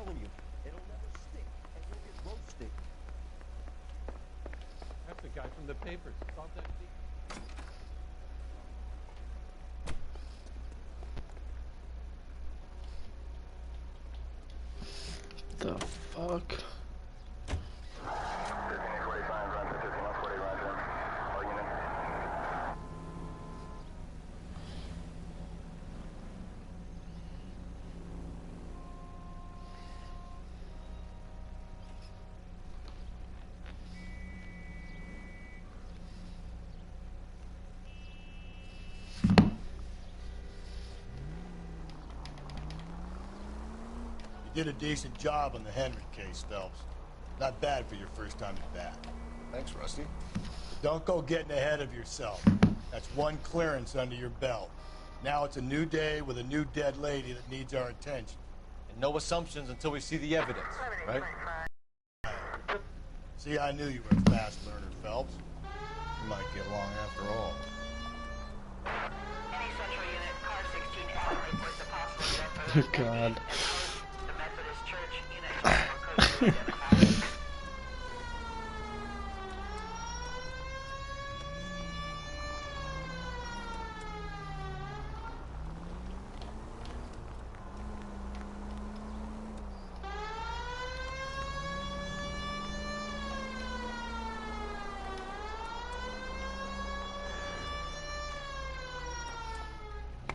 telling you, it'll never stick, and you'll get roasted. That's the guy from the papers. Solve that secret. The fuck? You did a decent job on the Henry case, Phelps. Not bad for your first time at bat. Thanks, Rusty. But don't go getting ahead of yourself. That's one clearance under your belt. Now it's a new day with a new dead lady that needs our attention. And no assumptions until we see the evidence, right? See, I knew you were a fast learner, Phelps. You might get along after all. Any central unit, car 16 reports a possible death for the God. The Methodist Church unit or code to identify.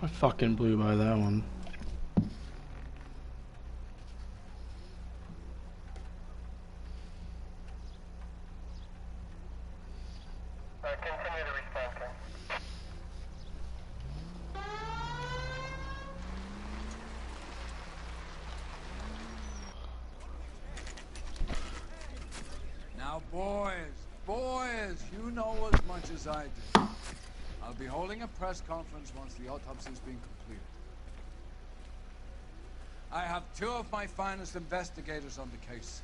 I fucking blew by that one. Continue to respond, Ken. Now, boys, you know as much as I do. I'll be holding a press conference once the autopsy's been completed. I have two of my finest investigators on the case,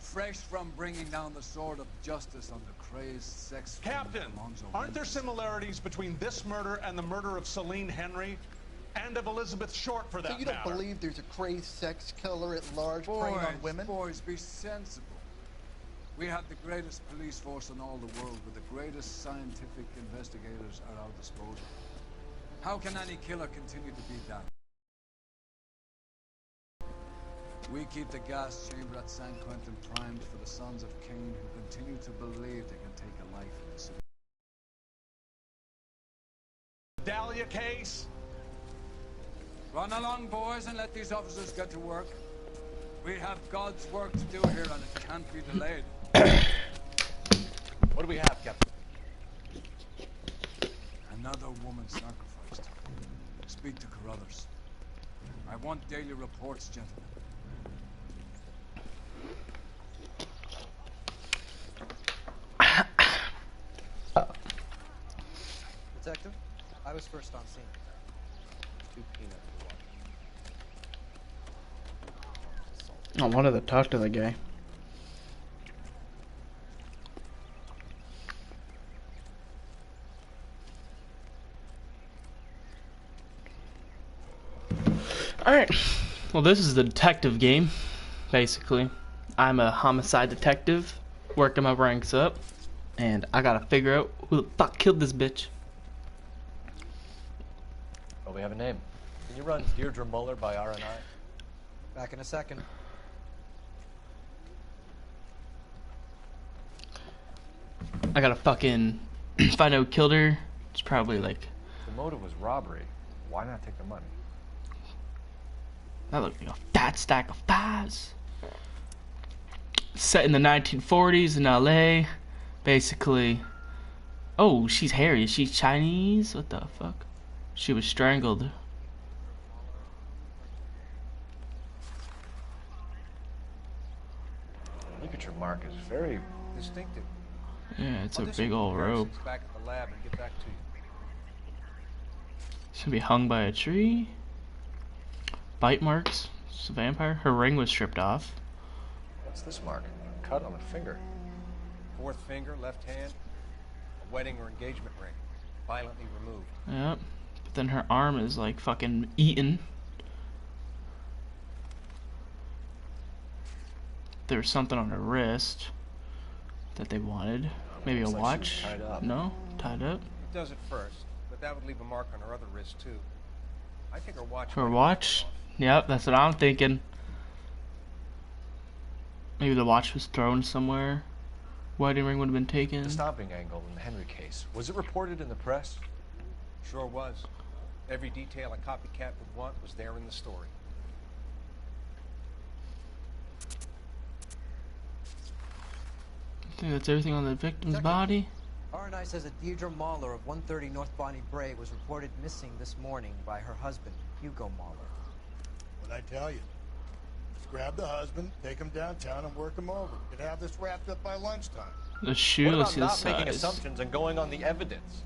fresh from bringing down the sword of justice on the crazed sex... Captain, aren't there similarities between this murder and the murder of Celine Henry? And of Elizabeth Short, for that So you don't matter? believe there's a crazed sex killer at large preying on women? Boys, be sensible. We have the greatest police force in all the world, with the greatest scientific investigators at our disposal. How can any killer continue to beat that? We keep the gas chamber at San Quentin primed for the sons of Cain who continue to believe they can take a life in the city. Dahlia case? Run along, boys, and let these officers get to work. We have God's work to do here, and it can't be delayed. What do we have, Captain? Another woman sacrificed. Speak to Carruthers. I want daily reports, gentlemen. Detective, I was first on scene. 2 peanuts for I wanted to talk to the guy. Alright, well this is the detective game, basically. I'm a homicide detective, working my ranks up, and I gotta figure out who the fuck killed this bitch. Oh, we have a name. Can you run Deirdre Muller by RNI? Back in a second. I gotta fucking find out who killed her. It's probably like... The motive was robbery. Why not take the money? That looked like a fat stack of fives. Set in the 1940s in LA. Basically. Oh, she's hairy. Is she Chinese? What the fuck? She was strangled. Ligature mark is very distinctive. Yeah, it's a big old rope. Back at the lab and get back to you. Should be hung by a tree. Bite marks. It's a vampire. Her ring was stripped off. What's this mark? Cut on a finger. Fourth finger, left hand, a wedding or engagement ring, violently removed. Yep. But then her arm is like fucking eaten. there was something on her wrist that they wanted. Maybe a Looks like watch? she was tied up. No? Tied up? It does at first, but that would leave a mark on her other wrist too. I think her watch. Her might watch? Yep, that's what I'm thinking. Maybe the watch was thrown somewhere. Wedding ring would have been taken. The stomping angle in the Henry case. Was it reported in the press? Sure was. Every detail a copycat would want was there in the story. I think that's everything on the victim's Detective. body. R&I says that Deirdre Mahler of 130 North Bonnie Bray was reported missing this morning by her husband, Hugo Mahler. What'd I tell you? Just grab the husband, take him downtown, and work him over. We could have this wrapped up by lunchtime. The shoe, What let's about see the not making size. assumptions and going on the evidence?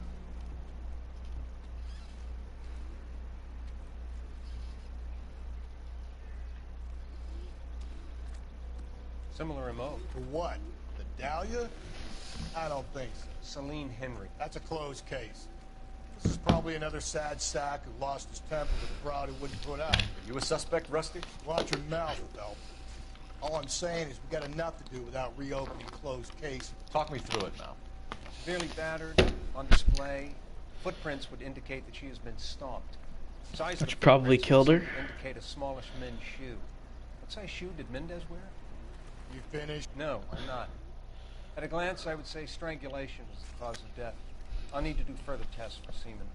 Similar MO. For what? The Dahlia? I don't think so. Celine Henry. That's a closed case. This is probably another sad sack who lost his temper with a crowd who wouldn't put out. You a suspect, Rusty? Watch your mouth, Phelps. All I'm saying is we got enough to do without reopening closed cases. Talk me through it now. Severely battered, on display. Footprints would indicate that she has been stomped. Size of Which the probably footprints killed her. would indicate a smallish men's shoe. What size shoe did Mendez wear? You finished? No, I'm not. At a glance, I would say strangulation was the cause of death. I'll need to do further tests for semen.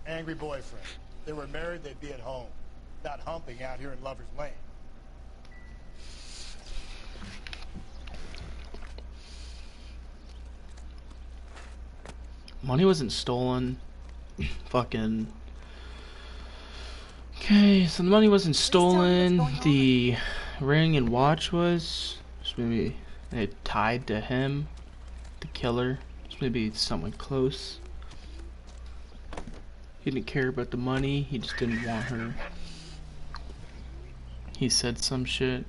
Angry boyfriend. If they were married, they'd be at home. Not humping out here in Lover's Lane. Money wasn't stolen. Fucking. Okay, so the money wasn't stolen. The ring and watch was. Just maybe it tied to him, the killer. Just maybe someone close. He didn't care about the money. He just didn't want her. He said some shit.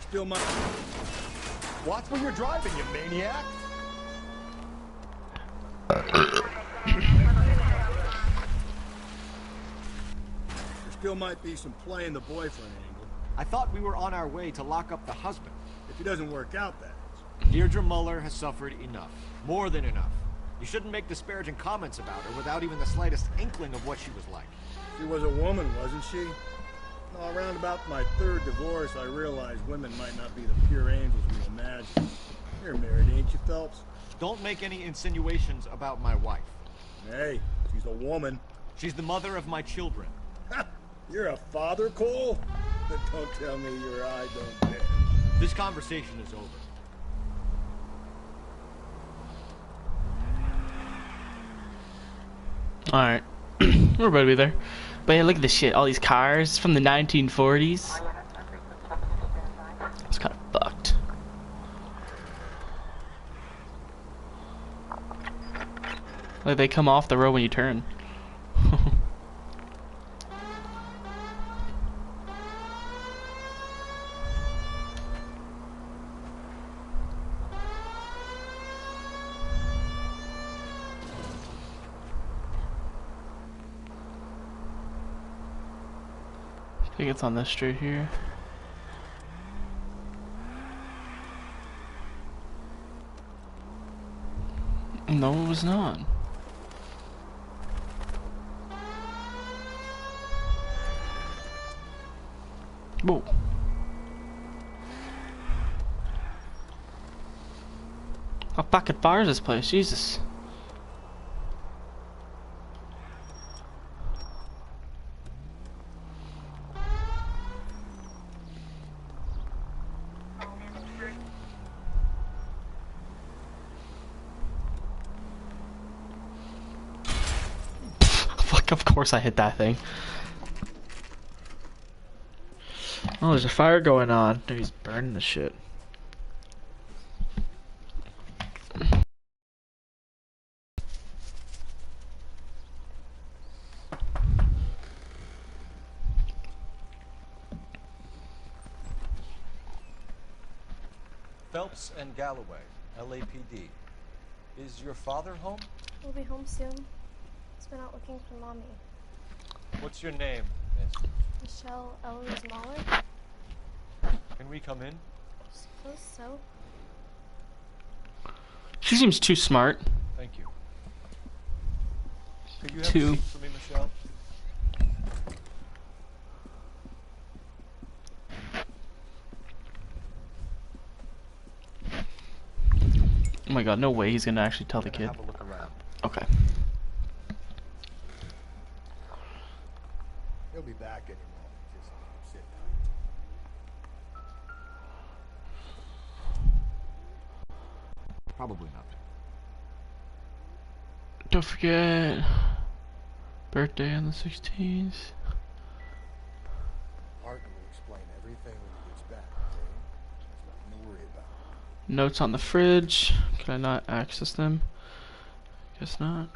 Still my... Watch when you're driving, you maniac! There still might be some play in the boyfriend angle. I thought we were on our way to lock up the husband. If it doesn't work out, that is. Deirdre Muller has suffered enough. More than enough. You shouldn't make disparaging comments about her without even the slightest inkling of what she was like. She was a woman, wasn't she? No, around about my third divorce, I realized women might not be the pure angels we imagine. You're married, ain't you, Phelps? Don't make any insinuations about my wife. Hey, she's a woman. She's the mother of my children. You're a father, Cole? Then don't tell me your eye don't bend. This conversation is over. Alright. We're about to be there. But yeah, look at this shit. All these cars from the 1940s. It's kind of fucked. Like they come off the road when you turn. I think it's on this street here. No, it was not. Whoa. How fucking far is this place? Jesus. Fuck, of course I hit that thing. Oh, there's a fire going on. Dude, he's burning the shit. Phelps and Galloway, LAPD. Is your father home? We'll be home soon. He's been out looking for Mommy. What's your name, miss? Michelle Eloise Mahler? Can we come in? I suppose so. She seems too smart. Thank you. Could you have a seat for me, Michelle? Oh my god, no way he's gonna actually tell the kid. Have a look around. Okay. He'll be back any moment. Just sit tight. Probably not. Don't forget birthday on the 16th. Martin will explain everything when he gets back, okay? There's nothing to worry about. Notes on the fridge. Can I not access them? Guess not.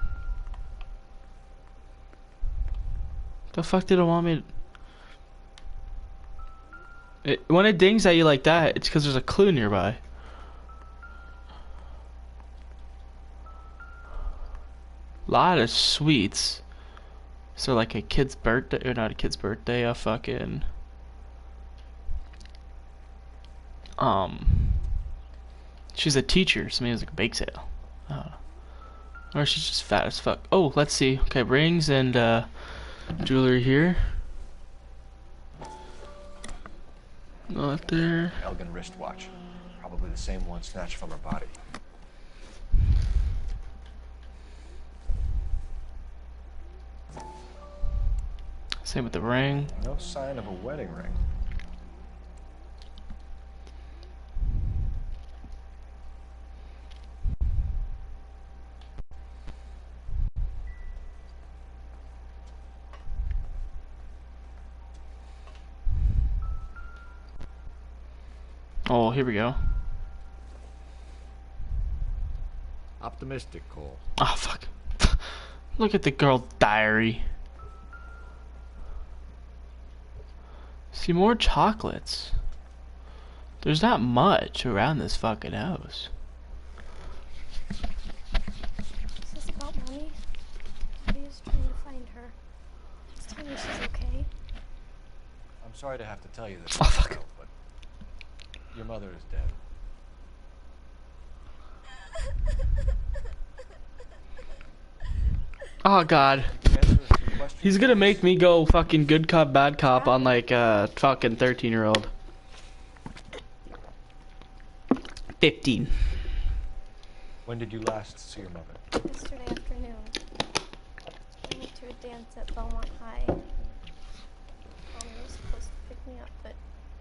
The fuck did it want me to... when it dings at you like that, it's because there's a clue nearby. Lot of sweets. So like a kid's birthday, or not a kid's birthday, a fucking... She's a teacher, so maybe it was like a bake sale. I don't know. Or she's just fat as fuck. Oh, let's see. Okay, rings and jewelry here. Not there. Elgin wristwatch. Probably the same one snatched from her body. Same with the ring. No sign of a wedding ring. Oh, here we go. Optimistic, Cole. Oh, fuck. Look at the girl diary. See, more chocolates. There's not much around this fucking house. Is this about Mommy? Daddy is trying to find her. He's telling me she's okay. I'm sorry to have to tell you this, Oh, fuck. Michelle, but your mother is dead. Oh, God. He's gonna make me go fucking good cop, bad cop on like a fucking 13-year-old. 15. When did you last see your mother? Yesterday afternoon. I went to a dance at Belmont High. Mommy was supposed to pick me up, but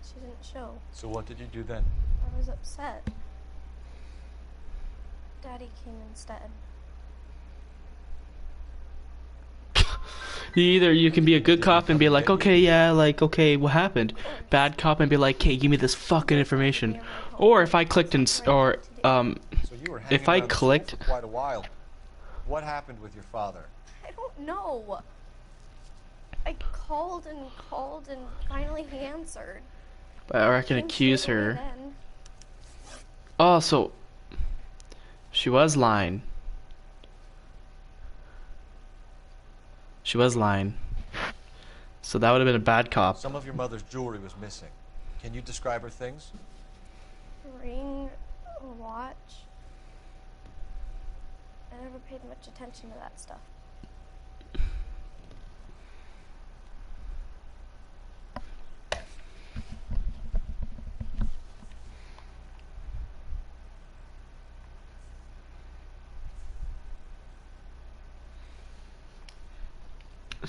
she didn't show. So what did you do then? I was upset. Daddy came instead. Either you can be a good cop and be like, okay, yeah, like, okay, what happened? Bad cop and be like, hey, give me this fucking information. Or if I clicked and, So you were hanging if I around the school clicked, for quite a while. What happened with your father? I don't know. I called and finally he answered. or I can Didn't accuse stay away her. then. Oh, so she was lying. She was lying. So that would have been a bad cop. Some of your mother's jewelry was missing. Can you describe her things? A ring, a watch. I never paid much attention to that stuff.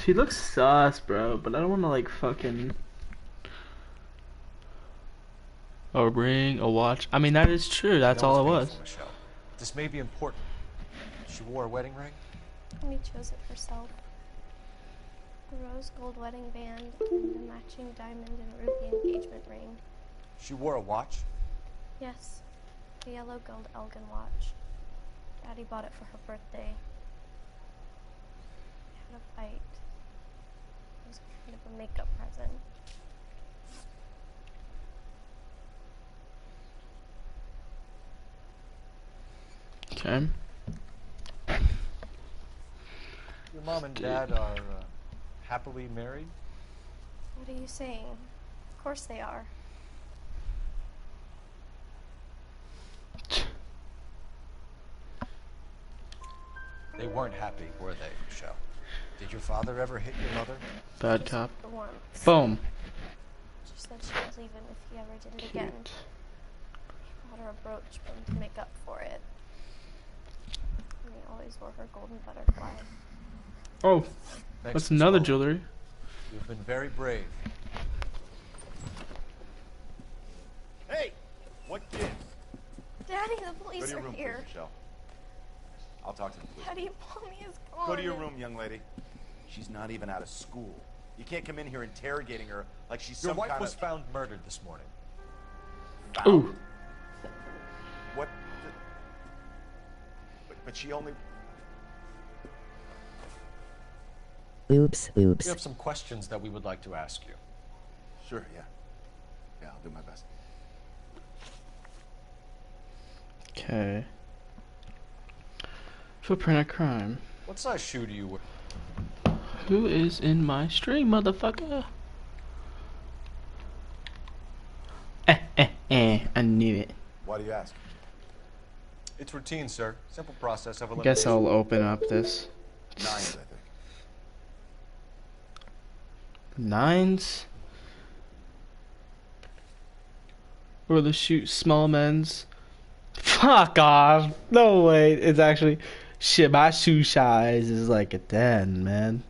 She looks sus, bro, but I don't want to like fucking... A ring, a watch. I mean, that is true. That's all it was. Painful, Michelle. This may be important. She wore a wedding ring? Amy chose it herself. A rose gold wedding band and a matching diamond and ruby engagement ring. She wore a watch? Yes, the yellow gold Elgin watch. Daddy bought it for her birthday. They had a fight. It was kind of a makeup present. Okay. Your mom and dad are happily married? What are you saying? Of course they are. They weren't happy, were they, Michelle? Did your father ever hit your mother? Bad cop. The once. Boom. She said she would leave him if he ever did it again. Cute. She bought her a brooch for him to make up for it. And he always wore her golden butterfly. Oh, Thanks, that's Miss another Muller. jewelry. You've been very brave. Hey! What gives? Daddy, the police Go to your are room, here. please, Michelle. I'll talk to the police. Daddy, Mommy is gone. Go to your room, young lady. She's not even out of school. You can't come in here interrogating her like she's Your some wife kind was of... found murdered this morning. Ooh. What? But she only... Oops, oops. We have some questions that we would like to ask you. Sure, yeah. Yeah, I'll do my best. Okay. Footprint of crime. What size shoe do you wear? Who is in my stream, motherfucker? I knew it. Why do you ask? It's routine, sir. Simple process of I elimination. guess I'll open up this. 9s, I think. 9s? Or the shoot small men's? Fuck off! No way. It's actually shit. My shoe size is like a 10, man.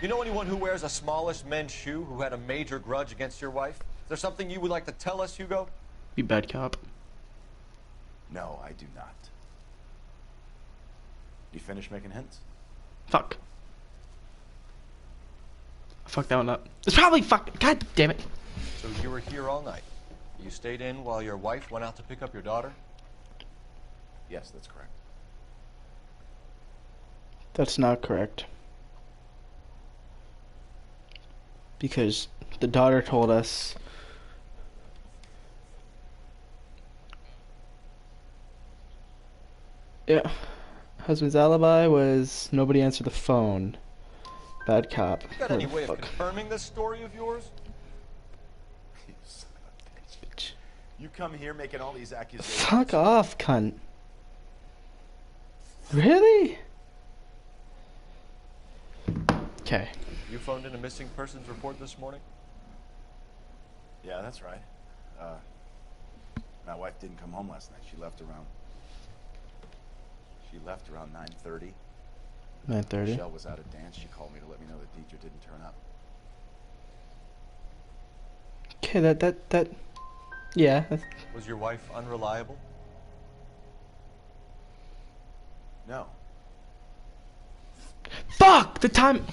You know anyone who wears a smallish men's shoe who had a major grudge against your wife? Is there something you would like to tell us, Hugo? You bad cop. No, I do not. You finished making hints? Fuck. I fucked that one up. It's probably fuck. God damn it. So you were here all night. You stayed in while your wife went out to pick up your daughter? Yes, that's correct. That's not correct. Because the daughter told us yeah, husband's alibi was nobody answered the phone. Bad cop. You got any way of confirming this story of yours? You son of a bitch. You come here making all these accusations. Fuck off, cunt. Really? Okay. You phoned in a missing persons report this morning? Yeah, that's right. My wife didn't come home last night. She left around 9:30. 9:30. Michelle was out at dance. She called me to let me know that Deidre didn't turn up. Okay, that yeah. Was your wife unreliable? No. Fuck the time.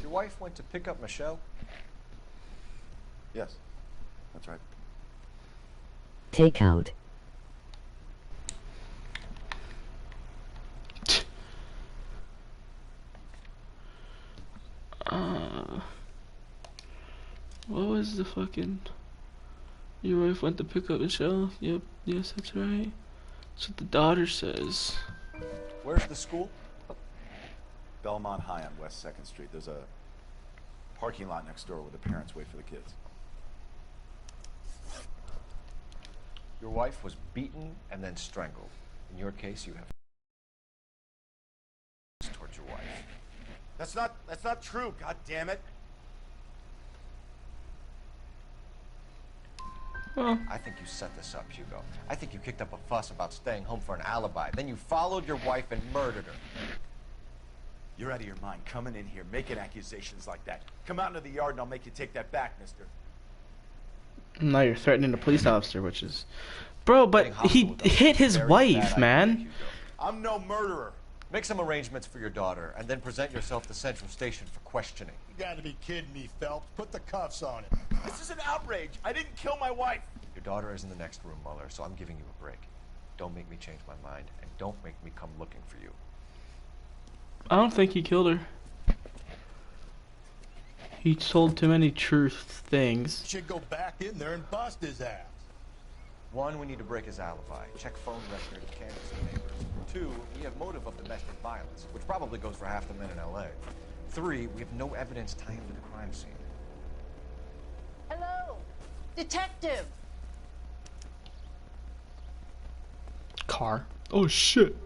Your wife went to pick up Michelle? Yes, that's right. Takeout. What was the fucking... Your wife went to pick up Michelle? Yep, yes, that's right. That's what the daughter says. Where's the school? Belmont High on West 2nd Street. There's a parking lot next door where the parents wait for the kids. Your wife was beaten and then strangled. In your case, you have towards your wife. That's not true, god damn it. Well, I think you set this up, Hugo. I think you kicked up a fuss about staying home for an alibi. Then you followed your wife and murdered her. You're out of your mind coming in here making accusations like that. Come out into the yard and I'll make you take that back, mister. now you're threatening a police officer, which is... Bro, but he hit his wife, man. I'm no murderer. Make some arrangements for your daughter, and then present yourself to Central Station for questioning. You gotta be kidding me, Phelps. Put the cuffs on him. This is an outrage. I didn't kill my wife. Your daughter is in the next room, Muller, so I'm giving you a break. Don't make me change my mind, and don't make me come looking for you. I don't think he killed her. He told too many truth things. Should go back in there and bust his ass. One, we need to break his alibi. Check phone records, canvass the neighbors. Two, we have motive of domestic violence, which probably goes for half the men in L.A. Three, we have no evidence tying him to the crime scene. Hello, detective. Car. Oh shit.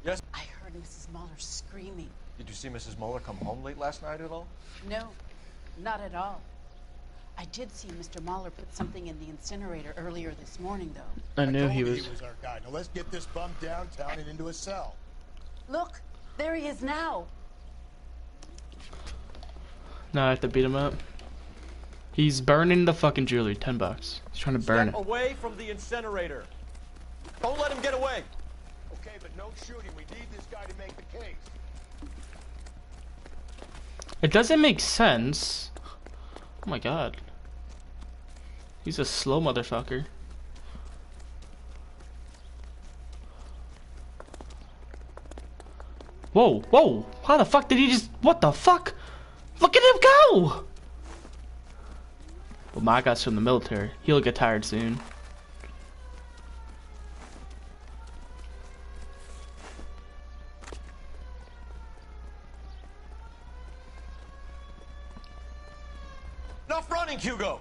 Yes? I heard Mrs. Muller screaming. Did you see Mrs. Muller come home late last night at all? No, not at all. I did see Mr. Muller put something in the incinerator earlier this morning, though. I knew he He was. was our guy. Now let's get this bum downtown and into a cell. Look, there he is now. Now I have to beat him up. He's burning the fucking jewelry. $10. He's trying to burn it. Away from the incinerator. Don't let him get away. Okay, but no shooting. We need this guy to make the case. It doesn't make sense. Oh my god. He's a slow motherfucker. Whoa, whoa! How the fuck did he just... What the fuck? Look at him go! Well, my guy's from the military. He'll get tired soon. Enough running, Hugo!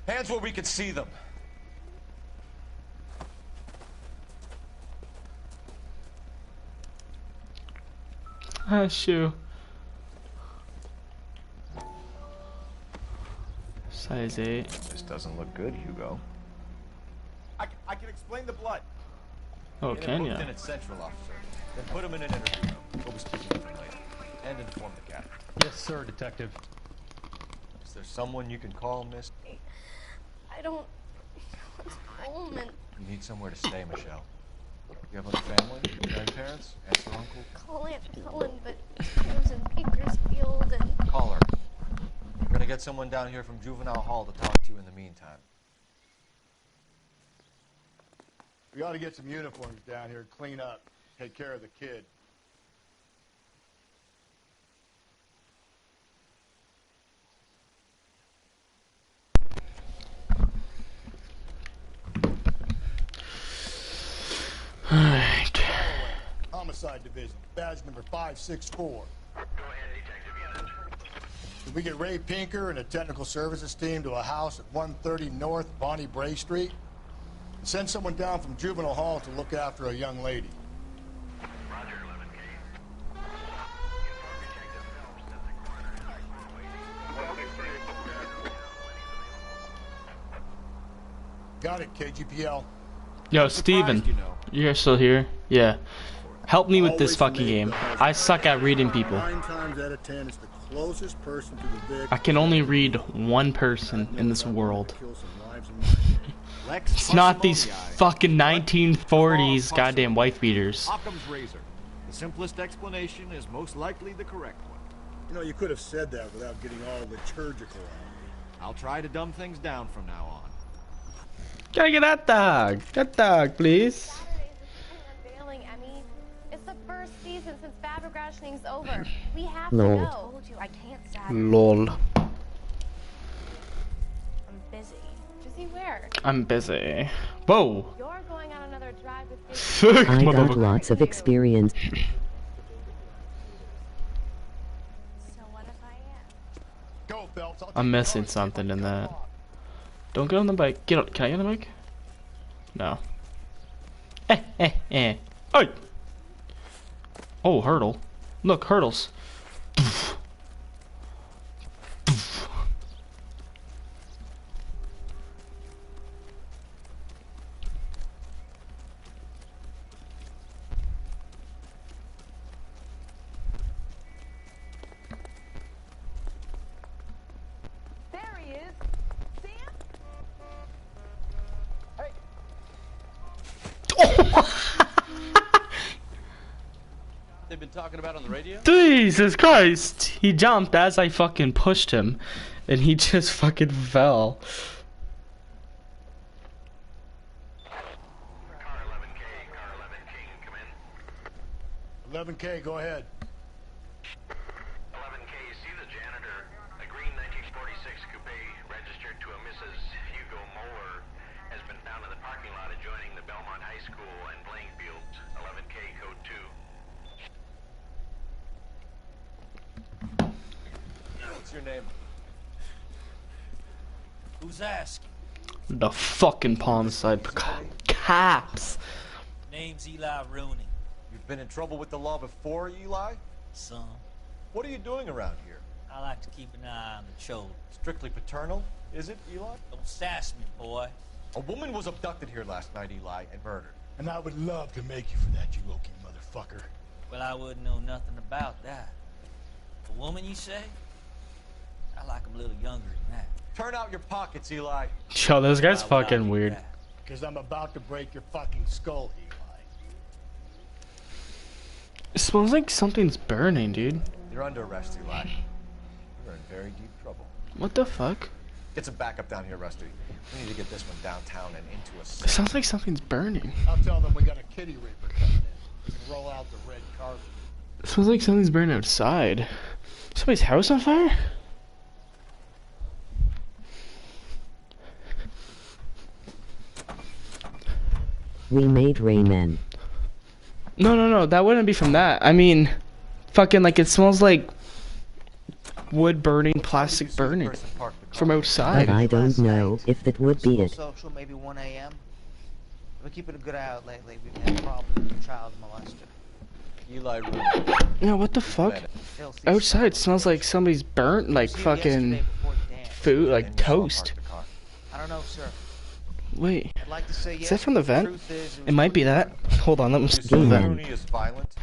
Hands where we can see them. Ah, shoe. Size 8. This doesn't look good, Hugo. I can explain the blood. Oh, Get can him ya? booked in at Central, officer. Then put him in an interview room. We'll be speaking with him later. And inform the captain. Yes, sir, detective. Is there someone you can call, miss? I don't want home and You need somewhere to stay, Michelle. You have a family? Grandparents? Aunts or uncle? call Aunt Helen, but she lives in Bakersfield and Call her. We're gonna get someone down here from Juvenile Hall to talk to you in the meantime. We ought to get some uniforms down here, clean up, take care of the kid. Alright. Homicide Division, badge number 564. Did we get Ray Pinker and a technical services team to a house at 130 North Bonnie Bray Street? Send someone down from Juvenile Hall to look after a young lady. Got it, KGPL. Yo, Steven. You're still here? Yeah. Help me with this fucking game. I suck at reading people. 9 times out of 10, it's the closest person to the victim. I can only read one person in this world. Kill some lives in my name. It's not these fucking 1940s goddamn wife beaters. Occam's razor. The simplest explanation is most likely the correct one. You know, you could have said that without getting all liturgical on me. I'll try to dumb things down from now on. Can I get that dog? That dog, please. Saturday's the unveiling, Emmy. It's the first season since fabric rationing's over. We have to Lol. go. I told you I can't Saturday. Lol. I'm busy. Busy where? I'm busy. Whoa. You're going on another drive with Big Fuck, I got motherfucker. lots of experience. So what if I am? Go, Phelps. I'm missing something in that. Don't get on the bike. Get on. Can I get on the bike? No. Hey. Oh, hurdle. Look, hurdles. There he is. See him? They've been talking about on the radio? Jesus Christ! He jumped as I fucking pushed him, and he just fucking fell. 11K, go ahead. 11K, you see the janitor, a green 1946 coupe registered to a Mrs. Hugo Moeller, has been found in the parking lot adjoining the Belmont High School and playing fields. 11K, code 2. What's your name? Who's asking? The fucking palm side caps. Name's Eli Rooney. You've been in trouble with the law before, Eli? Some. What are you doing around here? I like to keep an eye on the children. Strictly paternal, is it, Eli? Don't sass me, boy. A woman was abducted here last night, Eli, and murdered. And I would love to make you for that, you low-key motherfucker. Well, I wouldn't know nothing about that. A woman, you say? I like 'em a little younger than that. Turn out your pockets, Eli. Yo, this guy's fucking weird. Because I'm about to break your fucking skull, Eli. It smells like something's burning, dude. You're under arrest, Eli. You're in very deep trouble. What the fuck? Get some backup down here, Rusty. We need to get this one downtown and into a It safe. sounds like something's burning. I'll tell them we got a kitty reaper coming in. We can roll out the red carpet. It smells like something's burning outside. Somebody's house on fire? We made Rayman. No, that wouldn't be from that. I mean, fucking like it smells like wood burning, plastic burning from outside. But I don't know if that would be it. Social, maybe 1 a.m. We're keeping a good eye out lately. We've had problems with a child molester. Eli Rooney. No, what the fuck? Outside smells like somebody's burnt like fucking food, like toast. I don't know, sir. Wait, I'd like to say yes, is that from the vent? truth is It might be that. Hold on, let me smell Eli that. Rooney is violent.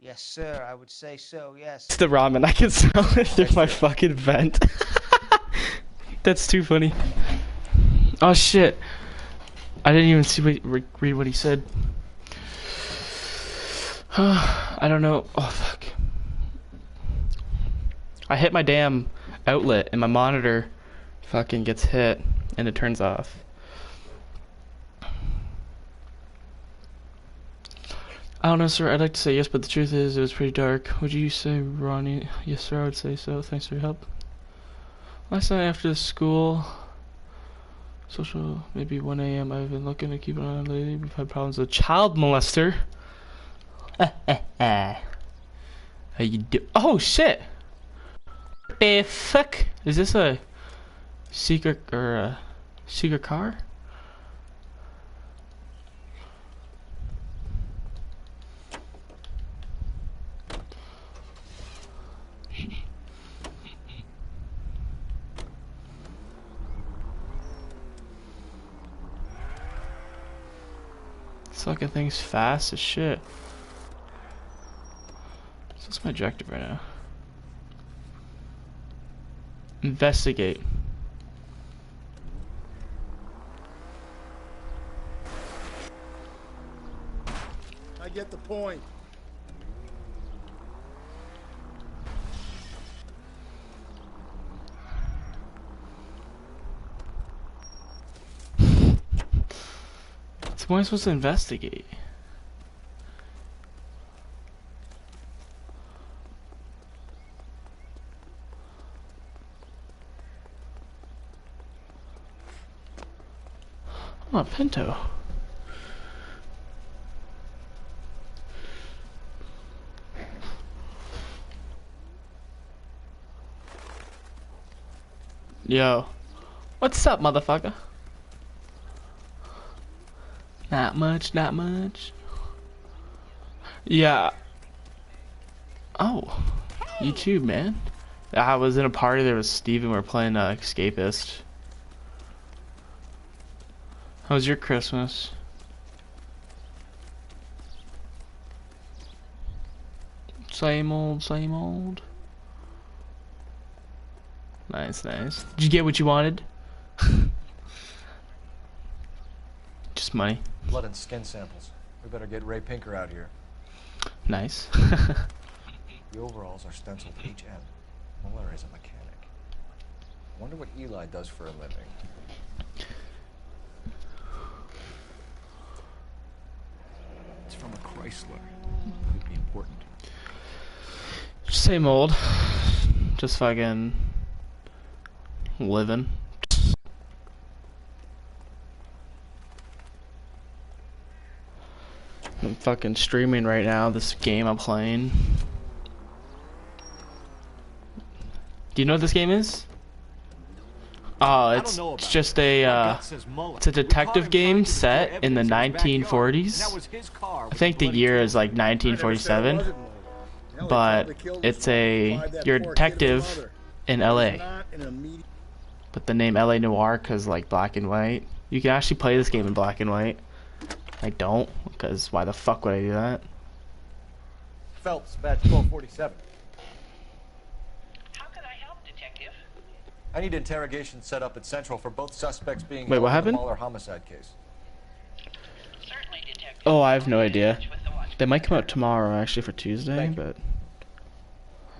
Yes, sir. I would say so. Yes. It's the ramen. I can smell it through my fucking vent. That's too funny. Oh shit! I didn't even see read what he said. I don't know. Oh fuck! I hit my damn outlet and my monitor fucking gets hit and it turns off. I don't know, sir. I'd like to say yes, but the truth is, it was pretty dark. Would you say, Ronnie? Yes, sir, I would say so. Thanks for your help. Last night after school, social, maybe 1 a.m., I've been looking to keep an eye on lately. We've had problems with child molester. How you do? Oh, shit! What the fuck? Is this a secret, or a secret car? This fucking thing's fast as shit. So what's my objective right now? Investigate. I get the point. So what am I supposed to investigate? Oh, Pinto. Yo. What's up, motherfucker? Not much, not much. Yeah. Oh. You too, man. I was in a party there with Steve and we were playing Escapist. How was your Christmas? Same old, same old. Nice, nice. Did you get what you wanted? Just money. Blood and skin samples. We better get Ray Pinker out here. Nice. The overalls are stenciled HM. Mueller is a mechanic. Wonder what Eli does for a living. It's from a Chrysler. Could be important. Same old. Just fucking living. I'm fucking streaming right now this game I'm playing. Do you know what this game is? Oh, it's just a it's a detective game set in the 1940s. I think the year is like 1947. But it's you're a detective in LA. But the name LA Noire cuz like black and white. You can actually play this game in black and white. I don't, because why the fuck would I do that? Phelps, badge 1247. How can I help, Detective? I need interrogation set up at Central for both suspects being Wait, what held in the happened? Mahler homicide case. Certainly, Detective. Oh, I have no idea. They might come out tomorrow actually for Tuesday, but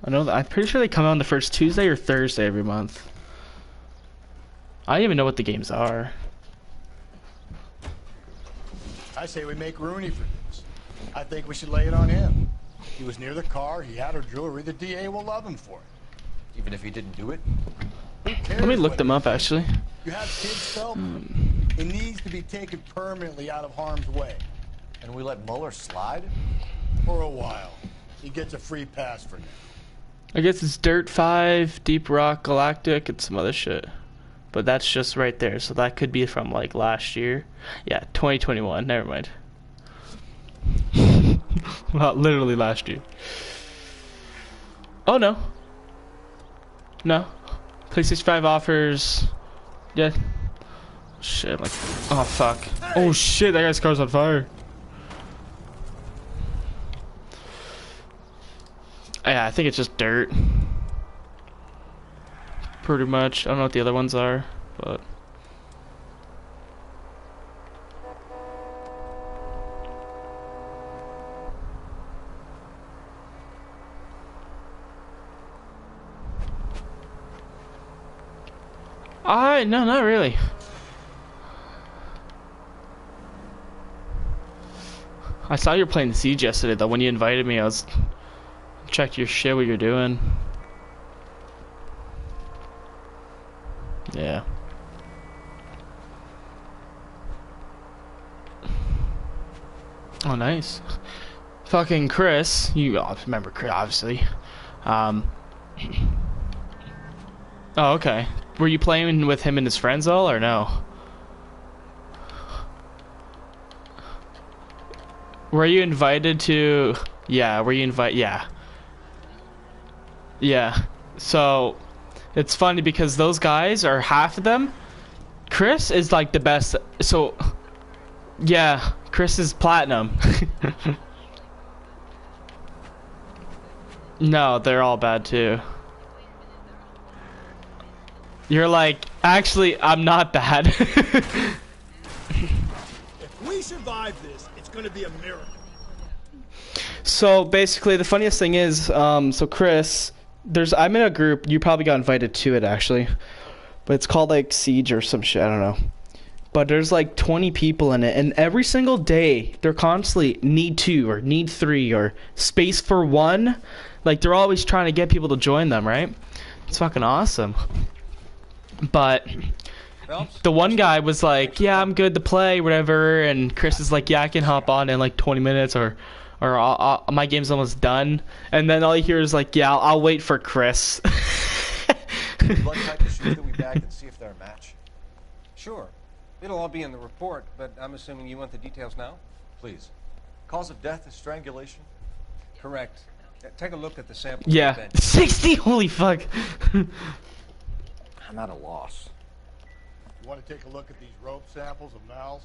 I know that I'm pretty sure they come out on the first Tuesday or Thursday every month. I don't even know what the games are. I say we make Rooney for this. I think we should lay it on him. He was near the car, he had her jewelry, the DA will love him for it. Even if he didn't do it? Let me look them up actually. You have kids, Phelps? He needs to be taken permanently out of harm's way. And we let Mueller slide? For a while. He gets a free pass for now. I guess it's Dirt 5, Deep Rock Galactic, and some other shit. But that's just right there, so that could be from like last year. Yeah, 2021, never mind. Not literally last year. Oh no. No. PlayStation 5 offers. Yeah. Shit, like. Oh fuck. Oh shit, that guy's car's on fire. Yeah, I think it's just dirt. Pretty much. I don't know what the other ones are, but. No, not really. I saw you were playing Siege yesterday though. When you invited me, I was checked your shit, what you're doing. Yeah. Oh, nice. Fucking Chris, you remember Chris, obviously. Oh, okay. Were you playing with him and his friends all, or no? Were you invited to? Yeah. Were you Yeah. Yeah. So, it's funny because those guys are half of them. Chris is like the best. So, yeah, Chris is platinum. No, they're all bad too. You're like, actually, I'm not bad. If we survive this, it's gonna be a miracle. So basically, the funniest thing is, so Chris, I'm in a group. You probably got invited to it actually, but it's called like Siege or some shit. I don't know. But there's like 20 people in it, and every single day they're constantly need 2 or need 3 or space for 1. Like they're always trying to get people to join them, right? It's fucking awesome. But the one guy was like, yeah, I'm good to play, whatever, and Chris is like, yeah, I can hop on in like 20 minutes or my game's almost done. And then all you hear is like, yeah, I'll wait for Chris. Blood type of shoes that we bagged and see if they're a match. Sure. It'll all be in the report, but I'm assuming you want the details now? Please. Cause of death is strangulation? Correct. Take a look at the sample. Yeah. 60, holy fuck. I'm at a loss. You want to take a look at these rope samples of Mal's?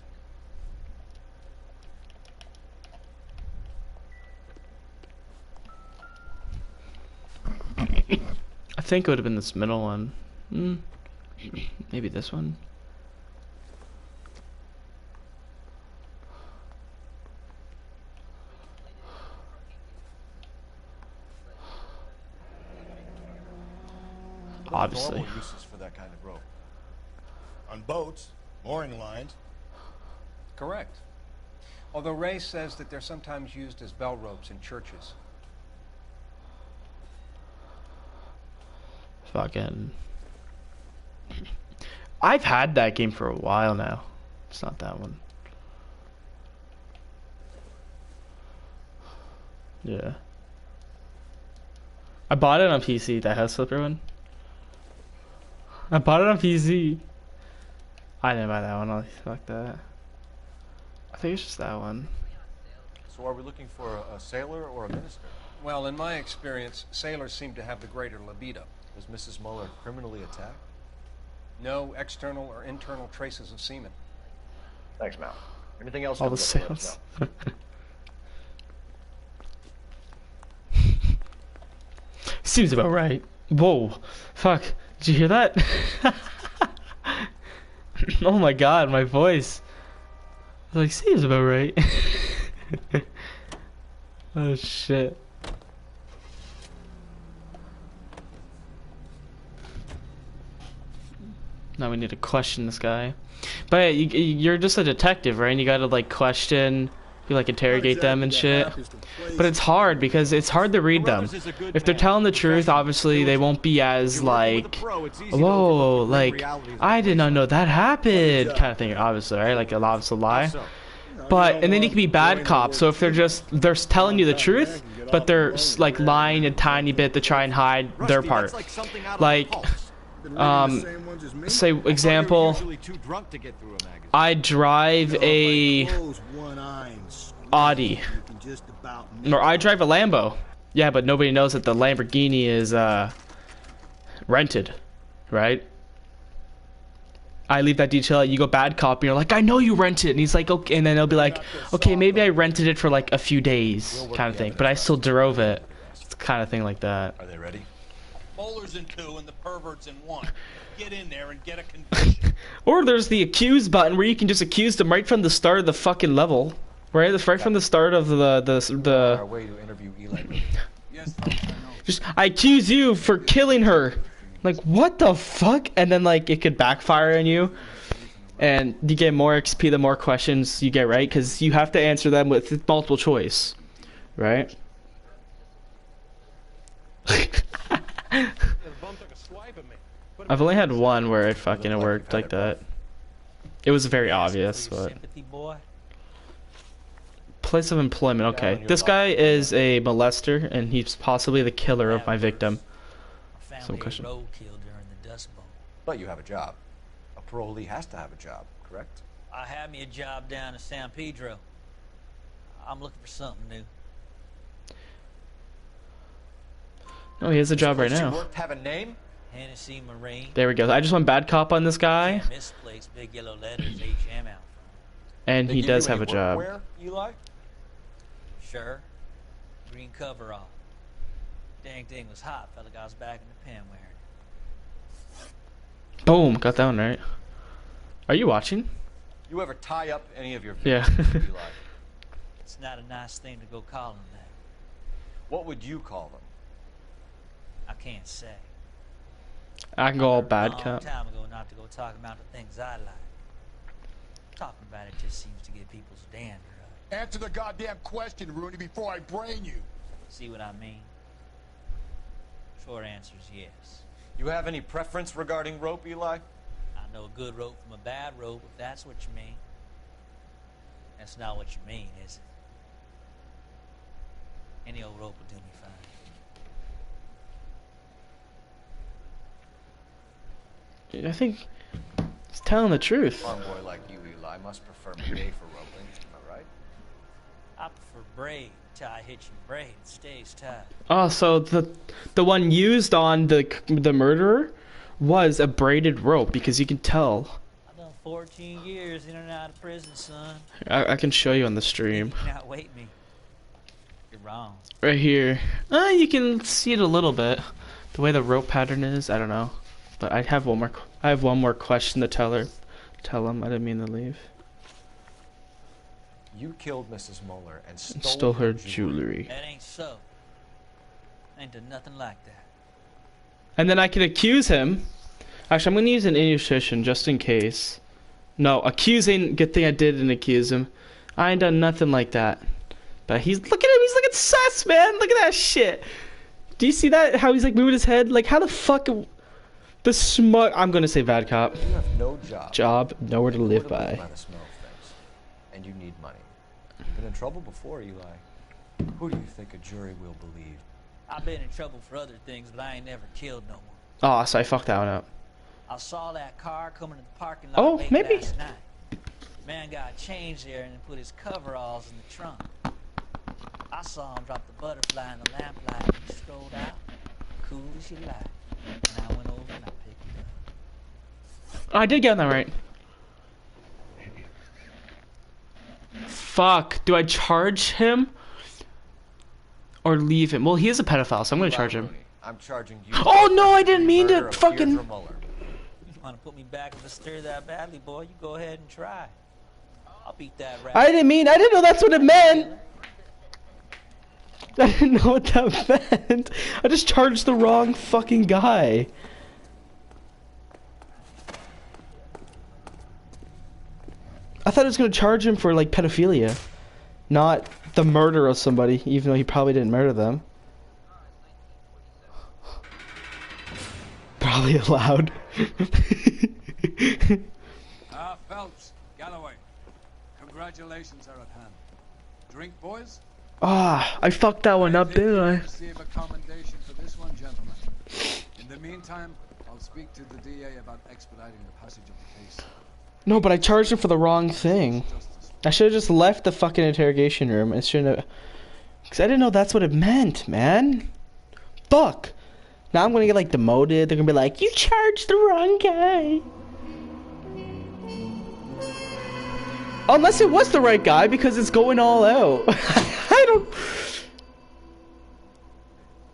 I think it would have been this middle one. Maybe this one. Obviously. Normal uses for that kind of rope. On boats, mooring lines. Correct. Although Ray says that they're sometimes used as bell ropes in churches. Fucking. I've had that game for a while now. It's not that one. Yeah. I bought it on PC, that house flipper one. I bought it on PC. I didn't buy that one, I'll fuck that. I think it's just that one. So are we looking for a sailor or a minister? Well, in my experience, sailors seem to have the greater libido. Was Mrs. Muller criminally attacked? No external or internal traces of semen. Thanks, Mal. Anything else? All the comes up, let us sales. know. Seems about right. Whoa. Fuck. Did you hear that? Oh my god, my voice. I was like, seems about right. Oh shit. Now we need to question this guy. But you're just a detective, right? And you gotta like question, you like interrogate them and shit. But it's hard because it's hard to read them. If they're telling the truth, obviously they won't be as like, whoa, like I did not know that happened, kind of thing. Obviously, right? Like a obvious lie. But and then you can be bad cops. So if they're telling you the truth, but they're like lying a tiny bit to try and hide their part. Like, say example, I drive a Audi, or I drive a Lambo. Yeah, but nobody knows that the Lamborghini is rented, right? I leave that detail out, you go bad cop, and you're like, I know you rented it. And he's like, okay, and then they'll be like, okay, maybe I rented it for like a few days, kind of thing, but I still drove it. It's kind of thing like that. Are they ready? Bowlers in 2 and the perverts in 1. Get in there and get a conviction. Or there's the accuse button where you can just accuse them right from the start of the fucking level. Right? That's right from the start of the Our way to interview Eli. Yes, folks, I know. just, I accuse you for killing her. Like, what the fuck? And then, like, it could backfire on you. And you get more XP the more questions you get, right? Because you have to answer them with multiple choice. Right? I've only had one where it fucking worked like that. It was very obvious, but... Place of employment, okay. This guy is a molester, and he's possibly the killer of my victim. Some question. But you have a job. A parolee has to have a job, correct? I had me a job down in San Pedro. I'm looking for something new. No, he has a job right now. Have a name? Hennessy Marine. There we go. I just went bad cop on this guy. Misplaced big yellow letters HM out. And he does have a job. Where, Eli? Sure. Green coverall. Dang thing was hot. Felt like I was back in the pen wearing it. Boom. Got that one right. Are you watching? You ever tie up any of your yeah. victims, Eli? It's not a nice thing to go call them that. What would you call them? I can't say. I can go all bad A long cop. time ago not to go talking about the things I like. Talking about it just seems to get people's dander up. Answer the goddamn question, Rooney, before I brain you. See what I mean? Short answer is yes. You have any preference regarding rope, Eli? I know a good rope from a bad rope, if that's what you mean. That's not what you mean, is it? Any old rope will do me fine. I think he's telling the truth. Farm boy like you, Eli, must prefer May for roping. Am I right? I prefer braid. Tie hitching braid. It stays tight. Oh, so the one used on the murderer was a braided rope, because you can tell. I've done 14 years in and out of prison, son. I can show you on the stream. You can outweight me. You're wrong. Right here. You can see it a little bit. The way the rope pattern is, I don't know. But I have one more. I have one more question to tell her. Tell him I didn't mean to leave. You killed Mrs. Muller and stole her jewelry. That ain't so. Ain't done nothing like that. And then I can accuse him. Actually, I'm gonna use an intuition just in case. No, accusing. Good thing I didn't accuse him. I ain't done nothing like that. But look at him, he's looking sus, man. Look at that shit. Do you see that? How he's like moving his head? Like how the fuck the smug I'm gonna say bad cop. You have no job. Job, nowhere to live by. By the smell of things. And you need money. You've been in trouble before, Eli. Who do you think a jury will believe? I've been in trouble for other things, but I ain't never killed no one. Oh, so I fucked that one up. I saw that car coming to the parking lot Oh, late maybe. last night. Man got changed there and put his coveralls in the trunk. I saw him drop the butterfly in the lamplight and he strolled out, cool as you like. And I went over and I picked him up. I did get that right. Fuck. Do I charge him? Or leave him? Well, he is a pedophile, so I'm gonna charge him. I'm charging you. Oh no, I didn't mean to fucking... You wanna put me back in the stir that badly, boy? You go ahead and try. I'll beat that rap. I didn't know that's what it meant. I didn't know what that meant. I just charged the wrong fucking guy. I thought I was gonna charge him for like pedophilia, not the murder of somebody, even though he probably didn't murder them. Probably allowed. Phelps, Galloway, congratulations are at hand. Drink, boys? Ah, I fucked that one up, didn't I? Receive a commendation for this one, gentlemen. In the meantime, I'll speak to the DA about expediting the passage of the case. No, but I charged him for the wrong thing. I should have just left the fucking interrogation room. I shouldn't have... Because I didn't know that's what it meant, man. Fuck. Now I'm gonna get, like, demoted. They're gonna be like, you charged the wrong guy. Unless it was the right guy, because it's going all out. I don't...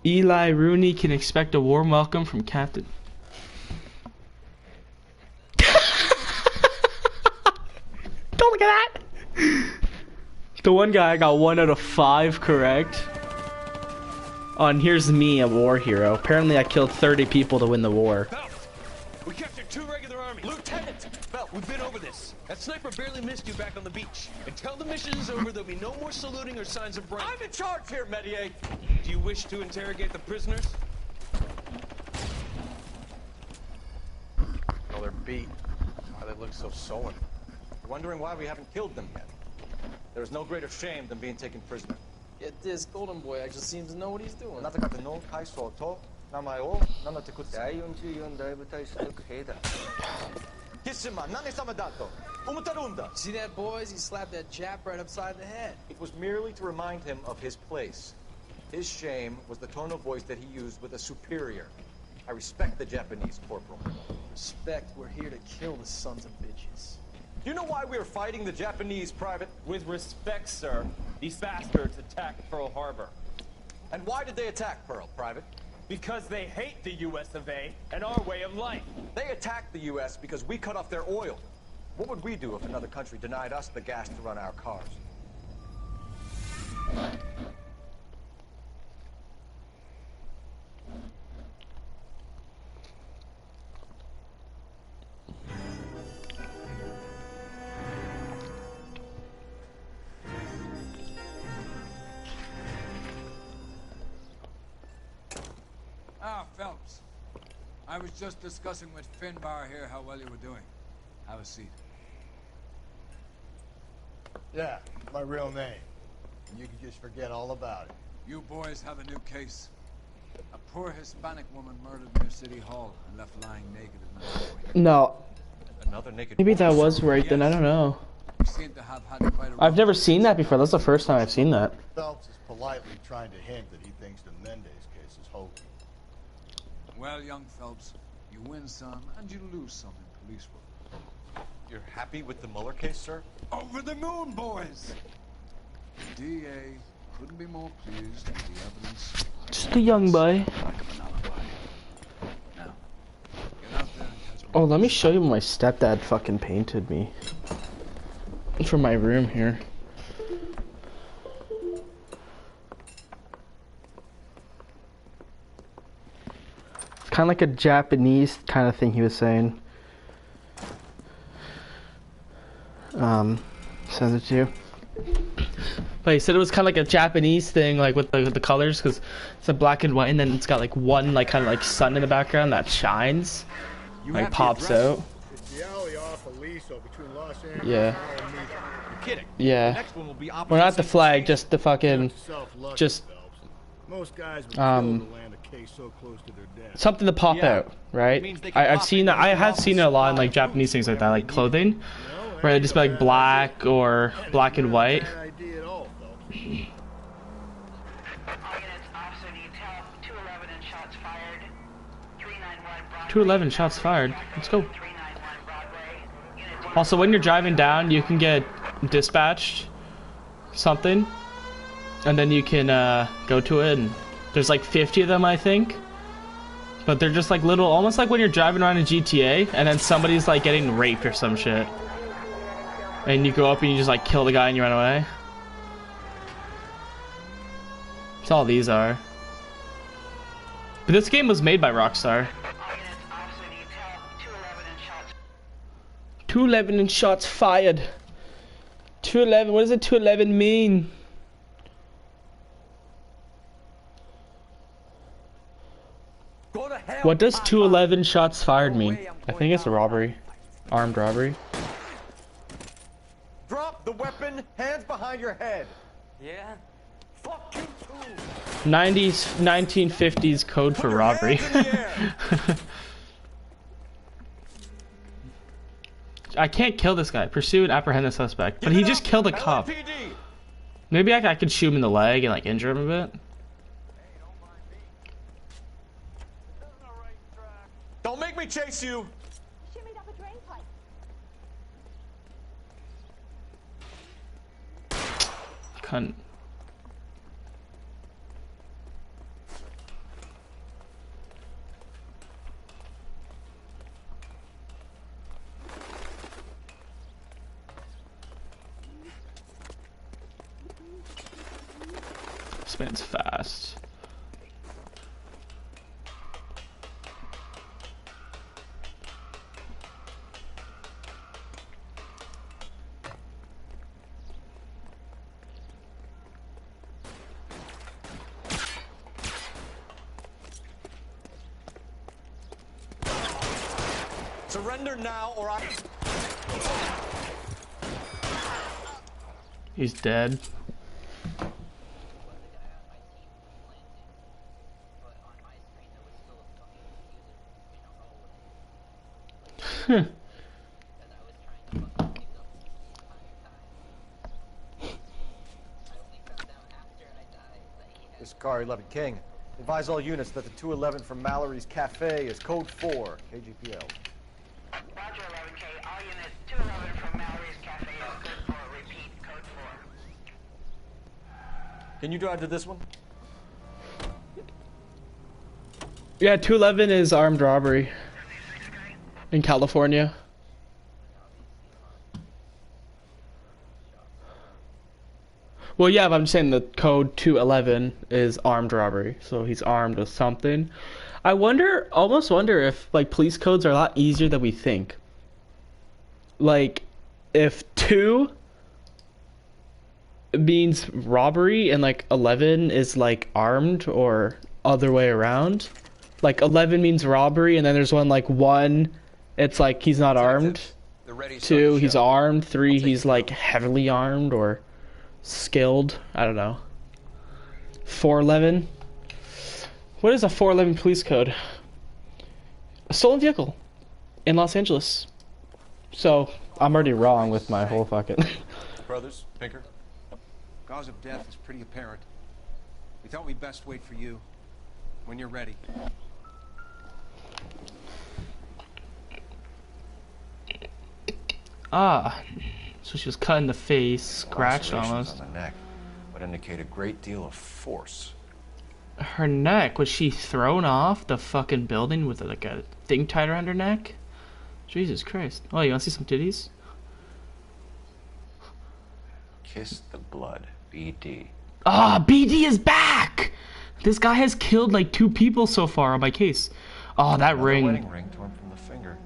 Eli Rooney can expect a warm welcome from Captain... Don't look at that! The one guy got 1 out of 5 correct. Oh, and here's me, a war hero. Apparently I killed 30 people to win the war. We captured 2 regular army. Lieutenant! Belt, we've been over this. That sniper barely missed you back on the beach. Until the mission is over, there'll be no more saluting or signs of break. I'm in charge here, Medier! Do you wish to interrogate the prisoners? Oh, they're beat. Why they look so sullen. Wondering why we haven't killed them yet. There is no greater shame than being taken prisoner. Yet this golden boy actually seems to know what he's doing. See that, boys? He slapped that Jap right upside the head. It was merely to remind him of his place. His shame was the tone of voice that he used with a superior. I respect the Japanese, Corporal. Respect, we're here to kill the sons of bitches. You know why we are fighting the Japanese, Private? With respect, sir, these bastards attacked Pearl Harbor. And why did they attack Pearl, Private? Because they hate the US of A and our way of life. They attacked the US because we cut off their oil. What would we do if another country denied us the gas to run our cars? Phelps. I was just discussing with Finbar here how well you were doing. Have a seat. Yeah, my real name. You can just forget all about it. You boys have a new case. A poor Hispanic woman murdered near City Hall and left lying naked in the doorway. No. Another naked Maybe that woman? was right then, I don't know. You seem to have had quite a I've never seen that before. That's the first time I've seen that. Phelps is politely trying to hint that he thinks the Mendez case is hokey. Well, young Phelps, you win some and you lose some in police work. You're happy with the Mueller case, sir? Over the moon, boys! The DA couldn't be more pleased with the evidence. Just a young boy. Now, get out there and catch me. Oh, let me show you what my stepdad fucking painted me. For my room here. Kind of like a Japanese kind of thing he was saying. Send it to you. But he said it was kind of like a Japanese thing, like with the colors, because it's a black and white, and then it's got like one like kind of like sun in the background that shines, like pops out. It's the alley off Aliso between Los Angeles Yeah. and Alameda. You're kidding. Yeah. The next one will be Well, not the flag, just the fucking, just Most guys would kill to land a case so close to their death. something to pop out, right? I've seen that. I have seen it a lot in like Japanese things like that, like clothing, where it just be like black or black and white. All units, officer detail, 211 and shots fired. 391 Broadway. 211 shots fired. Let's go. Also, when you're driving down, you can get dispatched something, and then you can go to it. And there's like 50 of them, I think. But they're just like little, almost like when you're driving around in GTA, and then somebody's like getting raped or some shit, and you go up and you just like kill the guy and you run away. That's all these are. But this game was made by Rockstar. 211 and shots fired. 211, what does it 211 mean? What does 211 shots fired mean? I think it's a robbery. Armed robbery. Drop the weapon, hands behind your head. Yeah? Fuck you too. 1950s code for robbery. I can't kill this guy. Pursue and apprehend the suspect. But he just killed a cop. Maybe I could shoot him in the leg and like injure him a bit. Don't make me chase you. Cunt. This man's fast. Surrender now or I... He's dead. This is Car 11 King. Advise all units that the 211 from Mallory's Cafe is code 4, KGPL. Roger, 11K. All units, 211 from Mallory's Cafe is code 4. Repeat, code 4. Can you drive to this one? Yeah, 211 is armed robbery in California. Well, yeah, but I'm saying the code 211 is armed robbery, so he's armed with something. I almost wonder if like police codes are a lot easier than we think. Like, if 2 means robbery and like 11 is like armed, or other way around. Like 11 means robbery, and then there's one like 1, it's like he's not armed. 2, he's armed. 3, he's like heavily armed or skilled. I don't know. 411. What is a 411 police code? A stolen vehicle in Los Angeles. So I'm already wrong with my whole fucking. Brothers, Pinker. Cause of death is pretty apparent. We thought we'd best wait for you. When you're ready. Ah, so she was cut in the face, scratched almost. On the neck would indicate a great deal of force. Her neck, was she thrown off the fucking building with like a thing tied around her neck? Jesus Christ. Oh, you wanna see some titties? Kiss the blood, BD. Ah, BD is back! This guy has killed like 2 people so far on my case. Oh, that Another ring. wedding ring torn from the finger.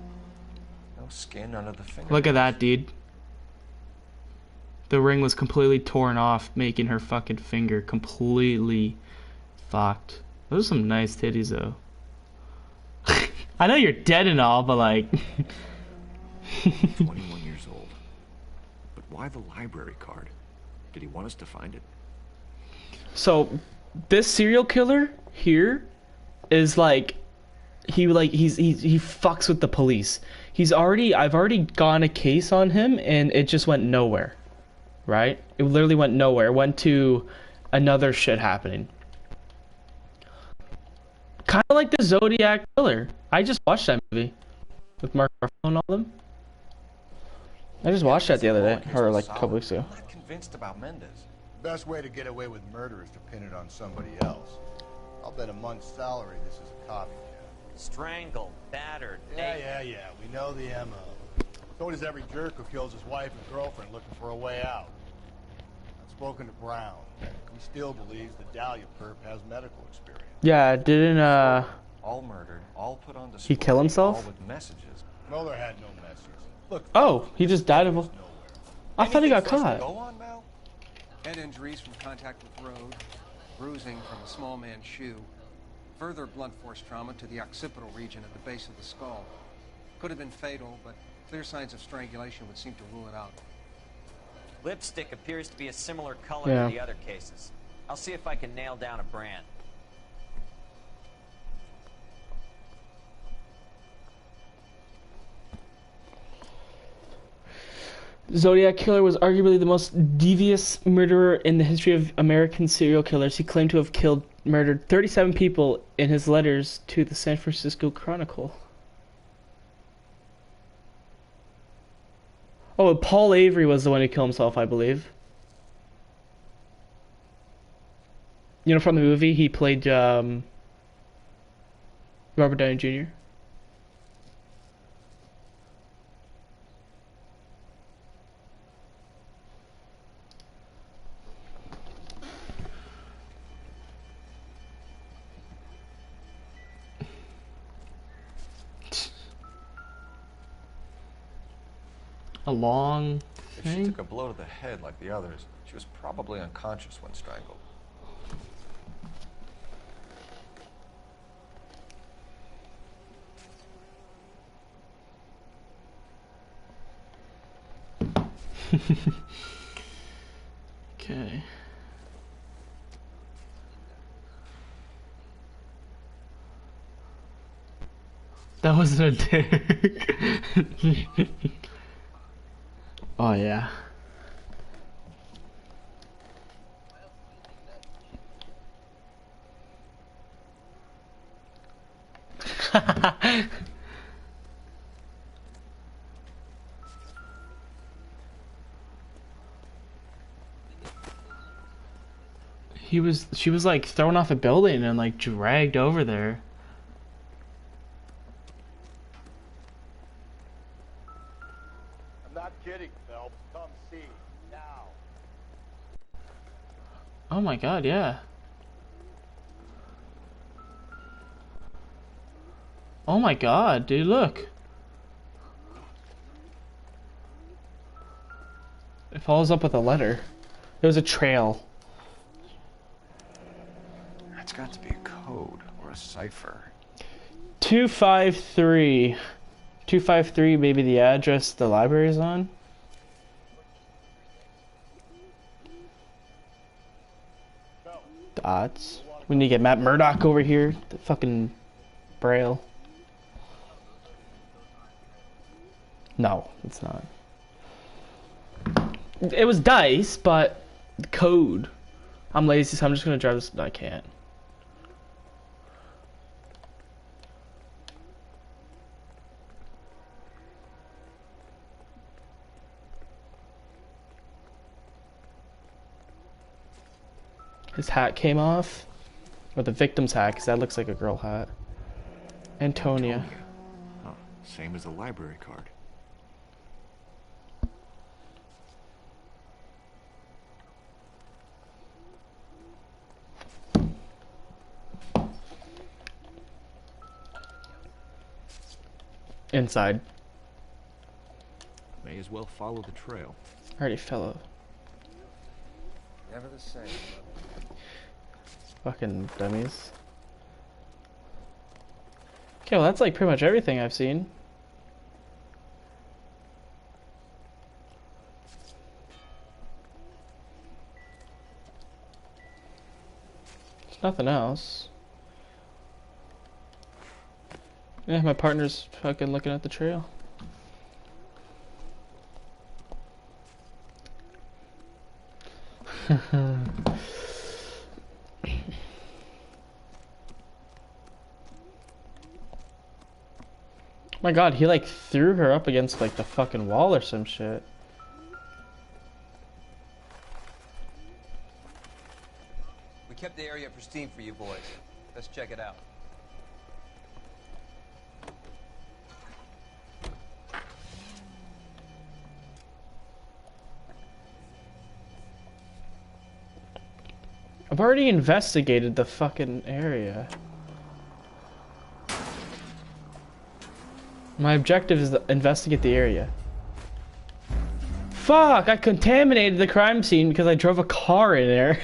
No skin under the finger. Look at that, dude. The ring was completely torn off, making her fucking finger completely fucked. Those are some nice titties, though. I know you're dead and all, but like... 21 years old. But why the library card? Did he want us to find it? So, this serial killer here is like... He fucks with the police. I've already gotten a case on him, and it just went nowhere. Right? It literally went nowhere. It went to another shit happening. Kind of like the Zodiac Killer. I just watched that movie with Mark Ruffalo and all them. I just watched that the other day, or like a couple weeks ago. I'm not convinced about Mendez. Best way to get away with murder is to pin it on somebody else. I'll bet a month's salary this is a copycat. Strangled, battered, Yeah. We know the MO. So does every jerk who kills his wife and girlfriend looking for a way out. I've spoken to Brown. He still believes the Dahlia perp has medical experience. Yeah, didn't all murdered, all put on display, he kill himself? all with messages. Mueller had no message. Look. Oh, he just died of. I thought he got caught. Go on, Mel? Head injuries from contact with road, bruising from a small man's shoe, further blunt force trauma to the occipital region at the base of the skull. Could have been fatal, but clear signs of strangulation would seem to rule it out. Lipstick appears to be a similar color to the other cases. I'll see if I can nail down a brand. Zodiac Killer was arguably the most devious murderer in the history of American serial killers. He claimed to have murdered 37 people in his letters to the San Francisco Chronicle. Oh, Paul Avery was the one who killed himself, I believe. You know, from the movie, he played Robert Downey Jr. A long If she thing? took a blow to the head like the others, she was probably unconscious when strangled. Okay. That wasn't a dare. Oh yeah. She was like thrown off a building and like dragged over there. I'm not kidding, Phelps. Come see. Now. Oh my god, yeah. Oh my god, dude, look. It follows up with a letter. It was a trail. That's got to be a code or a cipher. 253. 253, maybe the address the library is on. Dots. We need to get Matt Murdock over here. The fucking Braille. No, it's not. It was dice, but code. I'm lazy, so I'm just gonna drive this. No, I can't. His hat came off. Or the victim's hat, because that looks like a girl hat. Antonia. Huh. Same as the library card. Inside. May as well follow the trail. I already fell off. Never the same. Fucking dummies. Okay, well that's like pretty much everything I've seen. There's nothing else. Yeah, my partner's fucking looking at the trail. My god, he like threw her up against like the fucking wall or some shit. We kept the area pristine for you boys. Let's check it out. I've already investigated the fucking area. My objective is to investigate the area. Fuck! I contaminated the crime scene because I drove a car in there.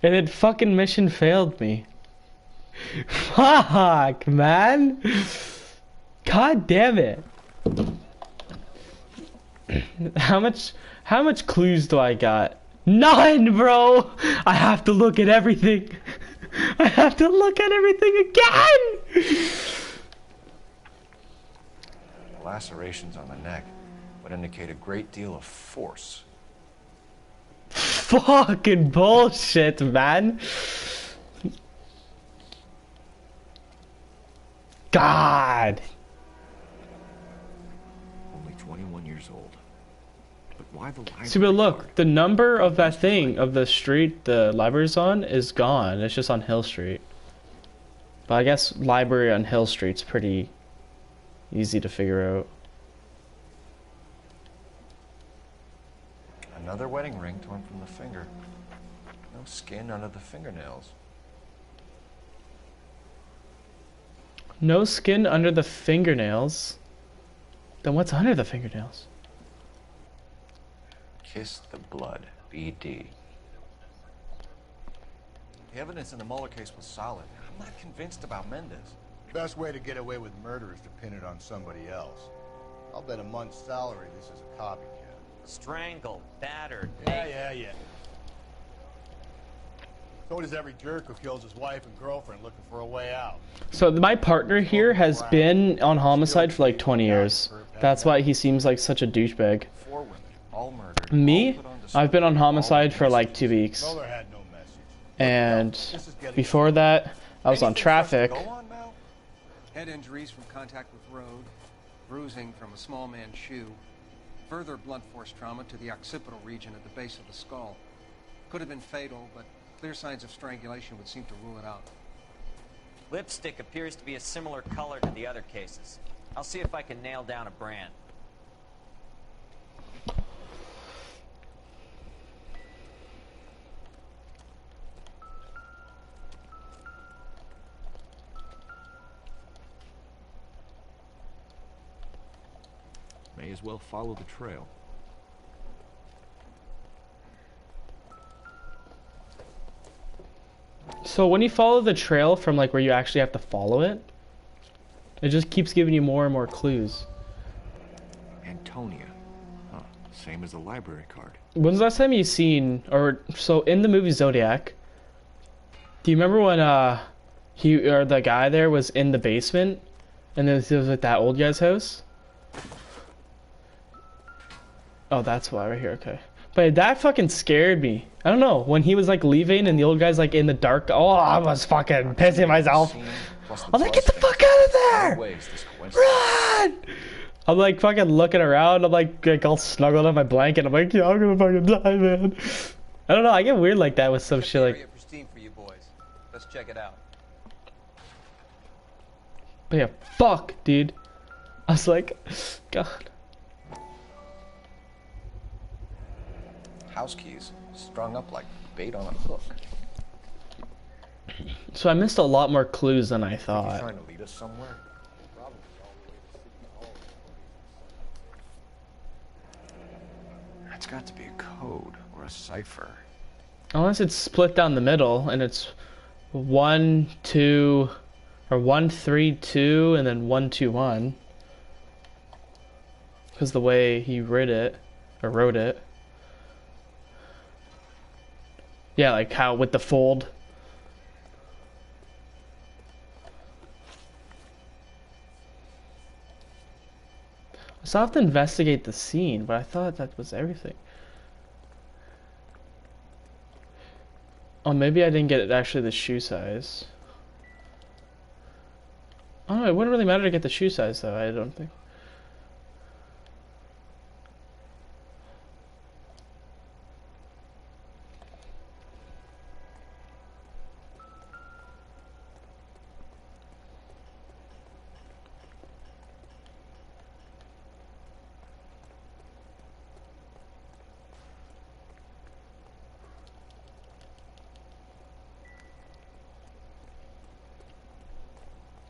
And it fucking mission failed me. Fuck, man! God damn it. How much clues do I got? None, bro! I have to look at everything. I have to look at everything again! Lacerations on the neck would indicate a great deal of force. Fucking bullshit, man. God. Only 21 years old. But why the library? See, but look, the number of that thing, of the street the library's on, is gone. It's just on Hill Street. But I guess library on Hill Street's pretty easy to figure out. Another wedding ring torn from the finger. No skin under the fingernails. No skin under the fingernails? Then what's under the fingernails? Kiss the blood. BD. The evidence in the Mueller case was solid. I'm not convinced about Mendez. Best way to get away with murder is to pin it on somebody else. I'll bet a month's salary this is a copycat. Strangled, battered. Yeah. So does every jerk who kills his wife and girlfriend looking for a way out. So my partner here has been on homicide for like 20 years. That's why he seems like such a douchebag. 4 women, all murdered. Me? I've been on homicide for like 2 weeks. And before that, I was on traffic. Head injuries from contact with road, bruising from a small man's shoe, further blunt force trauma to the occipital region at the base of the skull. Could have been fatal, but clear signs of strangulation would seem to rule it out. Lipstick appears to be a similar color to the other cases. I'll see if I can nail down a brand. May as well follow the trail. So when you follow the trail from like where you actually have to follow it, it just keeps giving you more and more clues. Antonia. Huh. Same as the library card. When's the last time you seen, or so in the movie Zodiac, do you remember when the guy there was in the basement and then it was at that old guy's house? Oh, that's why right here, okay. But that fucking scared me. I don't know, when he was like leaving and the old guy's like in the dark, oh, I was fucking pissing myself. I was like, get the fuck out of there! Run! I'm like fucking looking around, I'm like all snuggled on my blanket, I'm like, yeah, I'm gonna fucking die, man. I don't know, I get weird like that with some shit like... Pristine for you boys. Let's check it out. But yeah, fuck, dude. I was like, God. House keys, strung up like bait on a hook. So I missed a lot more clues than I thought. He's trying to lead us somewhere. That's got to be a code or a cipher. Unless it's split down the middle and it's 1, 2, or 1, 3, 2, and then 1, 2, 1. Because the way he wrote it. Yeah, like how with the fold. I still have to investigate the scene, but I thought that was everything. Oh, maybe I didn't get actually the shoe size. Oh, it wouldn't really matter to get the shoe size, though, I don't think.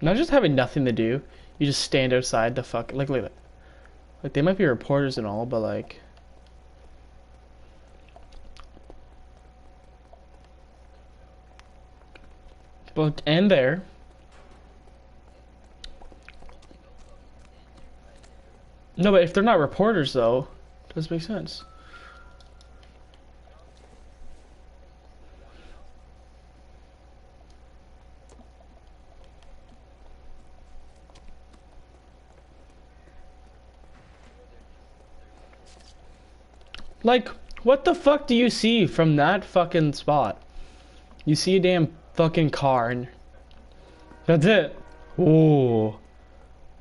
Not just having nothing to do, you just stand outside the fuck, like, look at that. Like, they might be reporters and all, but like... But, and there. No, but if they're not reporters, though, it doesn't make sense. Like, what the fuck do you see from that fucking spot? You see a damn fucking car and... That's it. Oh.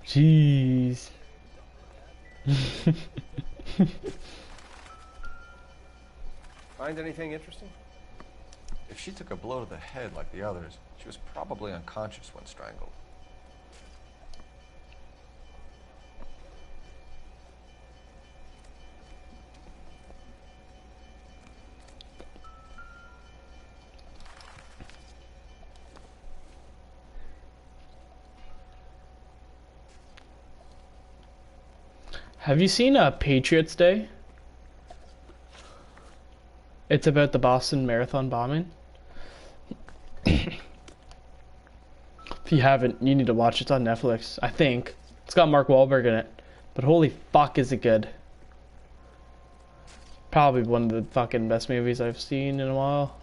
Jeez. Find anything interesting? If she took a blow to the head like the others, she was probably unconscious when strangled. Have you seen Patriots Day? It's about the Boston Marathon bombing. If you haven't, you need to watch it. It's on Netflix, I think. It's got Mark Wahlberg in it. But holy fuck is it good. Probably one of the fucking best movies I've seen in a while.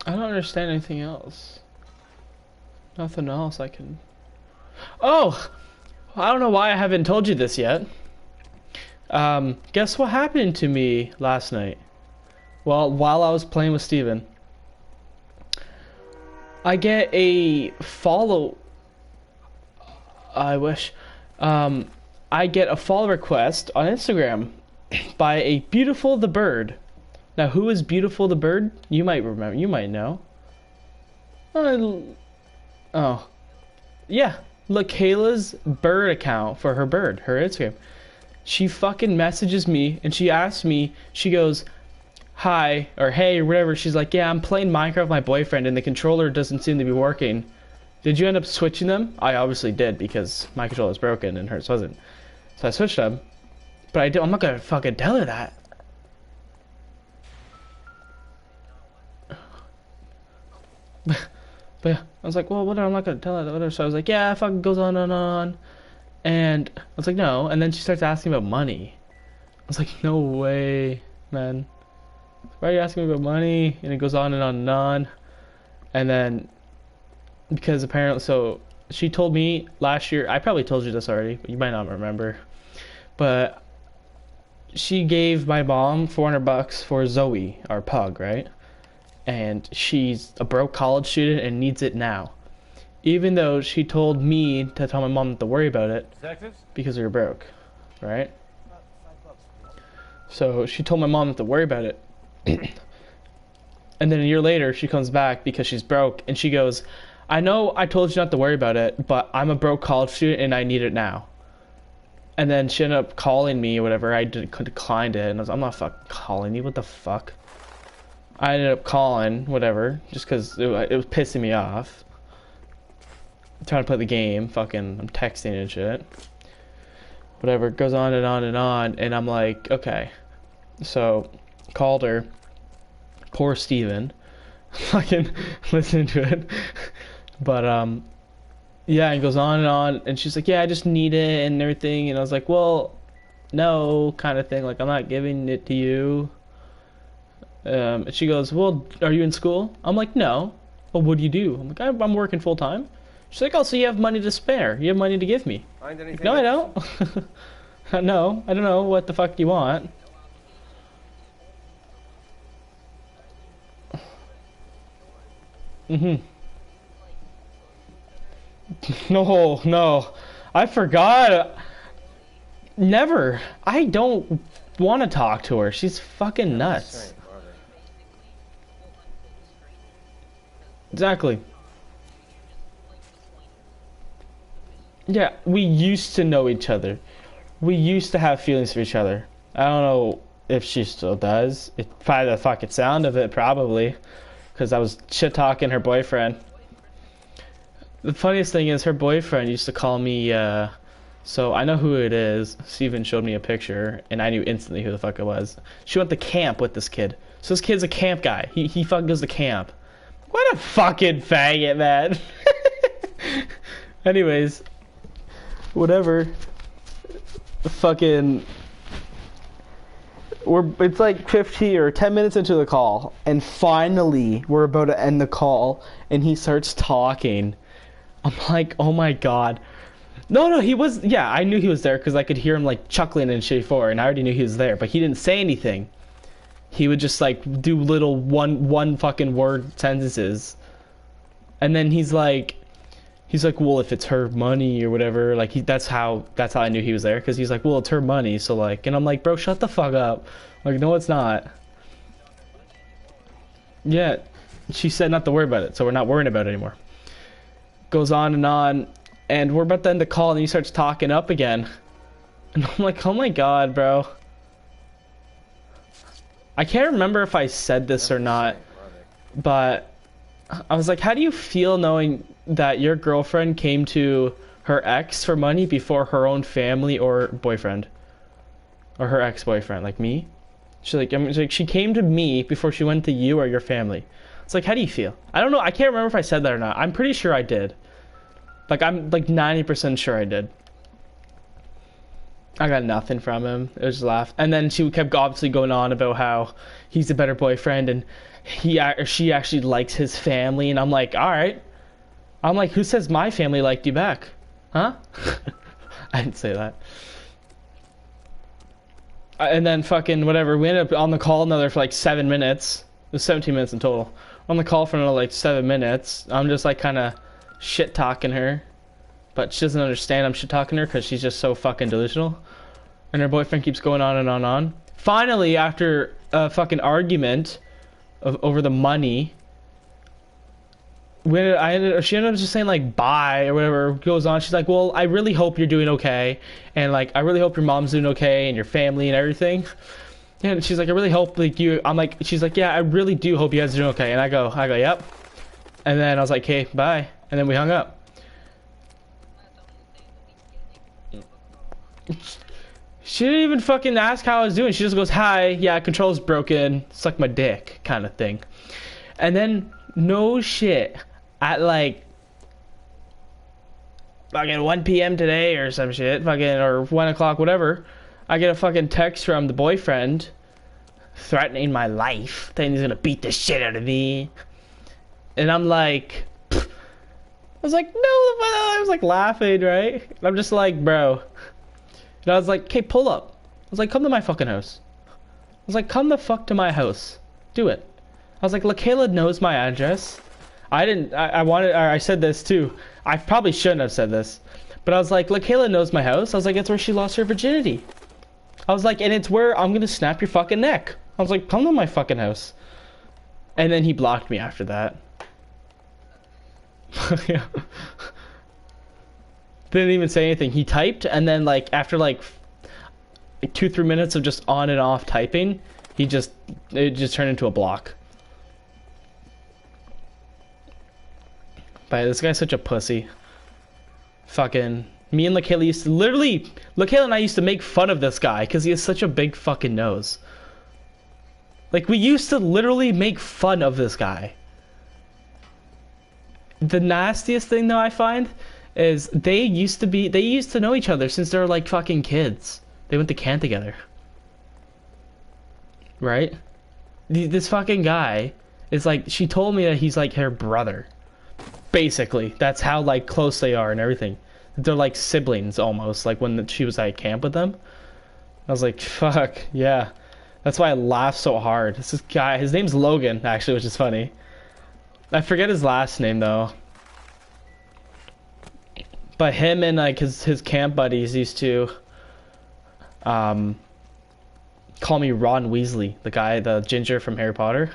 I don't understand anything else. Nothing else I can... Oh! I don't know why I haven't told you this yet. Guess what happened to me last night? Well, while I was playing with Steven. I get a follow... I wish. I get a follow request on Instagram by a Beautiful the Bird. Now, who is Beautiful the Bird? You might remember. You might know. Oh. Yeah. Look, Kayla's bird account for her bird, her Instagram. She fucking messages me and she asks me, she goes, hi, or hey, or whatever. She's like, yeah, I'm playing Minecraft with my boyfriend and the controller doesn't seem to be working. Did you end up switching them? I obviously did because my controller's broken and hers wasn't. So I switched them. But I'm not gonna fucking tell her that. But yeah, I was like, well, whatever, I'm not gonna tell her that, whatever. So I was like, yeah, it fucking goes on and on. And I was like, no. And then she starts asking about money. I was like, no way, man. Why are you asking me about money? And it goes on and on and on. And then, because apparently, so she told me last year, I probably told you this already, but you might not remember. But she gave my mom $400 for Zoe, our pug, right? And she's a broke college student and needs it now. Even though she told me to tell my mom not to worry about it because we were broke, right? So she told my mom not to worry about it. And then a year later, she comes back because she's broke and she goes, I know I told you not to worry about it, but I'm a broke college student and I need it now. And then she ended up calling me or whatever. I declined it and I was, I'm not fucking calling you. What the fuck? I ended up calling, whatever, just because it was pissing me off. trying to play the game. Fucking, I'm texting and shit. Whatever, it goes on and on and on, and I'm like, okay. So, called her. Poor Steven. Fucking listening to it. But, yeah, it goes on, and she's like, yeah, I just need it and everything, and I was like, well, no, kind of thing, like, I'm not giving it to you. And she goes, well, are you in school? I'm like, no. Well, what do you do? I'm like, I'm working full time. She's like, oh, so you have money to spare. You have money to give me. Find anything? Like, no, I don't. No, I don't know what the fuck you want. No, no. I forgot. Never. I don't want to talk to her. She's fucking nuts. Exactly. Yeah, we used to know each other. We used to have feelings for each other. I don't know if she still does. By the fucking sound of it, probably. Because I was shit-talking her boyfriend. The funniest thing is her boyfriend used to call me, so I know who it is. Steven showed me a picture, and I knew instantly who the fuck it was. She went to camp with this kid. So this kid's a camp guy. He fucking goes to camp. What a fucking faggot, man. Anyways, whatever. Fucking... It's like 15 or 10 minutes into the call, and finally we're about to end the call, and he starts talking. I'm like, oh my god. No, he was, yeah, I knew he was there because I could hear him like chuckling and shit before, and I already knew he was there, but he didn't say anything. He would just like do little one fucking word sentences. And then he's like, well, if it's her money or whatever, like that's how I knew he was there, because he's like, well, it's her money, so like, and I'm like, bro, shut the fuck up. Like, no, it's not. Yeah, she said not to worry about it, so we're not worrying about it anymore. Goes on, and we're about to end the call, and he starts talking up again. And I'm like, oh my god, bro. I can't remember if I said this or not, but I was like, how do you feel knowing that your girlfriend came to her ex for money before her own family or boyfriend? Or her ex-boyfriend, like me? She's like, she came to me before she went to you or your family. It's like, how do you feel? I don't know, I can't remember if I said that or not. I'm pretty sure I did. Like, I'm like 90% sure I did. I got nothing from him. It was just laugh. And then she kept obviously going on about how he's a better boyfriend and she actually likes his family. And I'm like, all right. I'm like, who says my family liked you back? Huh? I didn't say that. And then fucking whatever. We ended up on the call another for like 7 minutes. It was 17 minutes in total. On the call for another like 7 minutes. I'm just like kind of shit talking her. But she doesn't understand I'm shit talking her because she's just so fucking delusional. And her boyfriend keeps going on and on and on. Finally, after a fucking argument over the money, she ended up just saying like bye or whatever. Goes on. She's like, well, I really hope you're doing okay, and like I really hope your mom's doing okay and your family and everything. And she's like, I really hope like you. I'm like, she's like, yeah, I really do hope you guys are doing okay. And I go, yep. And then I was like, okay, bye. And then we hung up. She didn't even fucking ask how I was doing. She just goes, hi, yeah, control's broken, suck my dick, kind of thing. And then, no shit, at like fucking 1 p.m. today or some shit, fucking, or 1 o'clock, whatever, I get a fucking text from the boyfriend threatening my life, saying he's gonna beat the shit out of me. And I'm like, pfft. I was like, no, I was like laughing, right? And I'm just like, bro. And I was like, okay, pull up. I was like, come to my fucking house. I was like, come the fuck to my house. Do it. I was like, LaKayla knows my address. I said this too. I probably shouldn't have said this. But I was like, LaKayla knows my house. I was like, it's where she lost her virginity. I was like, and it's where I'm gonna snap your fucking neck. I was like, come to my fucking house. And then he blocked me after that. Yeah. Didn't even say anything. He typed, and then like after like 2-3 minutes of just on and off typing, it just turned into a block. But this guy's such a pussy. fucking me and LaKayla used to literally LaKayla and I used to make fun of this guy because he has such a big fucking nose. Like, we used to literally make fun of this guy. The nastiest thing though I find is they used to know each other since they were like fucking kids. They went to camp together. Right? This fucking guy is like, she told me that he's like her brother. Basically, that's how like close they are and everything. They're like siblings almost, like when she was at camp with them. I was like, fuck, yeah. That's why I laughed so hard. It's this guy, his name's Logan, actually, which is funny. I forget his last name though. But him and like his camp buddies used to call me Ron Weasley, the ginger from Harry Potter.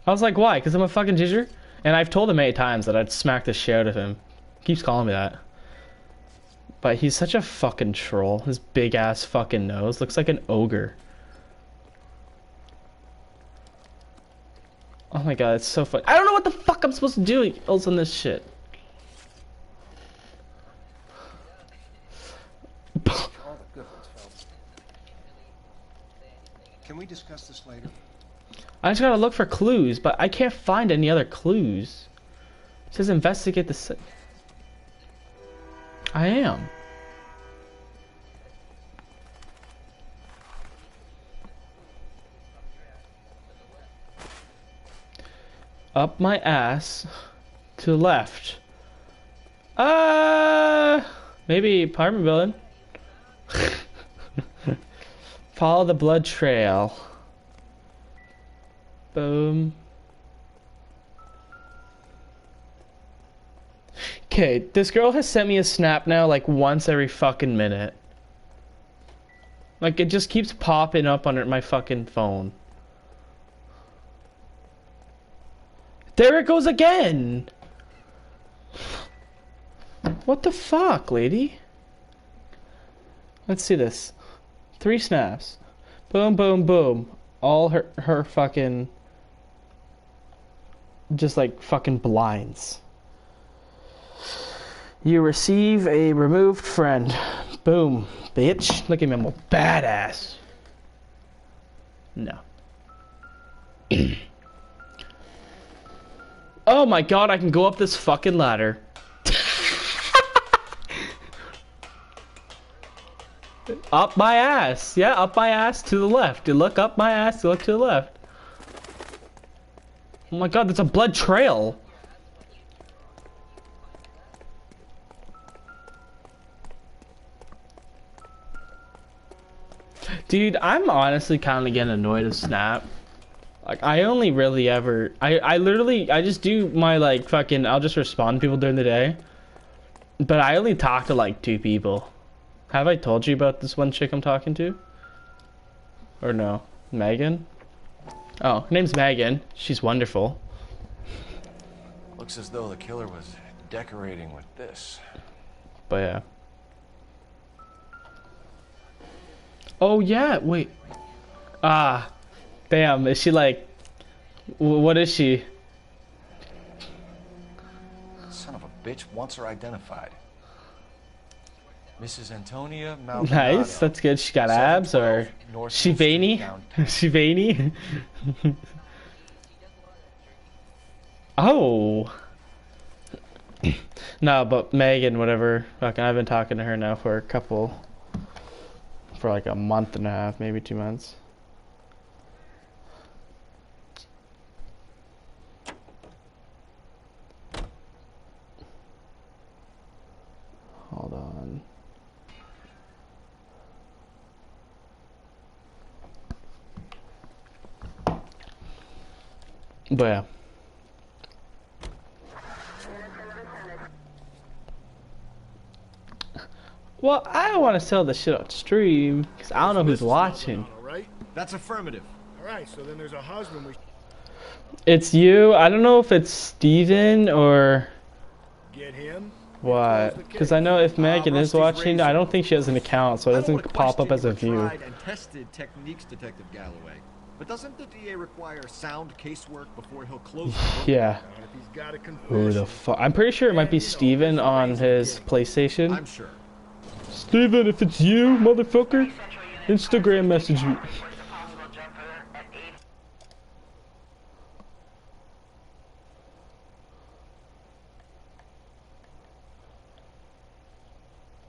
I was like, why? Because I'm a fucking ginger? And I've told him 8 times that I'd smack the shit out of him. He keeps calling me that. But he's such a fucking troll. His big ass fucking nose looks like an ogre. Oh my god, it's so funny. I don't know what the fuck I'm supposed to do else on this shit. All the good ones, folks. Can we discuss this later? I just gotta look for clues, but I can't find any other clues. It says investigate the I am. Up my ass to the left. Maybe apartment building. Follow the blood trail. Boom. Okay, this girl has sent me a snap now like once every fucking minute. Like it just keeps popping up on my fucking phone. There it goes again! What the fuck, lady? Let's see this. 3 snaps. Boom, boom, boom. All her fucking... just like fucking blinds. You receive a removed friend. Boom. Bitch. Look at me, I'm a badass. No. Oh my god, I can go up this fucking ladder. Up my ass. Yeah, up my ass to the left. You look up my ass, you look to the left. Oh my god, that's a blood trail. Dude, I'm honestly kind of getting annoyed of Snap. Like, I only really ever... I just do my, like, fucking... I'll just respond to people during the day. But I only talk to, like, 2 people. Have I told you about this one chick I'm talking to? Or no? Megan? Oh, her name's Megan. She's wonderful. Looks as though the killer was decorating with this. But, yeah. Oh, yeah, wait. Ah. Damn, is she like... What is she? Son of a bitch wants her identified. Mrs. Antonia Maldonado. Nice, that's good. She got abs, or... She veiny? She veiny? Oh. No, but Megan, whatever. Fucking, I've been talking to her now for like a month and a half, maybe 2 months. Hold on. But yeah. Well, I don't want to sell the shit on stream because I don't know who's watching. Right? That's affirmative. All right, so then there's a husband. It's you. I don't know if it's Steven or Get him. what. Because I know if Megan is watching, I don't think she has an account, so it doesn't pop up as a view. Tried and tested techniques, Detective Galloway. But doesn't the DA require sound casework before he'll close? Yeah. Who the fuck? I'm pretty sure it might be Steven on his PlayStation. I'm sure. Steven, if it's you, motherfucker, Instagram message me.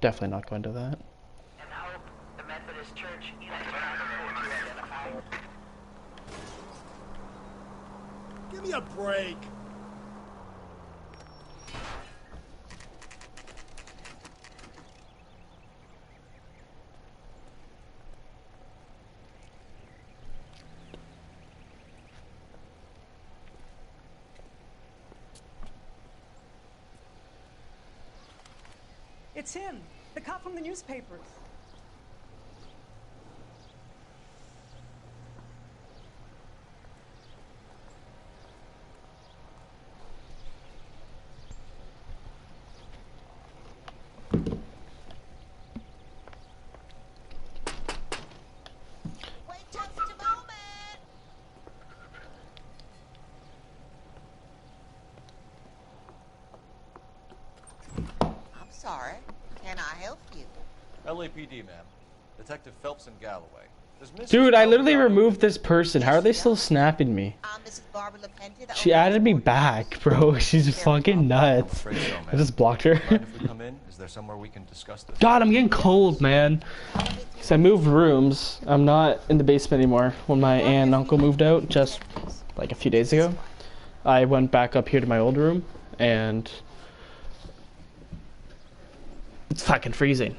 Definitely not going to that. Give me a break. It's him, the cop from the newspapers. Sorry. Can I help you? LAPD, ma'am. Detective Phelps and Galloway. Dude, I literally removed this person. How are they still snapping me? She added me back, bro. She's fucking nuts. I just blocked her. Is there somewhere we can discuss this? God, I'm getting cold, man. Because I moved rooms. I'm not in the basement anymore. When my aunt and uncle moved out, just like a few days ago, I went back up here to my old room, and it's fucking freezing.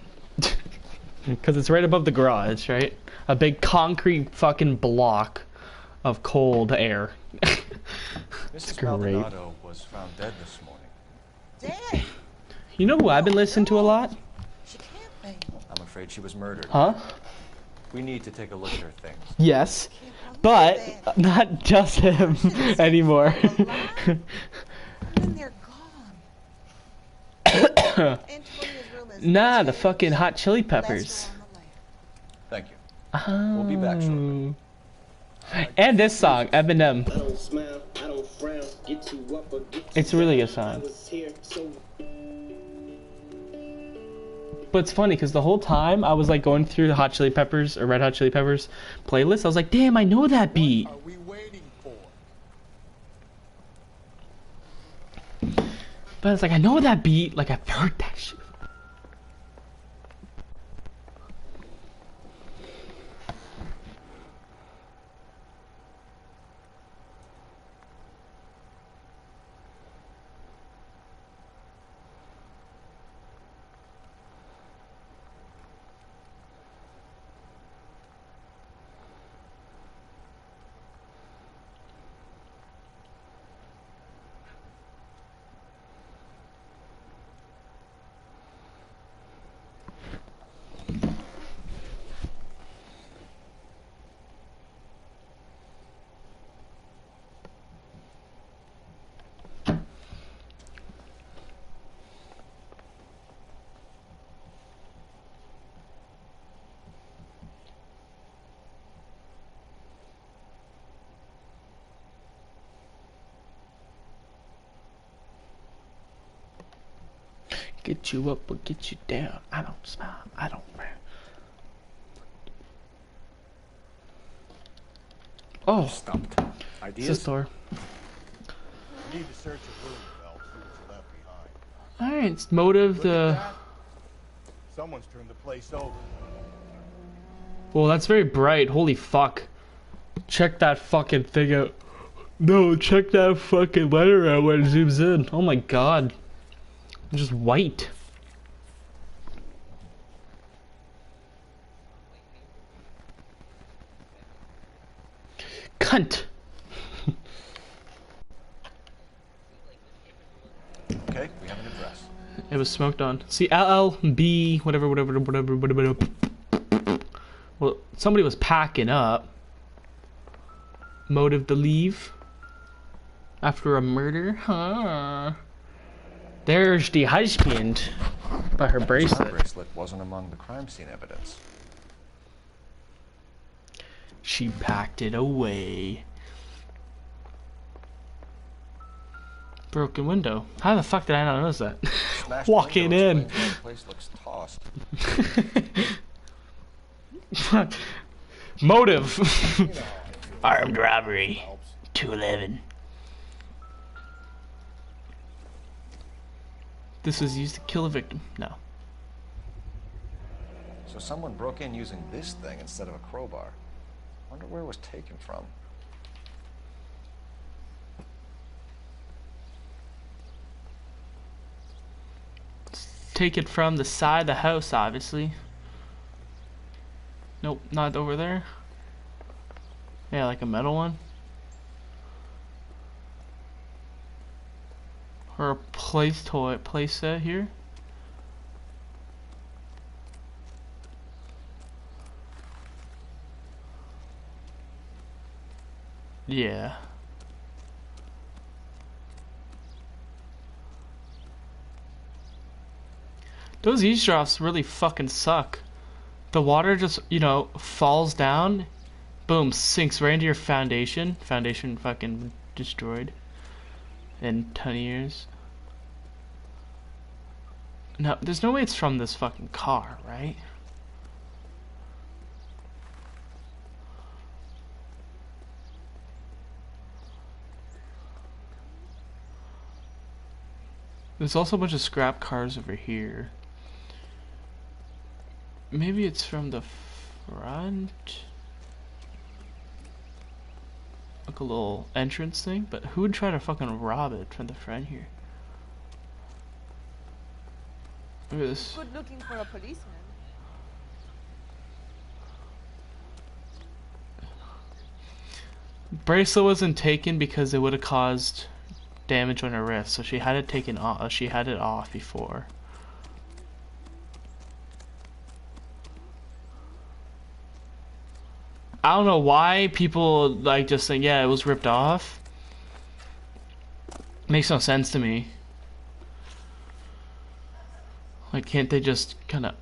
Because it's right above the garage, right? A big concrete fucking block of cold air. It's Mrs. great. Maldonado was found dead this morning. Dead? You know who I've been listening to a lot? I'm afraid she was murdered. Huh? We need to take a look at her things. Yes. But not just him anymore. Nah, the fucking Hot Chili Peppers. Thank you. We'll be back shortly. And this song, Eminem. It's a really good song. But it's funny because the whole time I was like going through the Hot Chili Peppers or Red Hot Chili Peppers playlist, I was like, damn, I know that beat. But it's like, I know that beat, like I've heard that shit. Get you up or get you down. I don't smile. I don't frown. Oh, Stumped. It's a store. You need to search a room, Phelps, see what you left behind. Alright, it's motive the... Someone's turned the place over. Well, that's very bright. Holy fuck. Check that fucking thing out. No, check that fucking letter out when it zooms in. Oh my god. It's just white. Cunt. Okay, we have an address. It was smoked on. See, LLB, whatever. Well, somebody was packing up. Motive to leave after a murder, huh? There's the husband by her bracelet. Her bracelet wasn't among the crime scene evidence. She packed it away. Broken window. How the fuck did I not notice that? Smashed Walking window in. explains why the place looks tossed. Motive. Armed robbery. 211. This was used to kill a victim. No. So someone broke in using this thing instead of a crowbar. Wonder where it was taken from. Take it from the side of the house, obviously. Nope, not over there. Yeah, like a metal one. Or a play set here. Yeah. Those eavesdrops really fucking suck. The water just, you know, falls down, boom, sinks right into your foundation. Foundation fucking destroyed in 10 years. No, there's no way it's from this fucking car, right? There's also a bunch of scrap cars over here. Maybe it's from the front? Like a little entrance thing? But who would try to fucking rob it from the front here? Look at this. Good looking for a policeman. Bracelet wasn't taken because it would have caused damage on her wrist, so she had it taken off. She had it off before. I don't know why people like just think, yeah, it was ripped off. Makes no sense to me. Like, can't they just kind of...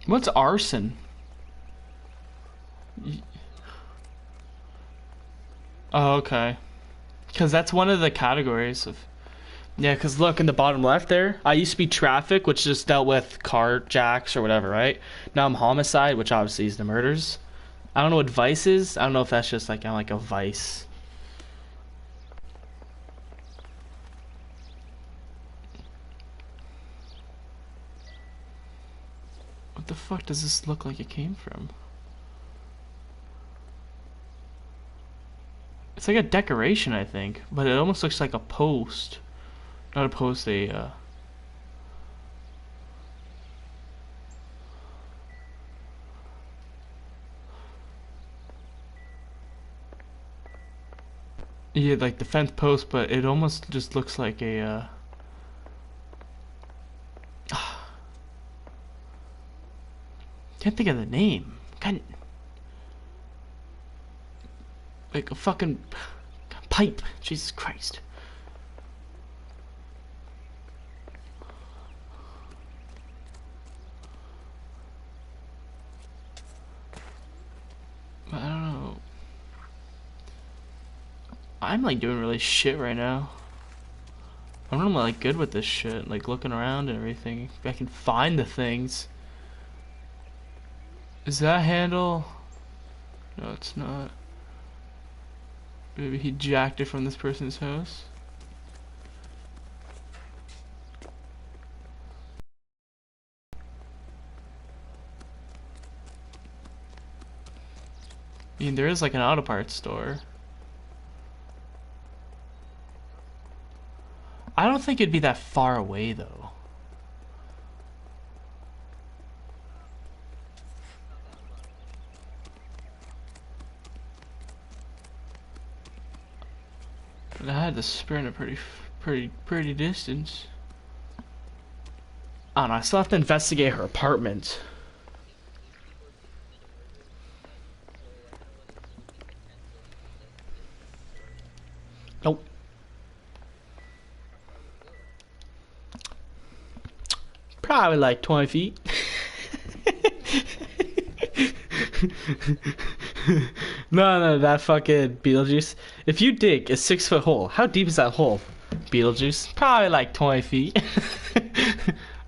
What's arson? Oh, okay. Because that's one of the categories of... Yeah, because look in the bottom left there, I used to be traffic, which just dealt with carjacks or whatever, right? Now I'm homicide, which obviously is the murders. I don't know what vice is. I don't know if that's just like kind of like a vice. What the fuck does this look like it came from? It's like a decoration, I think, but it almost looks like a post. Not a post, a yeah, like the fence post, but it almost just looks like a can't think of the name. Can't... Like a fucking pipe. Jesus Christ. I don't know. I'm like doing really shit right now. I'm really like good with this shit, like looking around and everything. If I can find the things. Is that handle? No, it's not. Maybe he jacked it from this person's house. I mean, there is like an auto parts store. I don't think it'd be that far away though. But I had to sprint a pretty distance. I don't know, I still have to investigate her apartment. Nope. Probably like 20 feet. No, that fucking Beetlejuice. If you dig a 6-foot hole, how deep is that hole? Beetlejuice? Probably like 20 feet.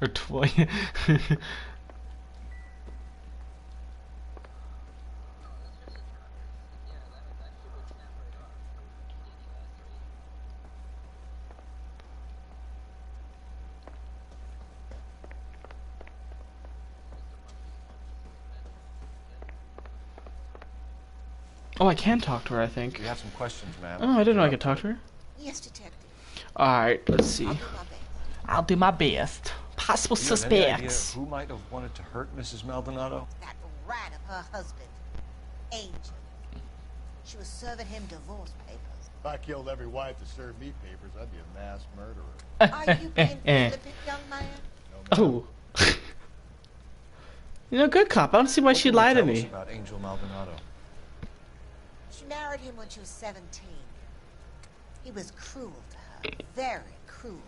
Or 20. Oh, I can talk to her, I think. We have some questions, ma'am. Oh, I didn't know I could talk to her. Yes, detective. Alright, let's see. I'll do my best. Possible Do you have any idea suspects. who might have wanted to hurt Mrs. Maldonado? That rat of her husband, Angel. She was serving him divorce papers. If I killed every wife to serve me papers, I'd be a mass murderer. Are you being flippant, young man? Oh. You know, good cop. I don't see why she'd lie to Tell us me. about Angel Maldonado. She married him when she was 17. He was cruel to her, very cruel.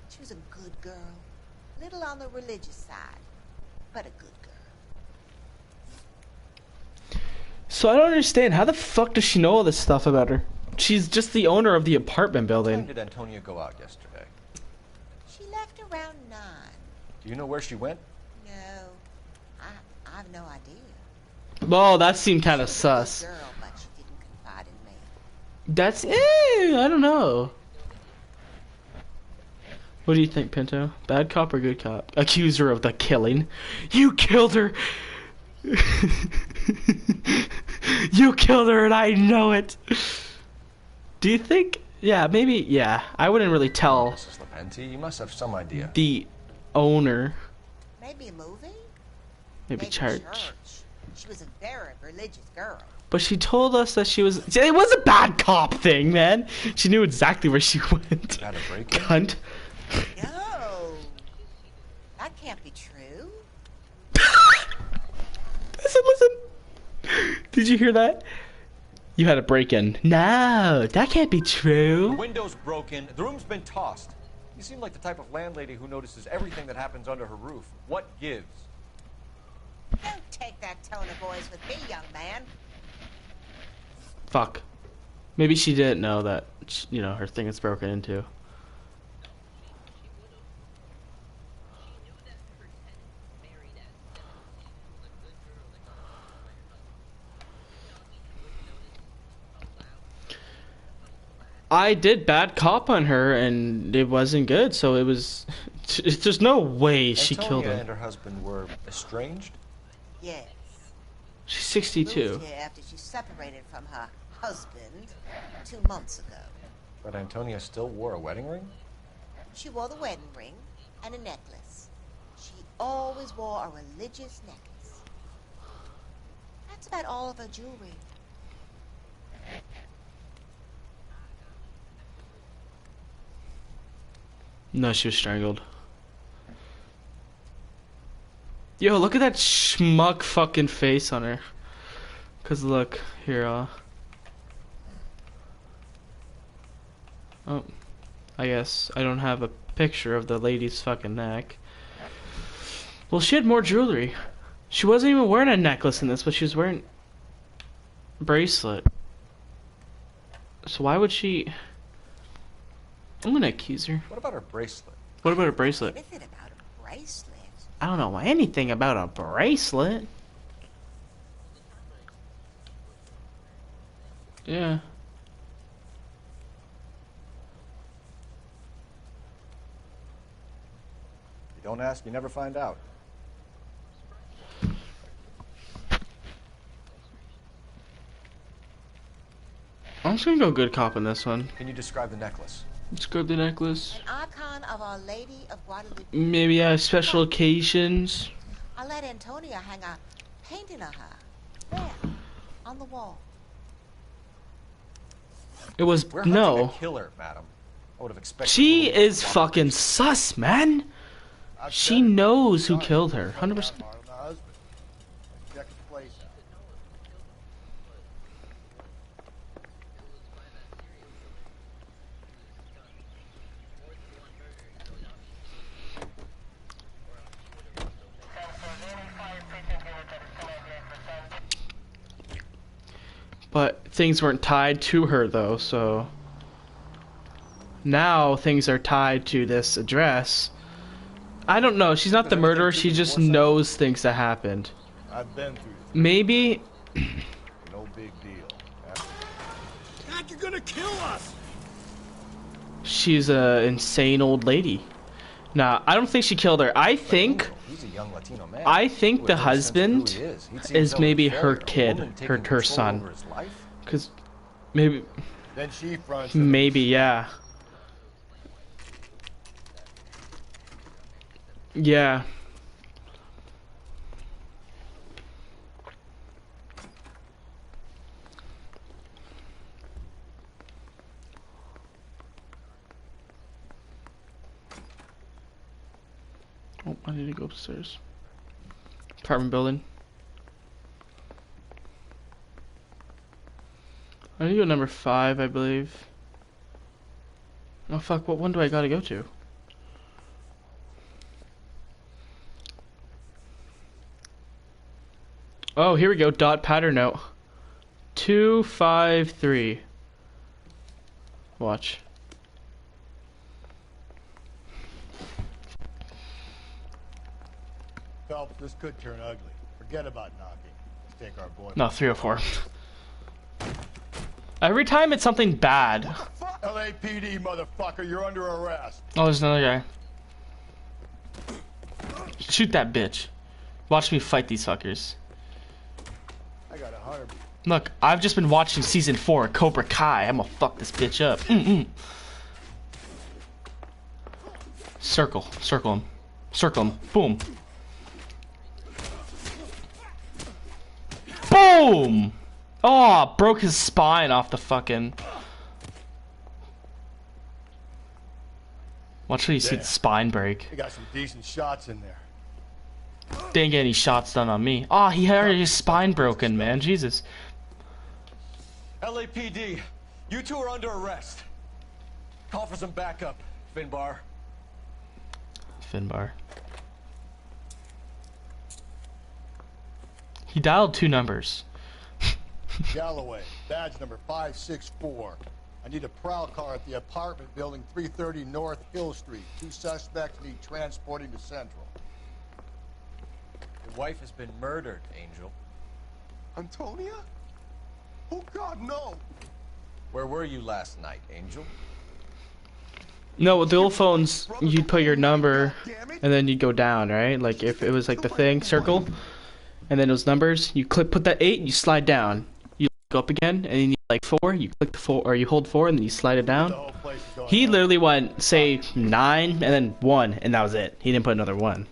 She was a good girl, little on the religious side, but a good girl. So I don't understand. How the fuck does she know all this stuff about her? She's just the owner of the apartment When building. did Antonia go out yesterday? She left around 9. Do you know where she went? No, I have no idea. Well, that seemed kind of sus. Girl, but she didn't confide in me. That's I don't know. What do you think, Pinto? Bad cop or good cop? Accuse her of the killing. You killed her. You killed her, and I know it. Do you think? Yeah, maybe. Yeah, I wouldn't really tell Mrs. Lepenti, you must have some idea. the owner. Maybe a movie? Maybe church. She was a very religious girl. But she told us that she was. It was a bad cop thing, man. She knew exactly where she went. Got a break? Cunt. No, that can't be true. Listen. Did you hear that? You had a break-in. No, that can't be The true. window's broken. The room's been tossed. You seem like the type of landlady who notices everything that happens under her roof. What gives? Don't take that tone of voice with me, young man. Fuck. Maybe she didn't know that, you know, her thing is broken into. I did bad cop on her, and it wasn't good. So it was. There's no way she killed Antonia him. and her husband were estranged? Yes. She's 62. Moved here after she separated from her husband 2 months ago. But Antonia still wore a wedding ring? She wore the wedding ring and a necklace. She always wore a religious necklace. That's about all of her jewelry. No, she was strangled. Yo, look at that schmuck fucking face on her. Cause look, here, oh, I guess I don't have a picture of the lady's fucking neck. Well, she had more jewelry. She wasn't even wearing a necklace in this, but she was wearing a bracelet. So why would she? I'm gonna accuse her. What about her bracelet? What about her bracelet? Anything about a bracelet? I don't know anything about a bracelet. Yeah. You don't ask, you never find out. I'm just gonna go good cop in this one. Can you describe the necklace? Describe the necklace. An icon of Our Lady of Guadalupe. Maybe special occasions. I let Antonia hang a painting of her there on the wall. It was We're hunting no. a killer, madam. I would have expected. She is fucking sus, man. She knows who killed her, 100%. Check his place out. things weren't tied to her though, so now things are tied to this address. I don't know. She's not the murderer. She just knows things that happened. I've been through. Maybe. No big deal. God, you're gonna kill us! She's a insane old lady. Nah, I don't think she killed her. I think. He's a young Latino man. I think the husband is maybe her A kid, woman taking her control son. over his life? Cause maybe. Then she fronts. Maybe, yeah. Yeah. Oh, I need to go upstairs. Apartment building. I need to go number 5, I believe. Oh fuck, what one do I gotta go to? Oh, here we go. Dot pattern note. 253. Watch. Phelps, this could turn ugly. Forget about knocking. Let's take our boy. No, 304. Every time it's something bad. LAPD, motherfucker, you're under arrest. Oh, there's another guy. Shoot that bitch. Watch me fight these fuckers. I got a heartbeat. Look, I've just been watching season 4 of Cobra Kai. I'm gonna fuck this bitch up. Circle. Circle him. Circle him. Boom. Boom! Oh, broke his spine off the fucking... Watch till you see the spine break. You got some decent shots in there. Didn't get any shots done on me. Oh, he had his spine broken, man. Jesus. LAPD, you two are under arrest. Call for some backup, Finbar. Finbar. He dialed 2 numbers. Galloway, badge number 564. I need a prowl car at the apartment building 330 North Hill Street. 2 suspects need transporting to Central. Your wife has been murdered, Angel. Antonia? Oh God, no! Where were you last night, Angel? No, with the old phones, you'd put your number, and then you'd go down, right? Like, if it was like the thing, circle, and then those numbers, you put that 8, you slide down. You go up again, and then you like 4, you click the 4, or you hold 4, and then you slide it down. He literally went, say, 9, and then 1, and that was it. He didn't put another 1.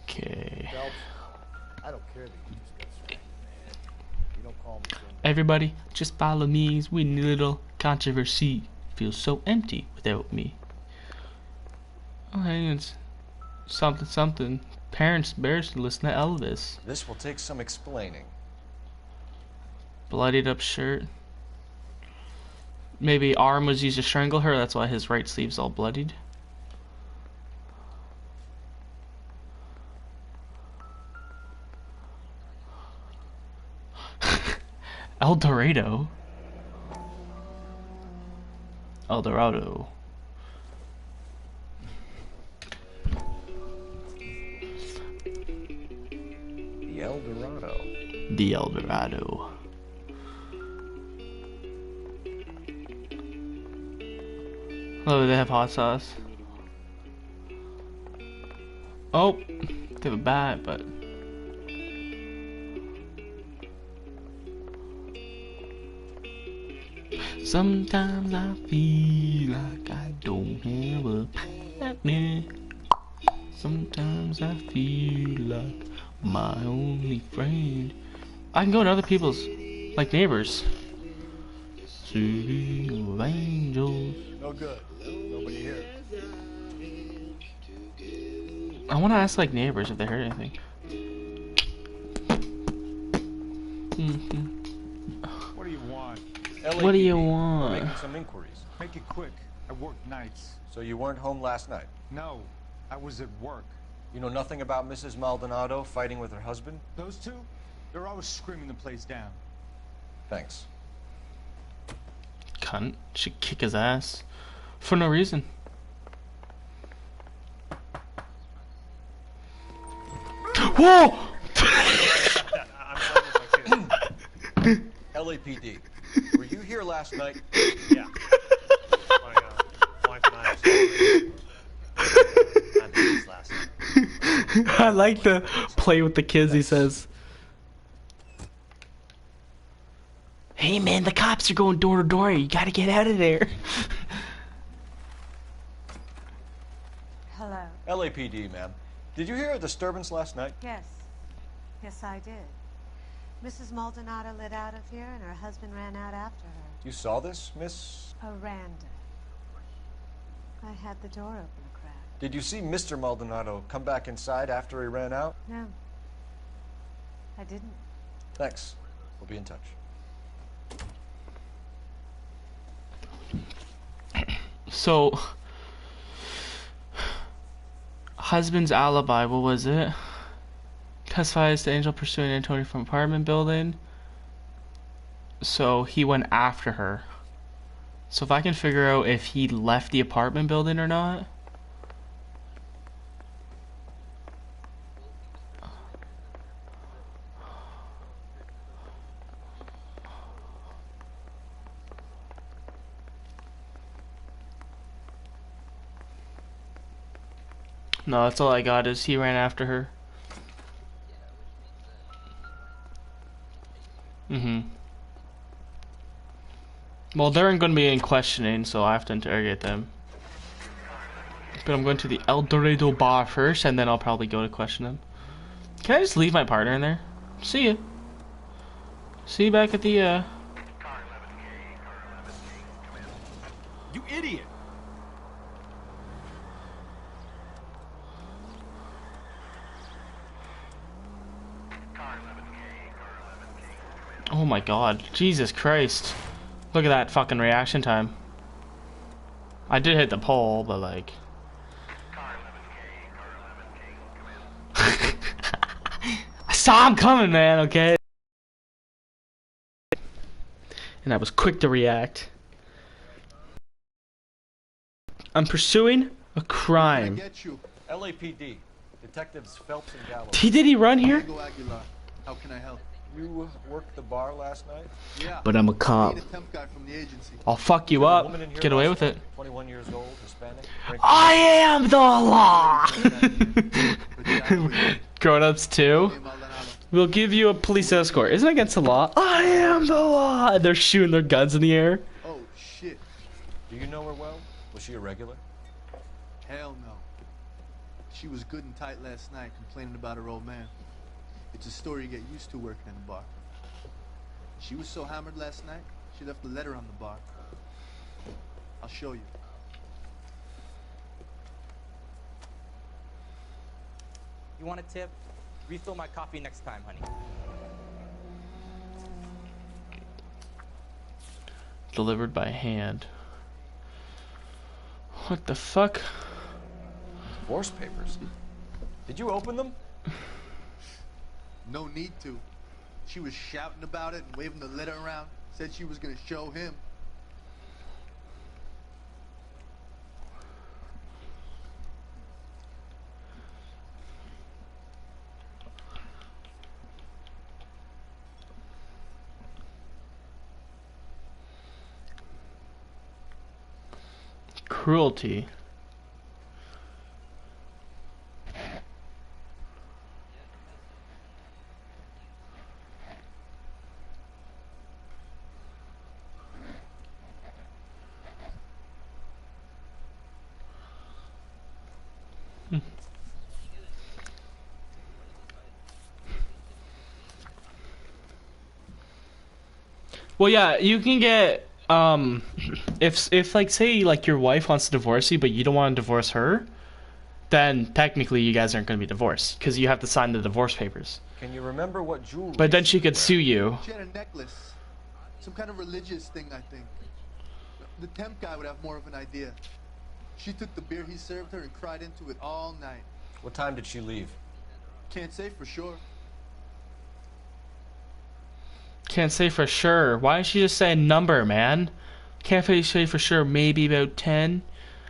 Okay. I don't care that you just got strangled, man. You don't call me. Everybody, just follow me. It's with a little controversy. Feels so empty without me. Oh, hey, it's something, something. Parents embarrassed to listen to Elvis. This will take some explaining. Bloodied up shirt. Maybe arm was used to strangle her. That's why his right sleeve's all bloodied. El Dorado. El Dorado. The El Dorado. The El Dorado. Oh, they have hot sauce. Oh, they have a bat, but... Sometimes I feel like I don't have a partner. Sometimes I feel like my only friend. I can go to other people's, like neighbors. City of Angels. No good. Nobody here. I want to ask like neighbors if they heard anything. What do you want? What do you We're want? making some inquiries. Make it quick. I work nights. So you weren't home last night? No, I was at work. You know nothing about Mrs. Maldonado fighting with her husband? Those two, they're always screaming the place down. Thanks. Cunt. Should kick his ass. For no reason. Whoa! LAPD, were you here last night? Yeah. My wife and I had this last night. I like to play with the kids, he says. Hey man, the cops are going door to door. You gotta get out of there. Hello. LAPD, ma'am. Did you hear a disturbance last night? Yes. Yes, I did. Mrs. Maldonado lit out of here, and her husband ran out after her. You saw this, Miss? Aranda. I had the door open a crack. Did you see Mr. Maldonado come back inside after he ran out? No. I didn't. Thanks. We'll be in touch. So, husband's alibi, what was it? Testifies to Angel pursuing Antonio from apartment building. So he went after her. So if I can figure out if he left the apartment building or not. No, that's all I got is he ran after her. Well, they're going to be in questioning, so I have to interrogate them. But I'm going to the El Dorado bar first, and then I'll probably go to question them. Can I just leave my partner in there? See ya. See you back at the, You idiot! Oh my god. Jesus Christ. Look at that fucking reaction time. I did hit the pole, but like... I saw him coming, man, okay? And I was quick to react. I'm pursuing a crime. LAPD, Detectives Phelps and Gallo. Did he run here? How can I help? You worked the bar last night? Yeah. But I'm a cop. I'll fuck you up. Get away with it. 21 years old, Hispanic. I am the law! Grown-ups too? We'll give you a police escort. Isn't it against the law? I am the law! They're shooting their guns in the air. Oh, shit. Do you know her well? Was she a regular? Hell no. She was good and tight last night, complaining about her old man. It's a story you get used to working in a bar. She was so hammered last night, she left a letter on the bar. I'll show you. You want a tip? Refill my coffee next time, honey. Delivered by hand. What the fuck? Divorce papers. Did you open them? No need to. She was shouting about it and waving the letter around. Said she was gonna show him. Cruelty. Well, yeah, you can get if like say like your wife wants to divorce you, but you don't want to divorce her, then technically you guys aren't going to be divorced because you have to sign the divorce papers. Can you remember what jewelry? But then she could sue you. She had a necklace. Some kind of religious thing, I think. The temp guy would have more of an idea. She took the beer he served her and cried into it all night. What time did she leave? Can't say for sure. Can't say for sure. Why didn't she just say a number, man? Can't say for sure. Maybe about 10.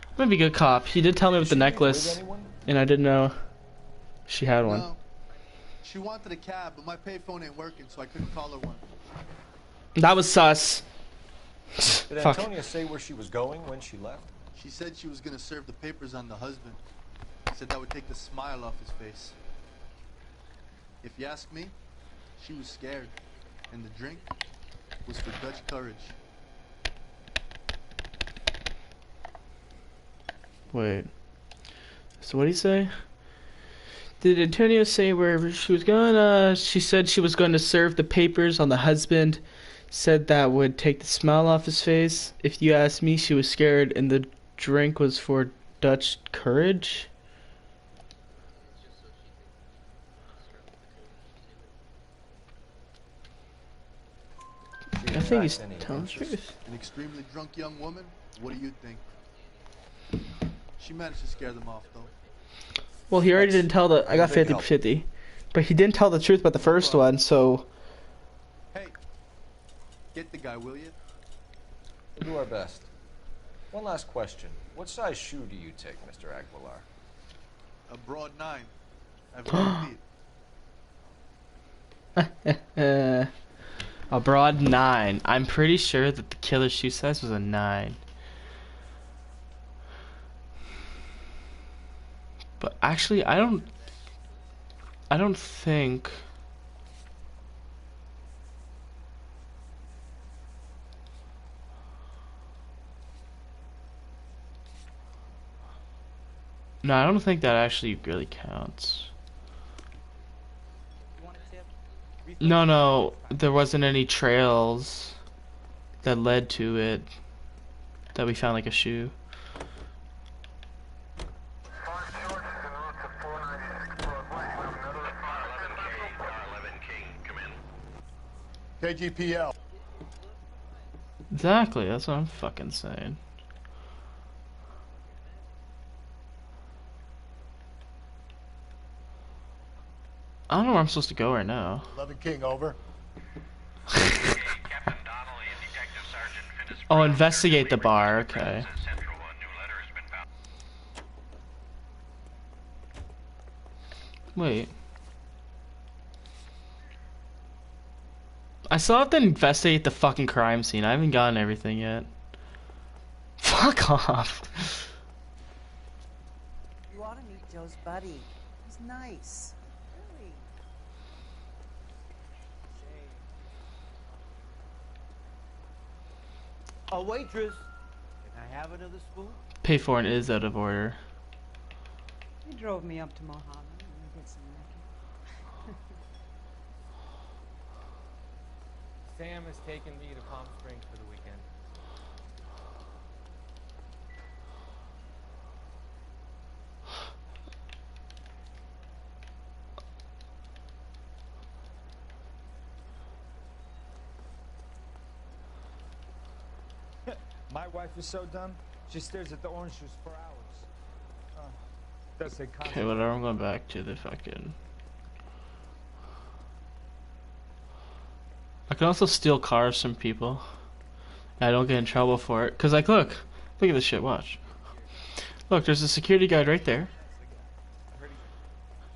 I'm gonna be a good cop. He did tell me with the necklace, and I didn't know she had one. No. She wanted a cab, but my payphone ain't working, so I couldn't call her one. That was sus. Did Fuck. Antonia say where she was going when she left? She said she was gonna serve the papers on the husband. Said that would take the smile off his face. If you ask me, she was scared. And the drink was for Dutch courage. Wait. So what did he say? Did Antonio say where she was going? She said she was going to serve the papers on the husband. Said that would take the smile off his face. If you ask me, she was scared and the drink was for Dutch courage. I think he's telling the truth. An extremely drunk young woman? What do you think? She managed to scare them off, though. Well, he already didn't tell the... I got 50-50. But he didn't tell the truth about the first one, so... Hey, get the guy, will you? We'll do our best. One last question. What size shoe do you take, Mr. Aguilar? A broad 9. I've no feet. A broad 9. I'm pretty sure that the killer's shoe size was a 9. But actually, I don't think... No, I don't think that actually really counts. No, there wasn't any trails that led to it that we found like a shoe. KGPL. Exactly, that's what I'm fucking saying. I don't know where I'm supposed to go right now. 11 King, over. Oh, investigate the bar, okay. Wait. I still have to investigate the fucking crime scene. I haven't gotten everything yet. Fuck off. You ought to meet Joe's buddy. He's nice. Really. A waitress. Can I have another spoon? Pay for it is out of order. He drove me up to Mojave and get some necking. Sam has taken me to Palm Springs for the weekend. My wife is so dumb, she stares at the orange juice for hours. Does say Okay, whatever, I'm going back to the fucking... I can also steal cars from people. And I don't get in trouble for it. Cause like, look at this shit, watch. Look, there's a security guard right there.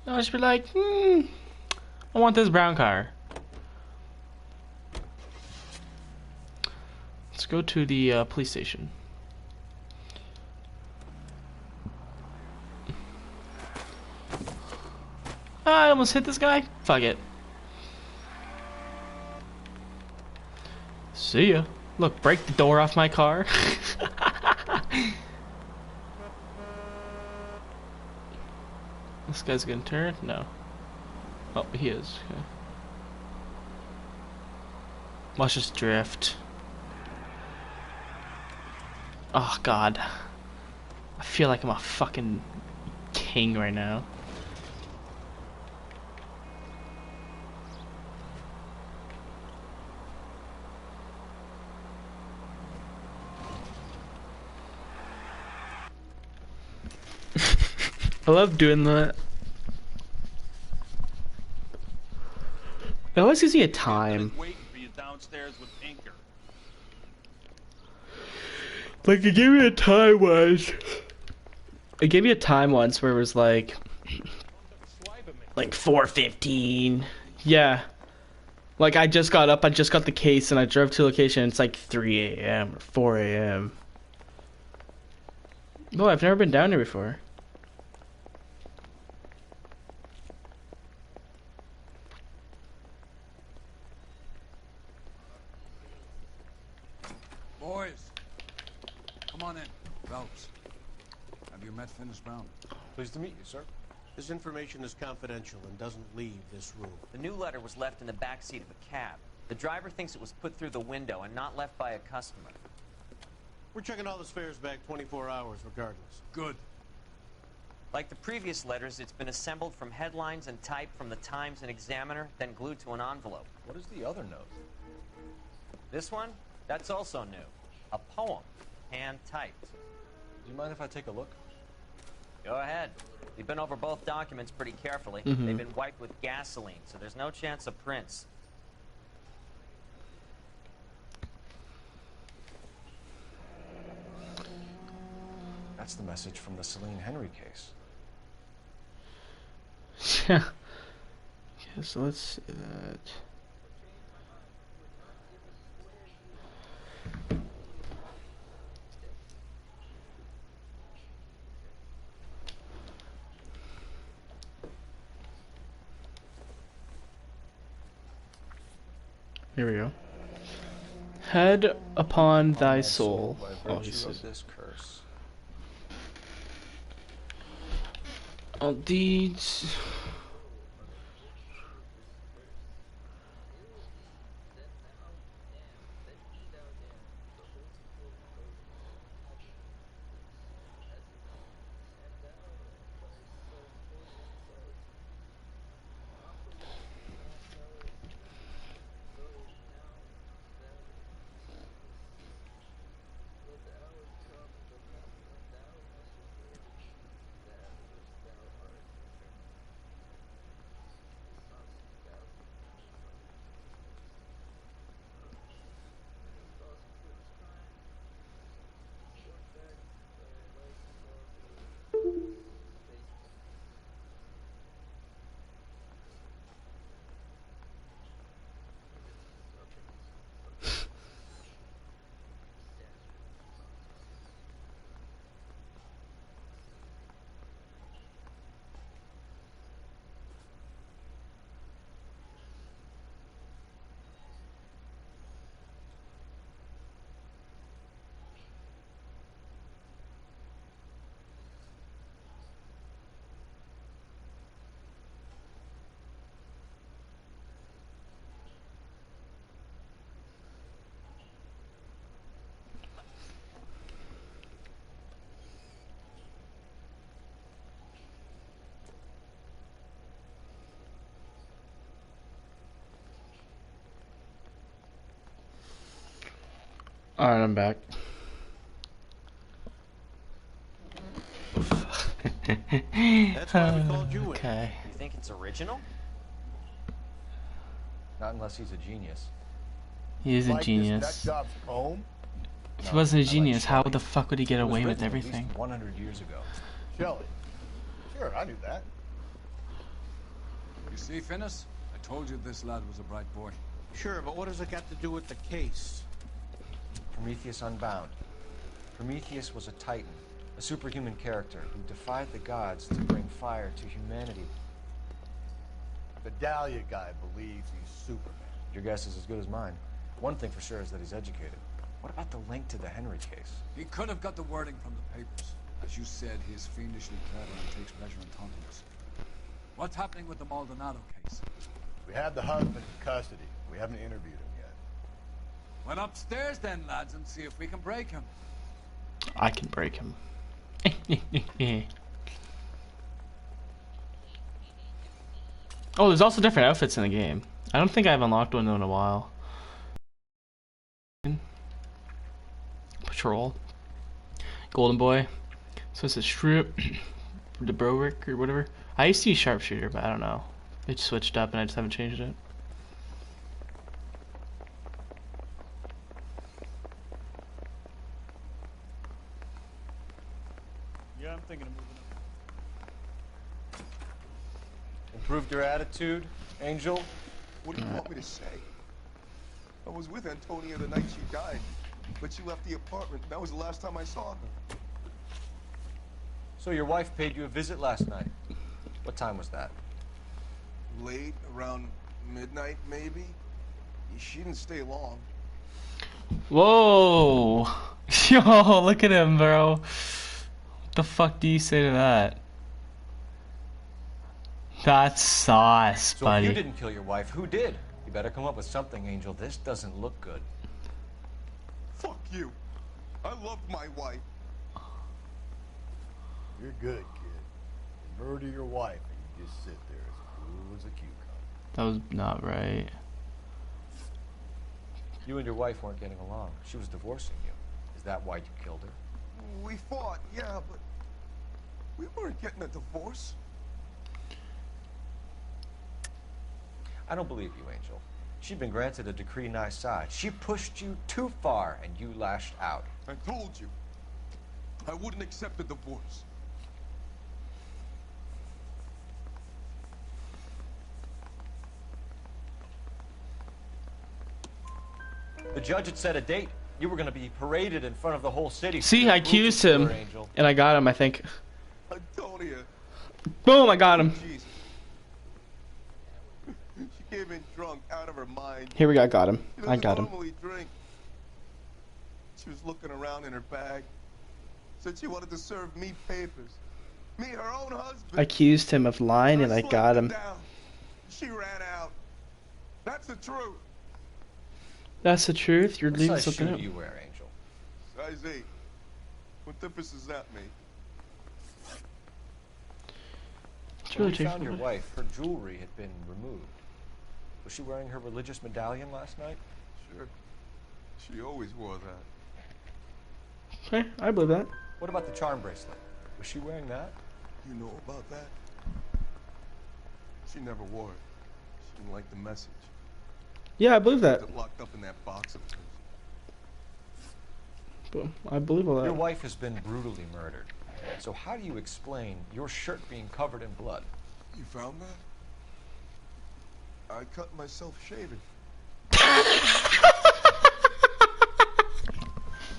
I'll just be like, I want this brown car. Let's go to the police station. I almost hit this guy. Fuck it. See ya. Look, break the door off my car. This guy's gonna turn? No. Oh, he is. Okay. Let's just drift. Oh god. I feel like I'm a fucking king right now. I love doing that. It always gives me a time. Waiting for you downstairs with Pinker. Like, it gave me a time once. It gave me a time once where it was like 4:15. Yeah. Like, I just got up, I just got the case, and I drove to the location, and it's like 3 a.m. or 4 a.m. Oh, I've never been down here before. Boys, come on in. Phelps, have you met Finis Brown? Pleased to meet you, sir. This information is confidential and doesn't leave this room. The new letter was left in the back seat of a cab. The driver thinks it was put through the window and not left by a customer. We're checking all the spares back 24 hours regardless. Good. Like the previous letters, it's been assembled from headlines and type from the Times and Examiner, then glued to an envelope. What is the other note? This one? That's also new. A poem, hand-typed. Do you mind if I take a look? Go ahead. We've been over both documents pretty carefully. Mm-hmm. They've been wiped with gasoline, so there's no chance of prints. That's the message from the Celine Henry case. Yeah. Okay, so let's see that. Here we go. Head upon thy soul. Oh, he says this curse. All deeds. Alright, I'm back. That's why we called you in. Okay. You think it's original? Not unless he's a genius. He is a Like genius. This nut job's poem? If he wasn't a genius, how the fuck would he get away with At least everything? 100 years ago. Shelley. Sure, I knew that. You see, Finis? I told you this lad was a bright boy. Sure, but what has it got to do with the case? Prometheus Unbound. Prometheus was a titan, a superhuman character who defied the gods to bring fire to humanity. The Dahlia guy believes he's Superman. Your guess is as good as mine. One thing for sure is that he's educated. What about the link to the Henry case? He could have got the wording from the papers. As you said, he is fiendishly clever and takes pleasure in taunting us. What's happening with the Maldonado case? We have the husband in custody. We haven't interviewed him yet. Well, upstairs then, lads, and see if we can break him. I can break him. Oh, there's also different outfits in the game. I don't think I've unlocked one in a while. Patrol. Golden Boy. So it says strip. the Browick or whatever. I used to use sharpshooter, but I don't know. It switched up and I just haven't changed it. Yeah, I'm thinking of moving up. Improved your attitude, Angel? What do you want me to say? I was with Antonia the night she died, but she left the apartment. That was the last time I saw her. So your wife paid you a visit last night. What time was that? Late, around midnight, maybe. She didn't stay long. Whoa! Yo, look at him, bro. What the fuck do you say to that? That's sauce, So buddy. if you didn't kill your wife, who did? You better come up with something, Angel. This doesn't look good. Fuck you. I loved my wife. You're good, kid. You murder your wife and you just sit there as cool as a cucumber. That was not right. You and your wife weren't getting along. She was divorcing you. Is that why you killed her? We fought, yeah, but we weren't getting a divorce. I don't believe you, Angel. She'd been granted a decree nisi. She pushed you too far, and you lashed out. I told you. I wouldn't accept a divorce. The judge had set a date. You were going to be paraded in front of the whole city. See, I accused him, and I got him, I think. Antonia. Boom, I got him. Jesus. She came in drunk, out of her mind. Here we go, I got him. She I doesn't got him. normally drink. She was looking around in her bag. Said she wanted to serve me papers. Me, her own husband. I accused him of lying, and I got him. Down. She ran out. That's the truth. That's the truth? You're What leaving size something shoe out? do you wear, Angel? Size 8. What difference does that make? When we found your wife, her jewelry had been removed. Was she wearing her religious medallion last night? Sure. She always wore that. Okay, I believe that. What about the charm bracelet? Was she wearing that? You know about that? She never wore it. She didn't like the message. Yeah, I believe that. It locked up in that box of hers. Boom, I believe all that. Your wife has been brutally murdered. So how do you explain your shirt being covered in blood? You found that? I cut myself shaving.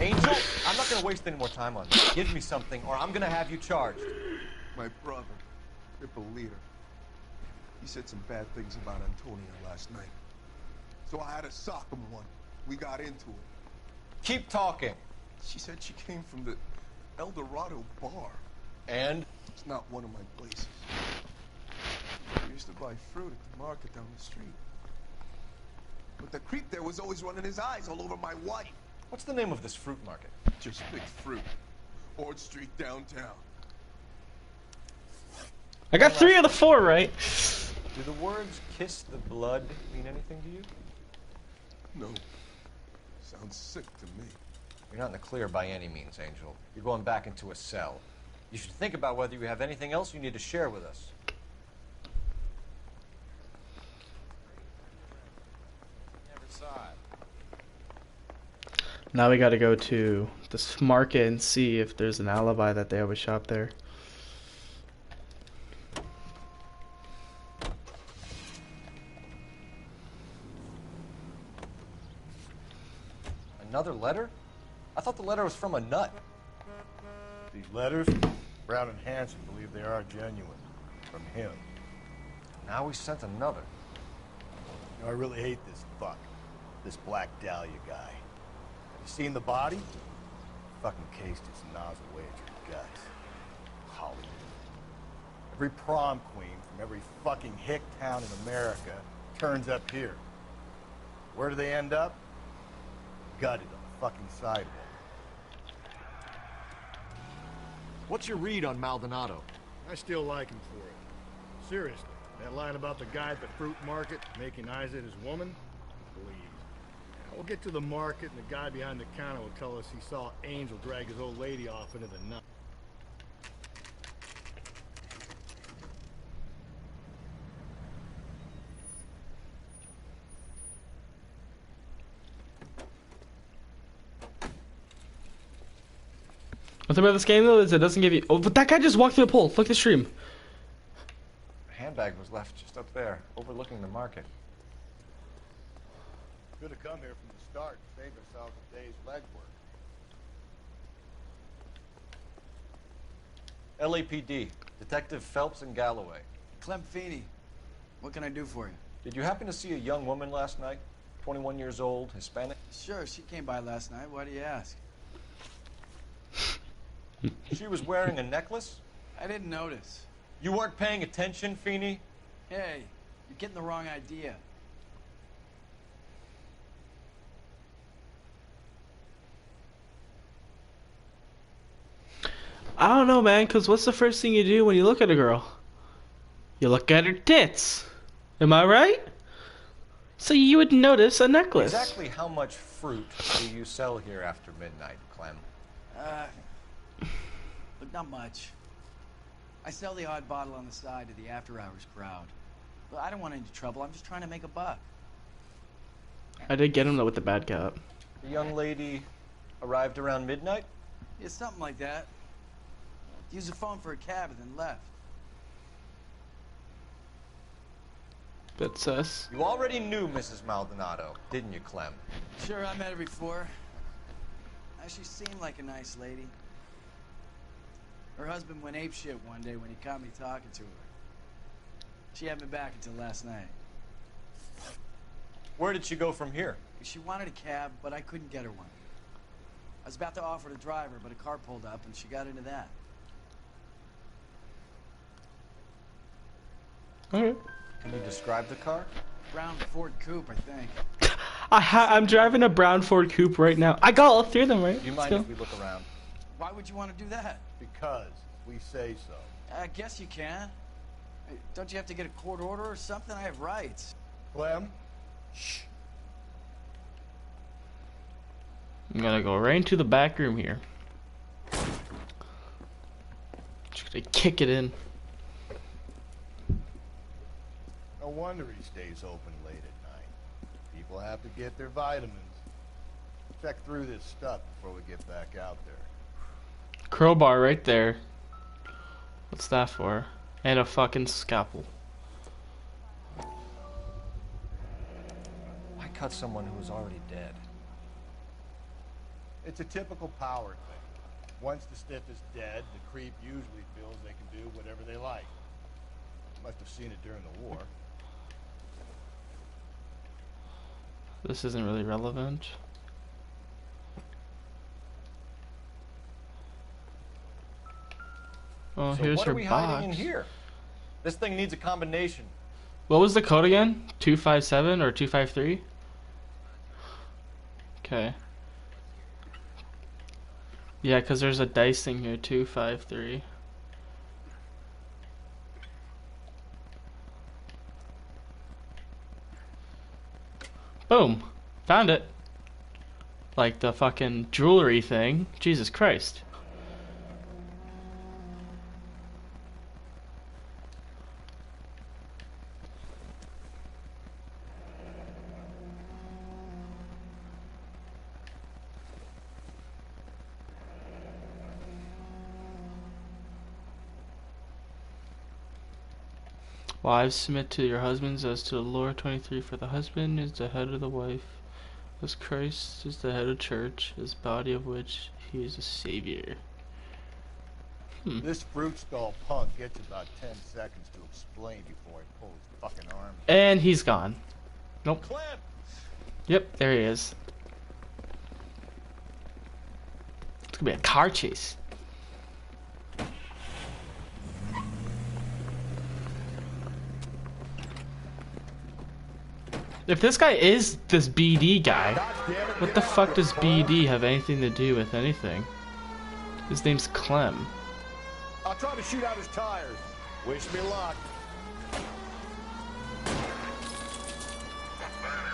Angel, I'm not going to waste any more time on this. Give me something, or I'm going to have you charged. My brother, Ippolita, he said some bad things about Antonia last night. So I had to sock him one. We got into it. Keep talking. She said she came from the El Dorado bar. And? It's not one of my places. We used to buy fruit at the market down the street. But the creep there was always running his eyes all over my wife. What's the name of this fruit market? Just pick fruit. Ord Street downtown. I got 3 of the 4 right. Do the words kiss the blood mean anything to you? No. Sounds sick to me. You're not in the clear by any means, Angel. You're going back into a cell. You should think about whether you have anything else you need to share with us. Never saw it. Now we gotta go to this market and see if there's an alibi that they always shop there. Another letter? I thought the letter was from a nut. These letters, Brown and Hanson believe they are genuine. From him. Now we sent another. You know, I really hate this fuck. This Black Dahlia guy. Have you seen the body? Fucking cased its nozzle away at your guts. Hollywood. Every prom queen from every fucking hick town in America turns up here. Where do they end up? Gutted on the fucking sidewalk. What's your read on Maldonado? I still like him for it. Seriously, that line about the guy at the fruit market making eyes at his woman? Please. Now, we'll get to the market and the guy behind the counter will tell us he saw Angel drag his old lady off into the night. One thing about this game though is it doesn't give you. Oh, but that guy just walked through the pole. Look at the stream. The handbag was left just up there, overlooking the market. Could have come here from the start and saved ourselves a day's legwork. LAPD, Detective Phelps and Galloway. Clem Feeney, what can I do for you? Did you happen to see a young woman last night? 21 years old, Hispanic? Sure, she came by last night. Why do you ask? She was wearing a necklace? I didn't notice. You weren't paying attention, Feeney? Hey, you're getting the wrong idea. I don't know, man, because what's the first thing you do when you look at a girl? You look at her tits. Am I right? So you would notice a necklace. Exactly how much fruit do you sell here after midnight, Clem? But not much. I sell the odd bottle on the side to the after-hours crowd. But I don't want any trouble. I'm just trying to make a buck. I did get him though with the bad cap. The young lady arrived around midnight? Yeah, something like that. Used the phone for a cab and then left. That's sus. You already knew Mrs. Maldonado, didn't you, Clem? Sure, I met her before. She seemed like a nice lady. Her husband went apeshit one day when he caught me talking to her. She had me back until last night. Where did she go from here? She wanted a cab, but I couldn't get her one. I was about to offer to drive her, but a car pulled up and she got into that. Okay. Can you describe the car? Brown Ford Coupe, I think. I'm driving a brown Ford Coupe right now. I got all three of them, right? Do you mind if we look around? Why would you want to do that? Because we say so. I guess you can. Don't you have to get a court order or something? I have rights. Clem? Shh. I'm gonna go right into the back room here. Just gonna kick it in. No wonder he stays open late at night. People have to get their vitamins. Check through this stuff before we get back out there. Crowbar right there. What's that for? And a fucking scalpel. Why cut someone who was already dead? It's a typical power thing. Once the stiff is dead, the creep usually feels they can do whatever they like. Must have seen it during the war. This isn't really relevant. Oh, So here's what her are we box. hiding in here? This thing needs a combination. What was the code again? 257 or 253? Okay. Yeah, because there's a dice thing here, 253. Boom! Found it! Like the fucking jewelry thing. Jesus Christ. Wives, submit to your husbands as to the Lord. 23. For the husband is the head of the wife, as Christ is the head of the church, his body of which he is a savior. This fruit stall punk gets about 10 seconds to explain before he pulls his fucking arm. And he's gone. Nope. Clem! Yep, there he is. It's gonna be a car chase. If this guy is this BD guy, what the fuck does BD have anything to do with anything? His name's Clem. I'll try to shoot out his tires. Wish me luck.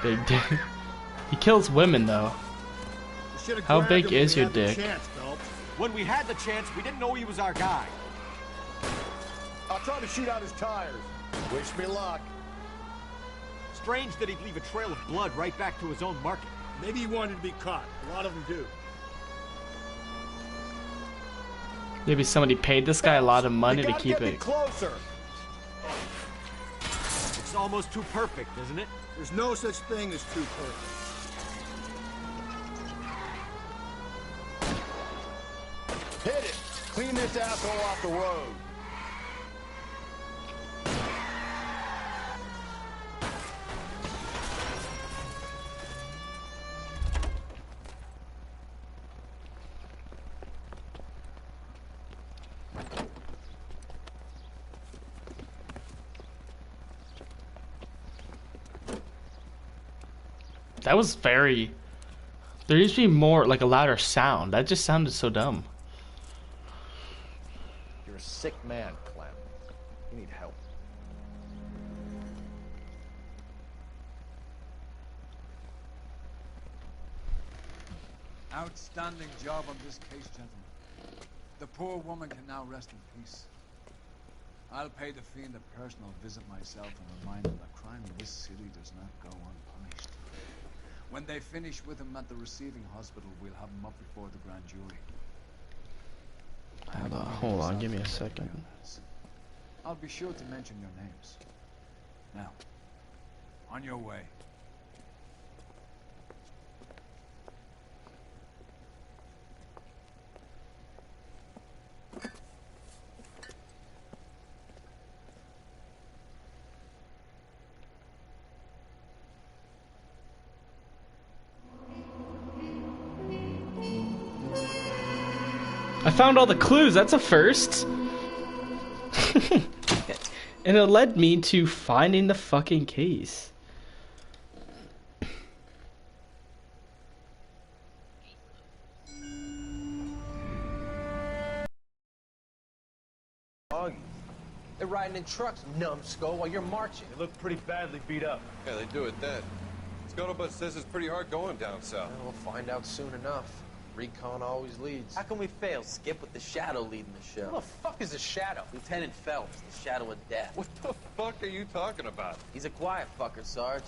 Big dick. He kills women though. How big is your dick? When we had the chance, we didn't know he was our guy. I'll try to shoot out his tires. Wish me luck. Strange that he'd leave a trail of blood right back to his own market. Maybe he wanted to be caught. A lot of them do. Maybe somebody paid this guy a lot of money to keep it. Closer. It's almost too perfect, isn't it? There's no such thing as too perfect. Hit it! Clean this asshole off the road. That was very... There used to be more, like a louder sound. That just sounded so dumb. You're a sick man, Clem. You need help. Outstanding job on this case, gentlemen. The poor woman can now rest in peace. I'll pay the fiend a personal visit myself and remind him that crime in this city does not go unpunished. When they finish with him at the receiving hospital, we'll have him up before the grand jury. Hold on, give me a second. I'll be sure to mention your names. Now, on your way. I found all the clues, that's a first. And it led me to finding the fucking case. They're riding in trucks, numbskull, while you're marching. They look pretty badly beat up. Yeah, they do it then. Scuttlebutt says it's pretty hard going down south. We'll find out soon enough. Recon always leads. How can we fail, Skip, with the Shadow leading the show? Who the fuck is the Shadow? Lieutenant Phelps, the Shadow of Death. What the fuck are you talking about? He's a quiet fucker, Sarge.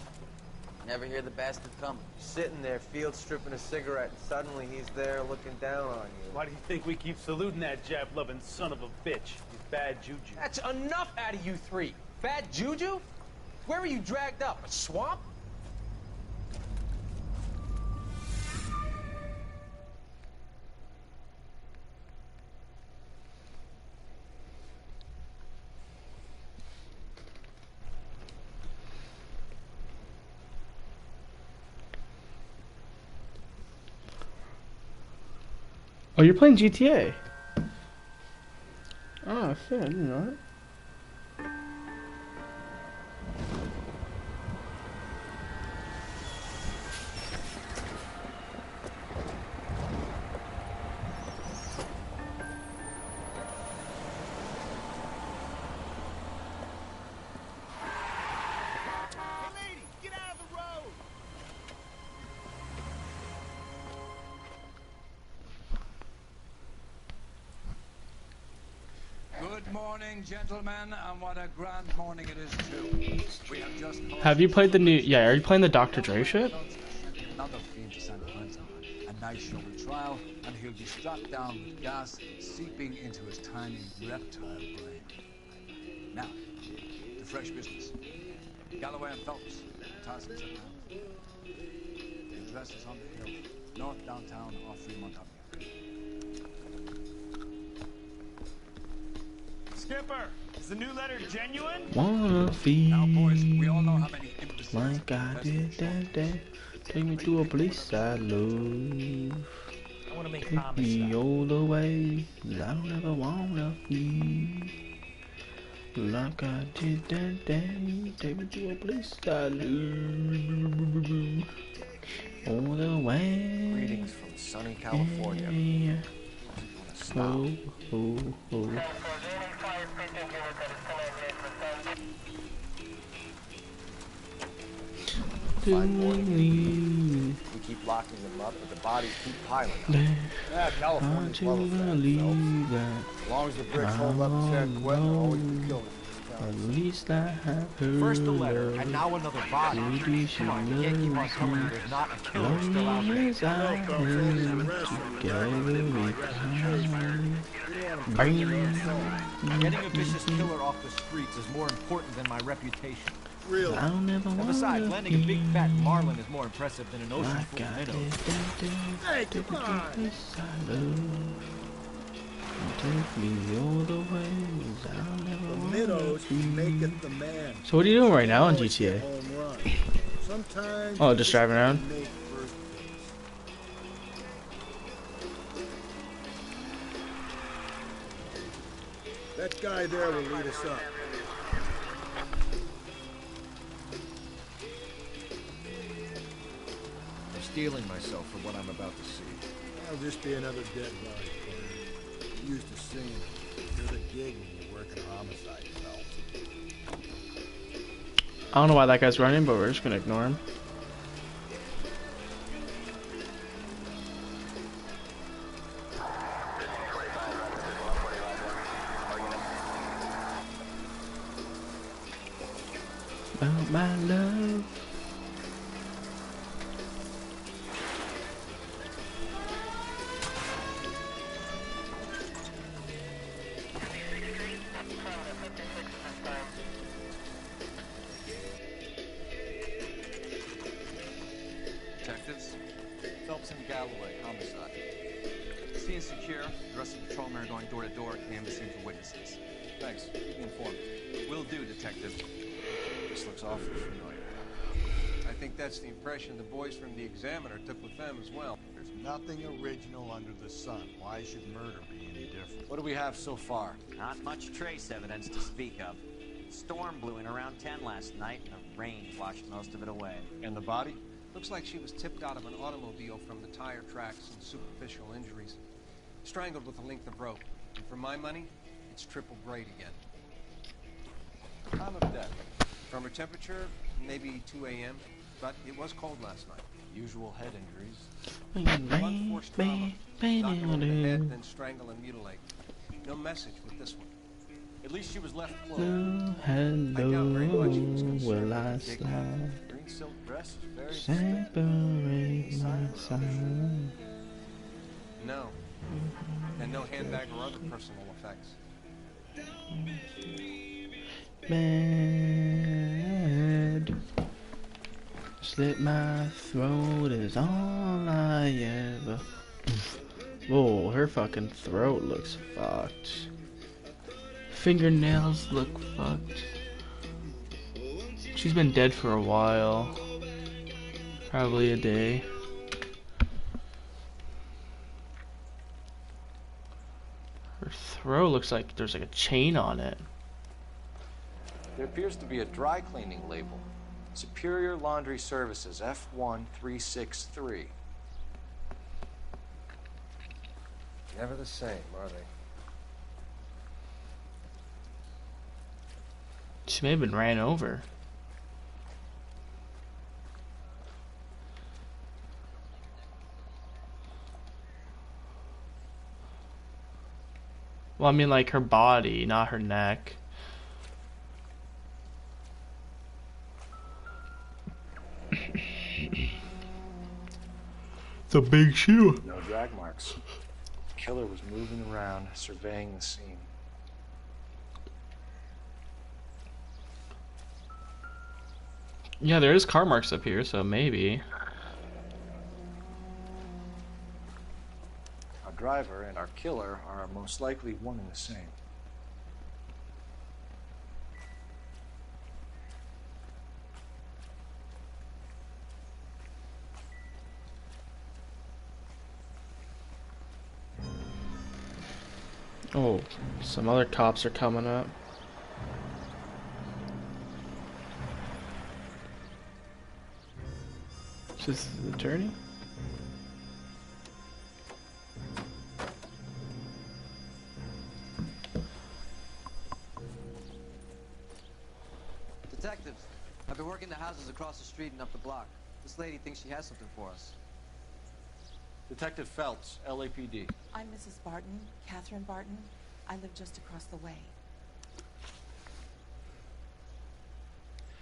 Never hear the bastard coming. Sitting there, field stripping a cigarette, and suddenly he's there looking down on you. Why do you think we keep saluting that Jap-loving son of a bitch? He's bad juju. That's enough out of you three. Bad juju? Where were you dragged up? A swamp? Oh, you're playing GTA. Oh, shit, I didn't know that. Good morning, gentlemen, and what a grand morning it is too. We have just Have you played the new? Yeah, are you playing the Dr. Dre shit? another fiend to San Quentin. A nice showy trial, and he'll be strapped down with gas seeping into his tiny reptile brain. Now, to fresh business. Galloway and Phelps, Task is at hand. The address is on the hill, north downtown off Fremont Avenue. Skipper, is the new letter genuine? Wanna feel Now, boys, we all know how many like I did that day. Take me to a place I love. I want to make Take me all the way. I don't ever wanna feel like I did that day. Take me to a place I love. All the way. Greetings from sunny California. Yeah. Oh, oh, oh. We keep locking them up, but the bodies keep piling up. Yeah, California's well affected, as long as the bricks hold up in San Quentin, there'll always be killers. At least I have heard. First a letter, and now another body. Come on, you can't keep on telling me there's not a killer still out there. As I heard together we come. man and putting your own soul. Getting a vicious killer off the streets is more important than my reputation. Really? I don't ever And besides, landing a big fat marlin is more impressive than an ocean full of minnows. Hey, come on! Take me all the ways. I'll never The minnows maketh the man. So what are you doing right now on GTA? Home run. Sometimes Oh, just driving around? make first base. That guy there will lead us up. I'm steeling myself for what I'm about to see. That'll just be another dead body. You used to seeing it. You're the gig when you work in homicide, pal. I don't know why that guy's running, but we're just gonna ignore him. About my love. Detectives? Phelps and Galloway, homicide. Scene secure. The rest of the patrolmen are going door to door, canvassing for witnesses. Thanks. Keep me informed. Will do, Detective. This looks awfully familiar. I think that's the impression the boys from the Examiner took with them as well. There's nothing original under the sun. Why should murder be any different? What do we have so far? Not much trace evidence to speak of. Storm blew in around 10 last night, and the rain washed most of it away. And the body? Looks like she was tipped out of an automobile from the tire tracks and superficial injuries. Strangled with a length of rope. And for my money, it's triple grade again. Time of death. From her temperature, maybe 2 a.m., but it was cold last night. Usual head injuries. Blunt force trauma. Knock her over the head, then strangle and mutilate. No message with this one. At least she was left clothed. No, hello, will I slide? Green silk dress is very Separate my side. No. And no handbag or other personal effects. Bad. Slit my throat is all I ever. Whoa, her fucking throat looks fucked. Fingernails look fucked. She's been dead for a while. Probably a day. Her throat looks like there's like a chain on it. There appears to be a dry cleaning label. Superior Laundry Services, F1363. Never the same, are they? She may have been ran over. Well, I mean like her body, not her neck. It's a big shoe. No drag marks. The killer was moving around, surveying the scene. Yeah, there is car marks up here, so maybe. Our driver and our killer are most likely one and the same. Oh, some other cops are coming up. Is this the attorney? Detectives, I've been working the houses across the street and up the block. This lady thinks she has something for us. Detective Phelps, LAPD. I'm Mrs. Barton, Catherine Barton. I live just across the way.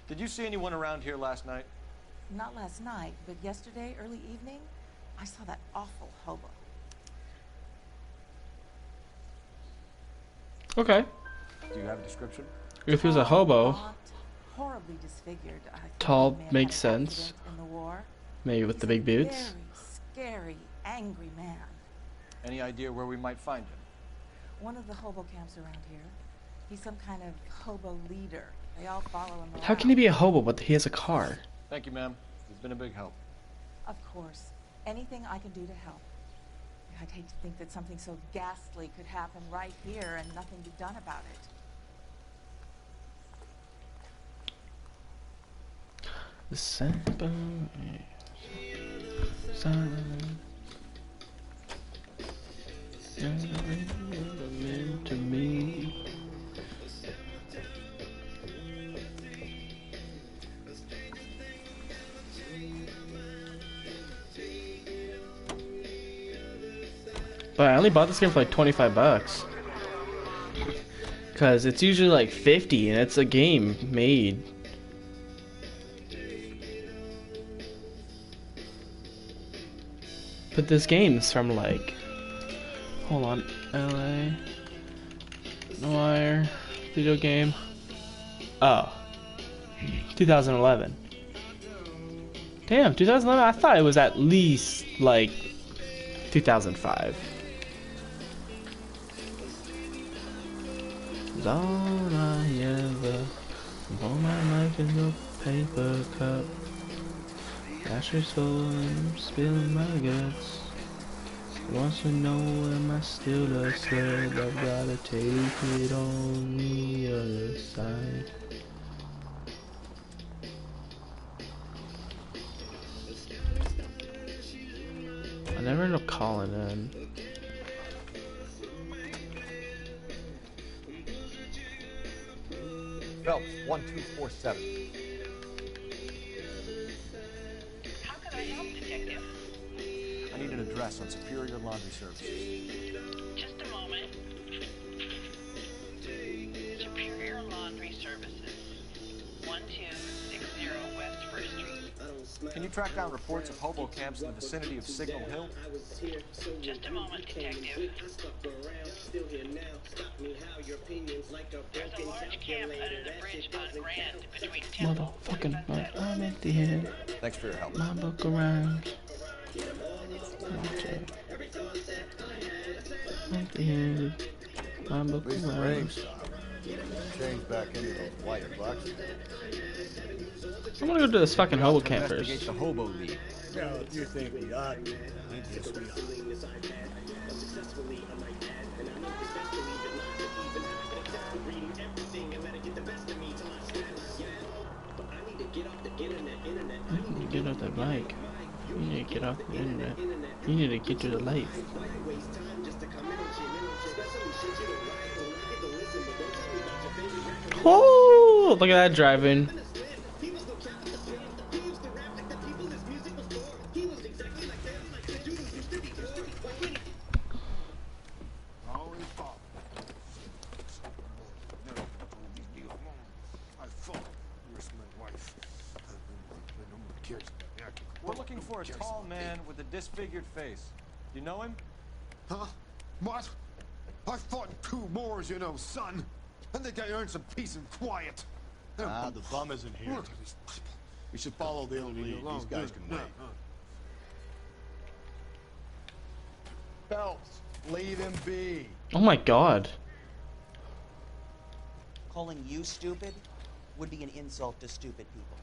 Did you see anyone around here last night? Not last night, but yesterday, early evening, I saw that awful hobo. Okay. Do you have a description? If he was a hobo, Horribly disfigured. I think tall he may have makes had an sense. accident in the war. Maybe with the big boots. Very scary, angry man. Any idea where we might find him? One of the hobo camps around here. He's some kind of hobo leader. They all follow him around. How can he be a hobo but he has a car? Thank you, ma'am. You've been a big help. Of course. Anything I can do to help. I'd hate to think that something so ghastly could happen right here and nothing be done about it. The simple sign meant to me. But I only bought this game for like 25 bucks. Cause it's usually like 50 and it's a game made. But this game's from like, hold on, LA, Noire, video game, oh, 2011. Damn, 2011, I thought it was at least like 2005. It's all I ever, pour my life in a paper cup. Ashes full and I'm spilling my guts. Wants to know am I still a stud? I've gotta take it on the other side. I never end up calling in. Phelps, 1247. I need an address on Superior Laundry Services. Just a moment. Superior Laundry Services, 1260 West 1st Street. Can you track down reports of hobo camps in the vicinity of Signal Hill? Just a moment, detective. There's a large camp under the bridge on Grand between Temple. Motherfucking butt, I'm at the end. Thanks for your help. My book around. At the end. My book At least the around. rain stopped. Change back into those white bucks. I'm gonna go to this fucking hobo Investigate campers. the hobo league. Yeah, if you think we ought to, yes, we ought. You need to get off that bike. You need to get off the internet. You need to get to the life. Oh, look at that driving. We're looking for a tall man with a disfigured face. You know him? Huh? What? I fought in 2 wars, you know, son. I think I earned some peace and quiet. Ah, the bum isn't here. We should follow the lead. These guys can wait. Phelps, leave him be. Oh my god. Calling you stupid would be an insult to stupid people.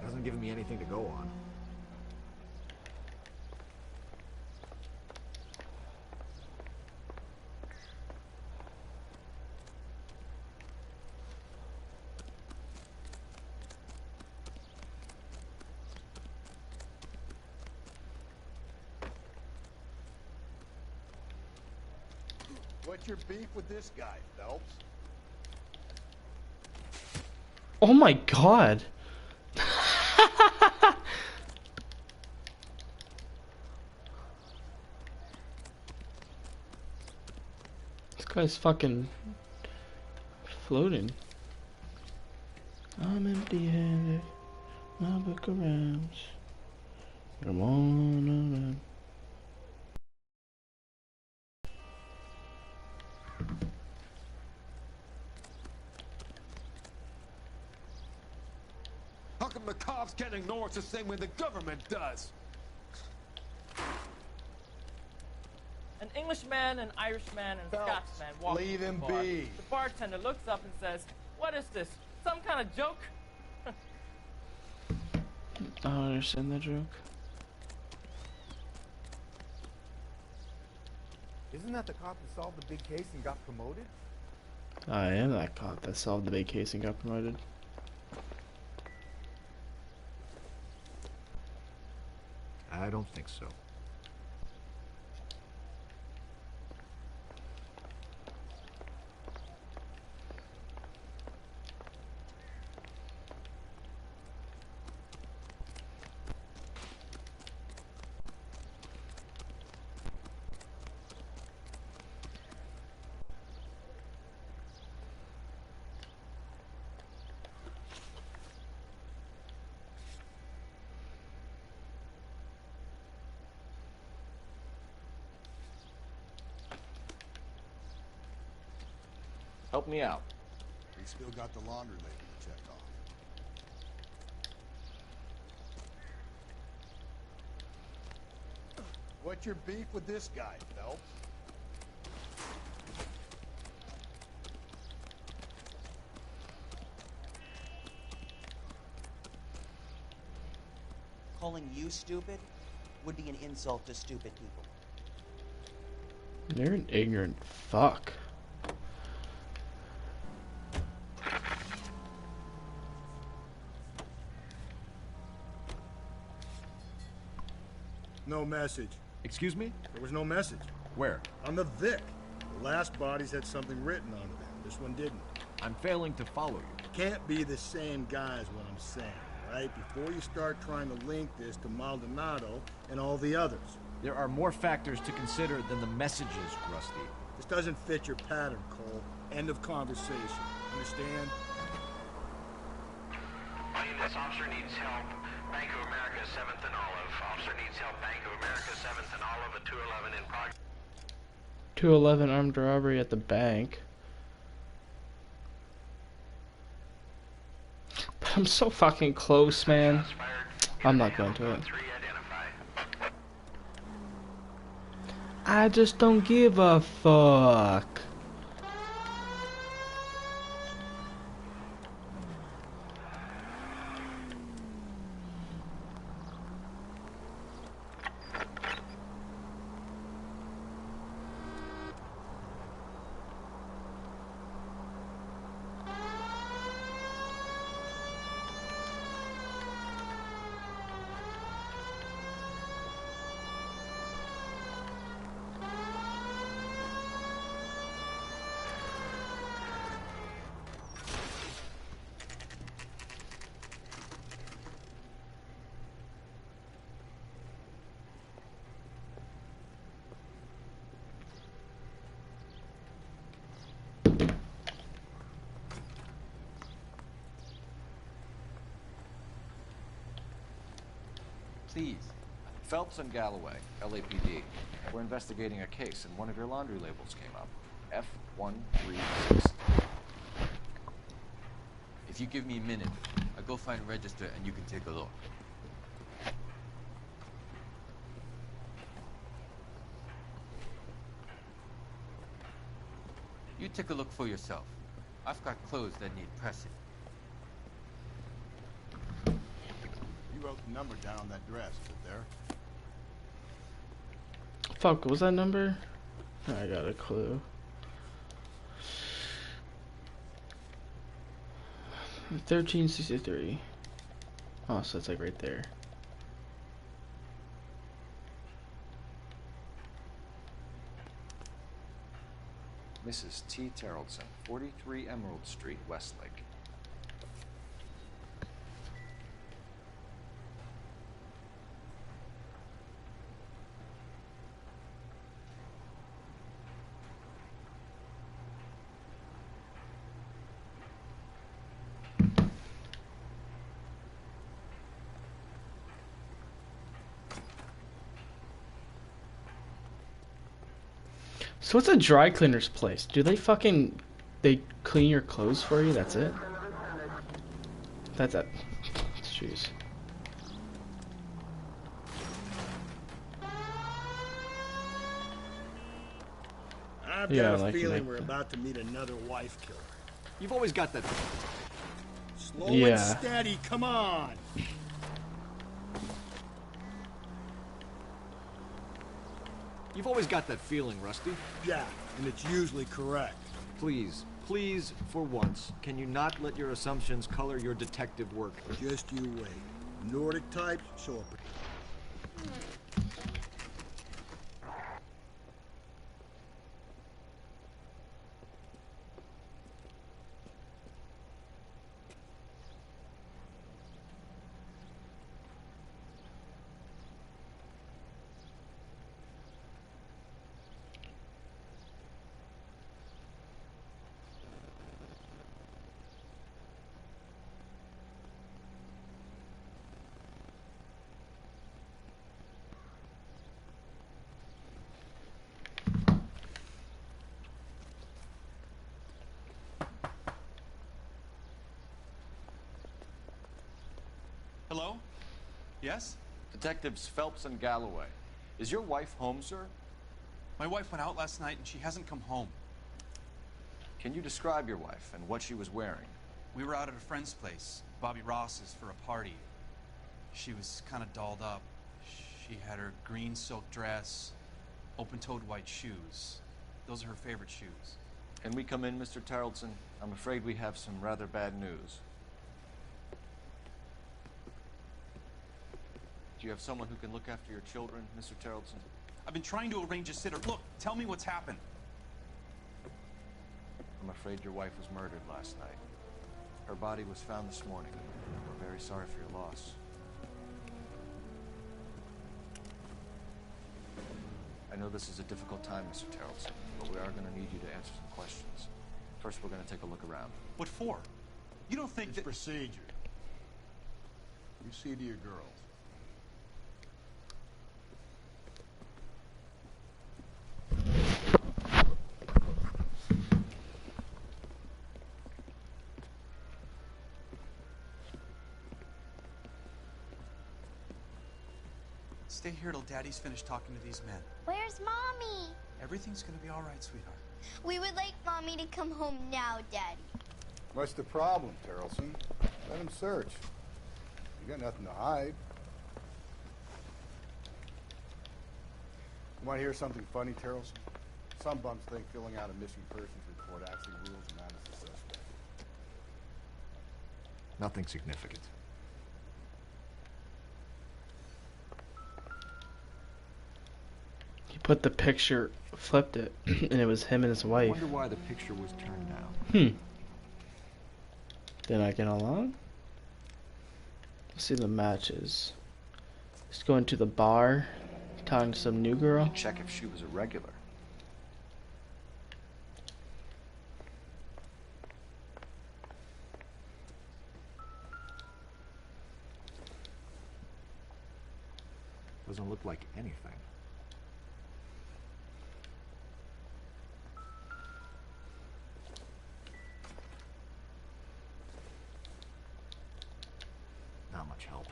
Hasn't given me anything to go on. What's your beef with this guy, Phelps? Oh my god. This guy's fucking floating. I'm empty-handed. My book around. Come on. How come the cops can't ignore us the same way the government does? An Englishman, an Irishman, and a Phelps, Scotsman walk leave into him the bar. be. The bartender looks up and says, "What is this? Some kind of joke?" I don't understand the joke. Isn't that the cop that solved the big case and got promoted? I am that cop that solved the big case and got promoted. I don't think so. Help me out. We still got the laundry label to check off. What's your beef with this guy, Phelps? Calling you stupid would be an insult to stupid people. You're an ignorant fuck. No message. Excuse me? There was no message. Where? On the Vic. The last bodies had something written on them. This one didn't. I'm failing to follow you. Can't be the same guy is what I'm saying, right? Before you start trying to link this to Maldonado and all the others. There are more factors to consider than the messages, Rusty. This doesn't fit your pattern, Cole. End of conversation. Understand? This officer needs help. Bank of America, 7th and Olive. Officer needs help. Bank of America, 7th and Olive, at 211 in progress. 211 armed robbery at the bank. But I'm so fucking close, man. I'm not going to it. I just don't give a fuck. Please. Phelps and Galloway, LAPD. We're investigating a case, and one of your laundry labels came up. F136. If you give me a minute, I'll go find a register and you can take a look. You take a look for yourself. I've got clothes that need pressing. You wrote the number down on that dress, is it there? Fuck, what was that number? I got a clue. 1363. Oh, so it's like right there. Mrs. T. Terrellson, 43 Emerald Street, Westlake. So what's a dry cleaner's place? Do they clean your clothes for you? That's it? That's it. Jeez. I've got a feeling we're about to meet another wife killer. You've always got that. Slow and steady, come on. You've always got that feeling, Rusty. Yeah, and it's usually correct. Please, please, for once, can you not let your assumptions color your detective work? Just you wait. Nordic types show up. Hello? Yes? Detectives Phelps and Galloway. Is your wife home, sir? My wife went out last night and she hasn't come home. Can you describe your wife and what she was wearing? We were out at a friend's place, Bobby Ross's, for a party. She was kind of dolled up. She had her green silk dress, open-toed white shoes. Those are her favorite shoes. Can we come in, Mr. Tarleton? I'm afraid we have some rather bad news. Do you have someone who can look after your children, Mr. Tarleton? I've been trying to arrange a sitter. Look, tell me what's happened. I'm afraid your wife was murdered last night. Her body was found this morning. We're very sorry for your loss. I know this is a difficult time, Mr. Tarleton, but we are going to need you to answer some questions. First, we're going to take a look around. What for? You don't think it's that... procedure. You see to your girls. Stay here till Daddy's finished talking to these men. Where's Mommy? Everything's gonna be all right, sweetheart. We would like Mommy to come home now, Daddy. What's the problem, Tarleton? Let him search. You got nothing to hide. You want to hear something funny, Tarleton? Some bums think filling out a missing persons report actually rules him out as a suspect. Nothing significant. He put the picture, flipped it, and it was him and his wife. I wonder why the picture was turned down. Did I get along? Let's see the matches. Just going to the bar, talking to some new girl. Check if she was a regular. Doesn't look like anything. Not much help.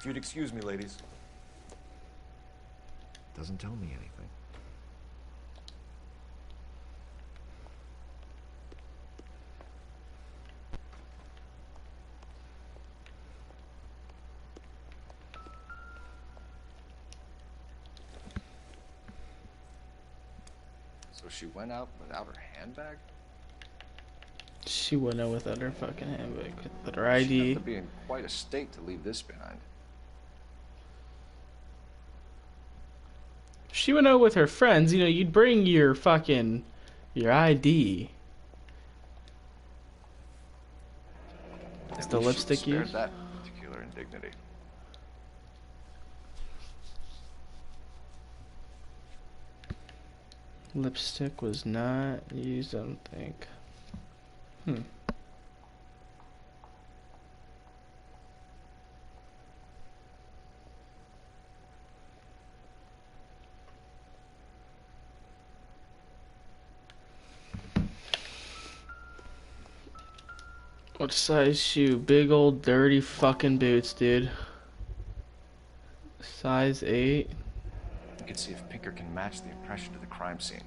If you'd excuse me, ladies. Doesn't tell me anything. So she went out without her handbag? She went out without her fucking handbag, without her She'd ID. have to be in quite a state to leave this behind. If she went out with her friends, you know, you'd bring your fucking, your ID. Is the lipstick spared used? that particular indignity. Lipstick was not used, I don't think. What size shoe? Big old dirty fucking boots, dude. Size 8. You can see if Pinker can match the impression to the crime scene.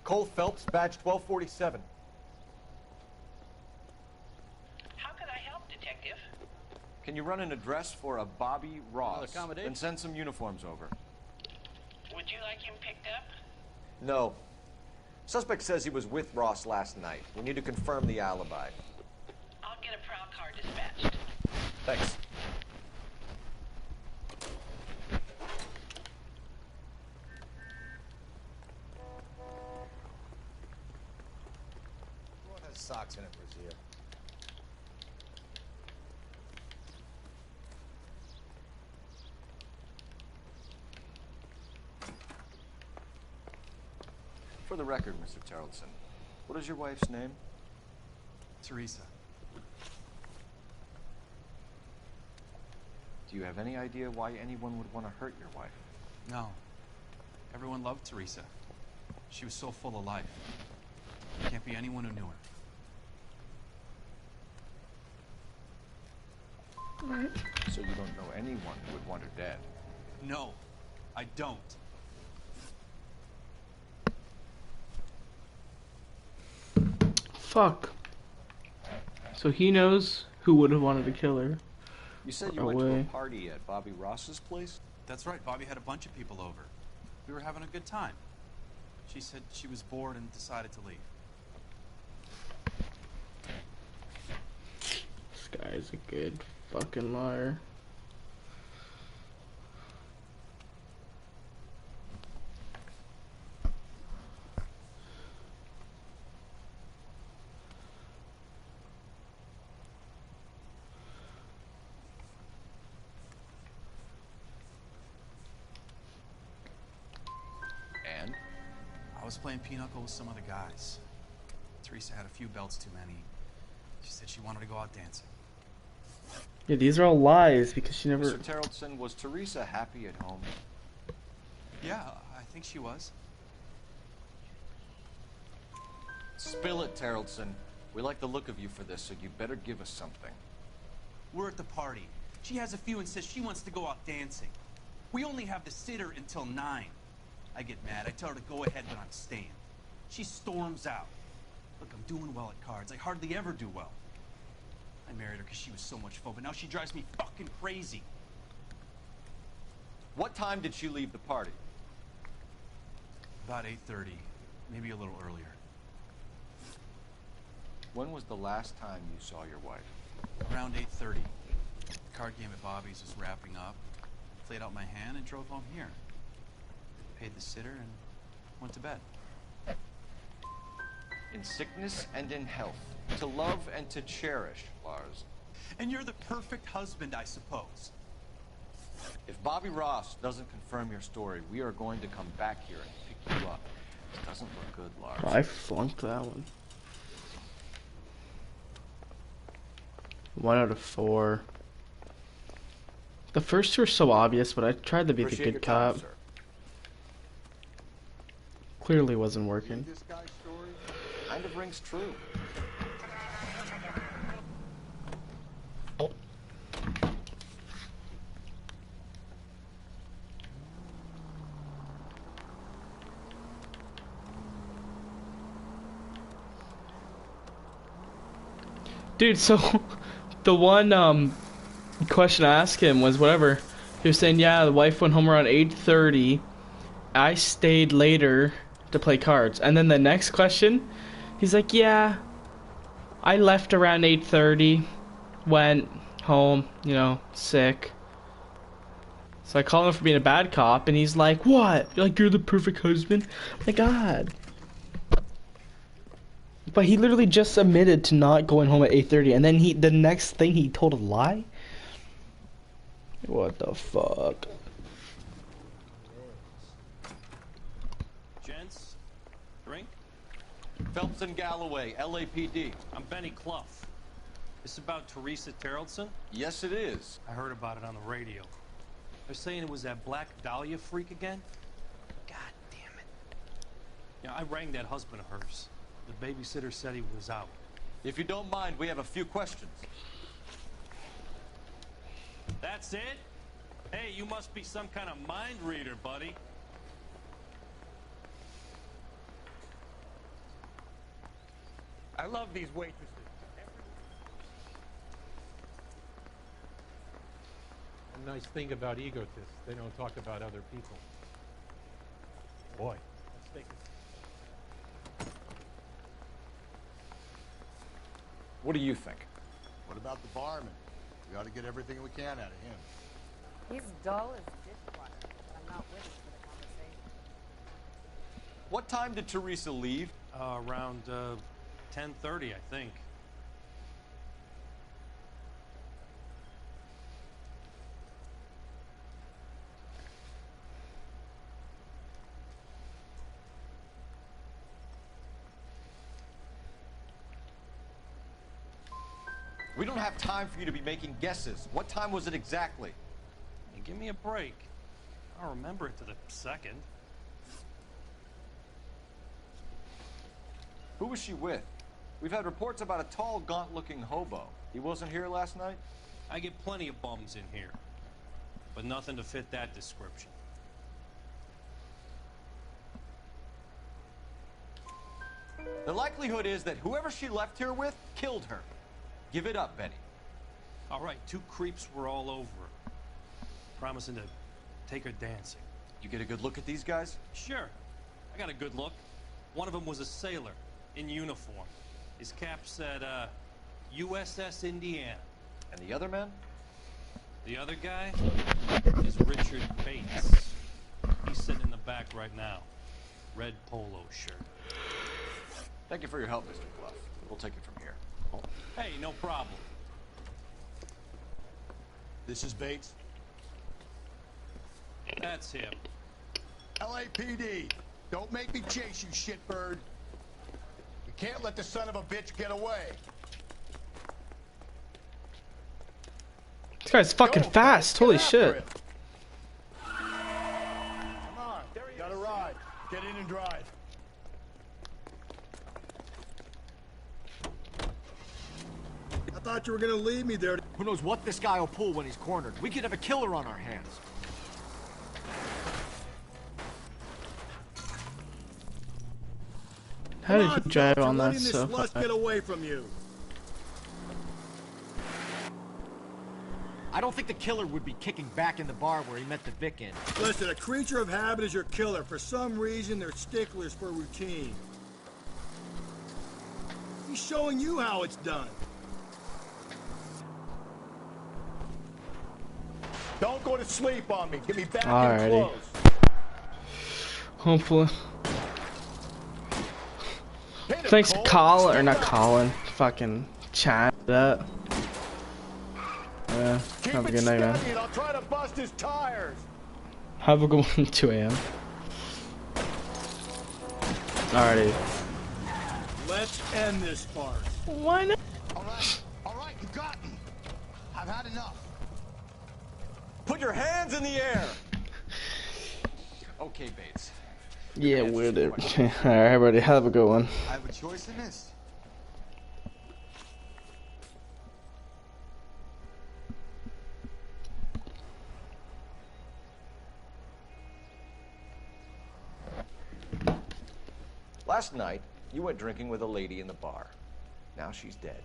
Cole Phelps, badge 1247. How can I help, Detective? Can you run an address for a Bobby Ross? accommodation? And send some uniforms over. Would you like him picked up? No. Suspect says he was with Ross last night. We need to confirm the alibi. I'll get a prowl car dispatched. Thanks. What has socks in it, Brazier? For the record, Mr. Terrellson, what is your wife's name? Teresa. Do you have any idea why anyone would want to hurt your wife? No. Everyone loved Teresa. She was so full of life. There can't be anyone who knew her. So you don't know anyone who would want her dead? No, I don't. Fuck. So he knows who would have wanted to kill her. You said you went to a party at Bobby Ross's place? That's right. Bobby had a bunch of people over. We were having a good time. She said she was bored and decided to leave. This guy's a good fucking liar. And? I was playing pinochle with some other guys. Teresa had a few belts too many. She said she wanted to go out dancing. Yeah, these are all lies because she never... Mr. Terrellson, was Teresa happy at home? Yeah, I think she was. Spill it, Terrellson. We like the look of you for this, so you better give us something. We're at the party. She has a few and says she wants to go out dancing. We only have the sitter until 9. I get mad. I tell her to go ahead, but I'm staying. She storms out. Look, I'm doing well at cards. I hardly ever do well. I married her because she was so much fun, but now she drives me fucking crazy. What time did she leave the party? About 8:30, maybe a little earlier. When was the last time you saw your wife? Around 8:30. The card game at Bobby's was wrapping up. Played out my hand and drove home here. paid the sitter, and went to bed. In sickness and in health. To love and to cherish, Lars. And you're the perfect husband, I suppose. If Bobby Ross doesn't confirm your story, we are going to come back here and pick you up. This doesn't look good, Lars. I flunked that one. 1 out of 4. The first 2 are so obvious, but I tried to be the good cop. Clearly wasn't working. This guy's story kind of rings true. Dude, so the one question I asked him was whatever. He was saying, yeah, the wife went home around 8:30. I stayed later to play cards. And then the next question, he's like, yeah, I left around 8:30, went home, you know, sick. So I called him for being a bad cop, and he's like, what? Like, you're the perfect husband? My God. But he literally just admitted to not going home at 8:30, and then the next thing he told a lie? What the fuck? Gents, drink? Phelps and Galloway, LAPD. I'm Benny Clough. This about Teresa Terrellson? Yes, it is. I heard about it on the radio. They're saying it was that Black Dahlia freak again? God damn it. Yeah, I rang that husband of hers. The babysitter said he was out. If you don't mind, we have a few questions. That's it? Hey, you must be some kind of mind reader, buddy. I love these waitresses. A nice thing about egotists, they don't talk about other people. Boy, let's take it. What do you think? What about the barman? We ought to get everything we can out of him. He's dull as dishwater. I'm not with him for the conversation. What time did Teresa leave? Around 10:30, I think. We don't have time for you to be making guesses. What time was it exactly? Hey, give me a break. I'll remember it to the second. Who was she with? We've had reports about a tall, gaunt-looking hobo. He wasn't here last night? I get plenty of bums in here, but nothing to fit that description. The likelihood is that whoever she left here with killed her. Give it up, Benny. All right, 2 creeps were all over her, promising to take her dancing. You get a good look at these guys? Sure. I got a good look. One of them was a sailor in uniform. His cap said, USS Indiana. And the other man? The other guy is Richard Bates. He's sitting in the back right now. Red polo shirt. Thank you for your help, Mr. Clough. We'll take it from here. Hey, no problem. This is Bates? That's him. LAPD, don't make me chase you, shitbird. We can't let the son of a bitch get away. This guy's fucking fast. Holy shit. Come on, got a ride. Get in and drive. I thought you were gonna leave me there. Who knows what this guy will pull when he's cornered? We could have a killer on our hands. How did he drive on that so Let's get away from you. I don't think the killer would be kicking back in the bar where he met the Vic in. Listen, a creature of habit is your killer. For some reason, they're sticklers for routine. He's showing you how it's done. Don't go to sleep on me. Get me back in close. Hopefully. Thanks, Colin, or not Colin. Fucking chat that. Yeah. Have a good night, man. I'll try to bust his tires. Have a good one. 2 a.m. Alrighty. Let's end this farce. Why not? All right, you got me. I've had enough. Put your hands in the air. Okay, Bates. Yeah, we're there. Alright, everybody, have a good one. I have a choice in this. Last night, you went drinking with a lady in the bar. Now she's dead.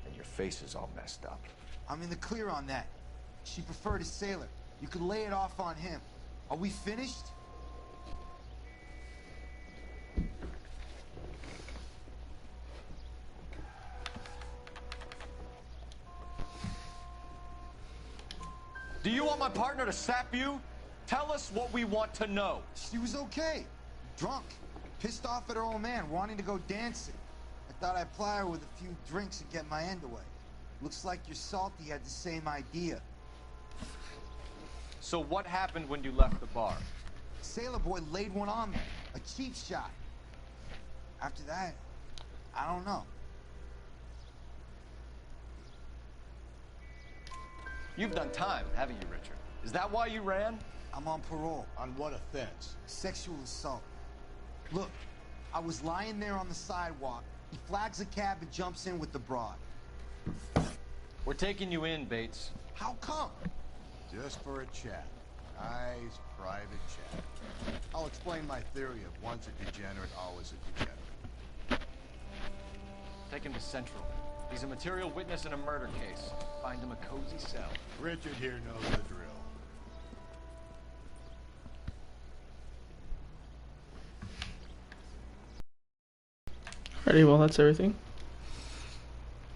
And your face is all messed up. I'm in the clear on that. She preferred a sailor. You could lay it off on him. Are we finished? Do you want my partner to sap you? Tell us what we want to know. She was okay. Drunk. Pissed off at her old man, wanting to go dancing. I thought I'd ply her with a few drinks and get my end away. Looks like your Salty had the same idea. So what happened when you left the bar? Sailor boy laid one on me. A cheap shot. After that, I don't know. You've done time, haven't you, Richard? Is that why you ran? I'm on parole. On what offense? Sexual assault. Look, I was lying there on the sidewalk. He flags a cab and jumps in with the broad. We're taking you in, Bates. How come? Just for a chat. Nice, private chat. I'll explain my theory of once a degenerate, always a degenerate. Take him to Central. He's a material witness in a murder case. Find him a cozy cell. Richard here knows the drill. Alrighty, well, that's everything.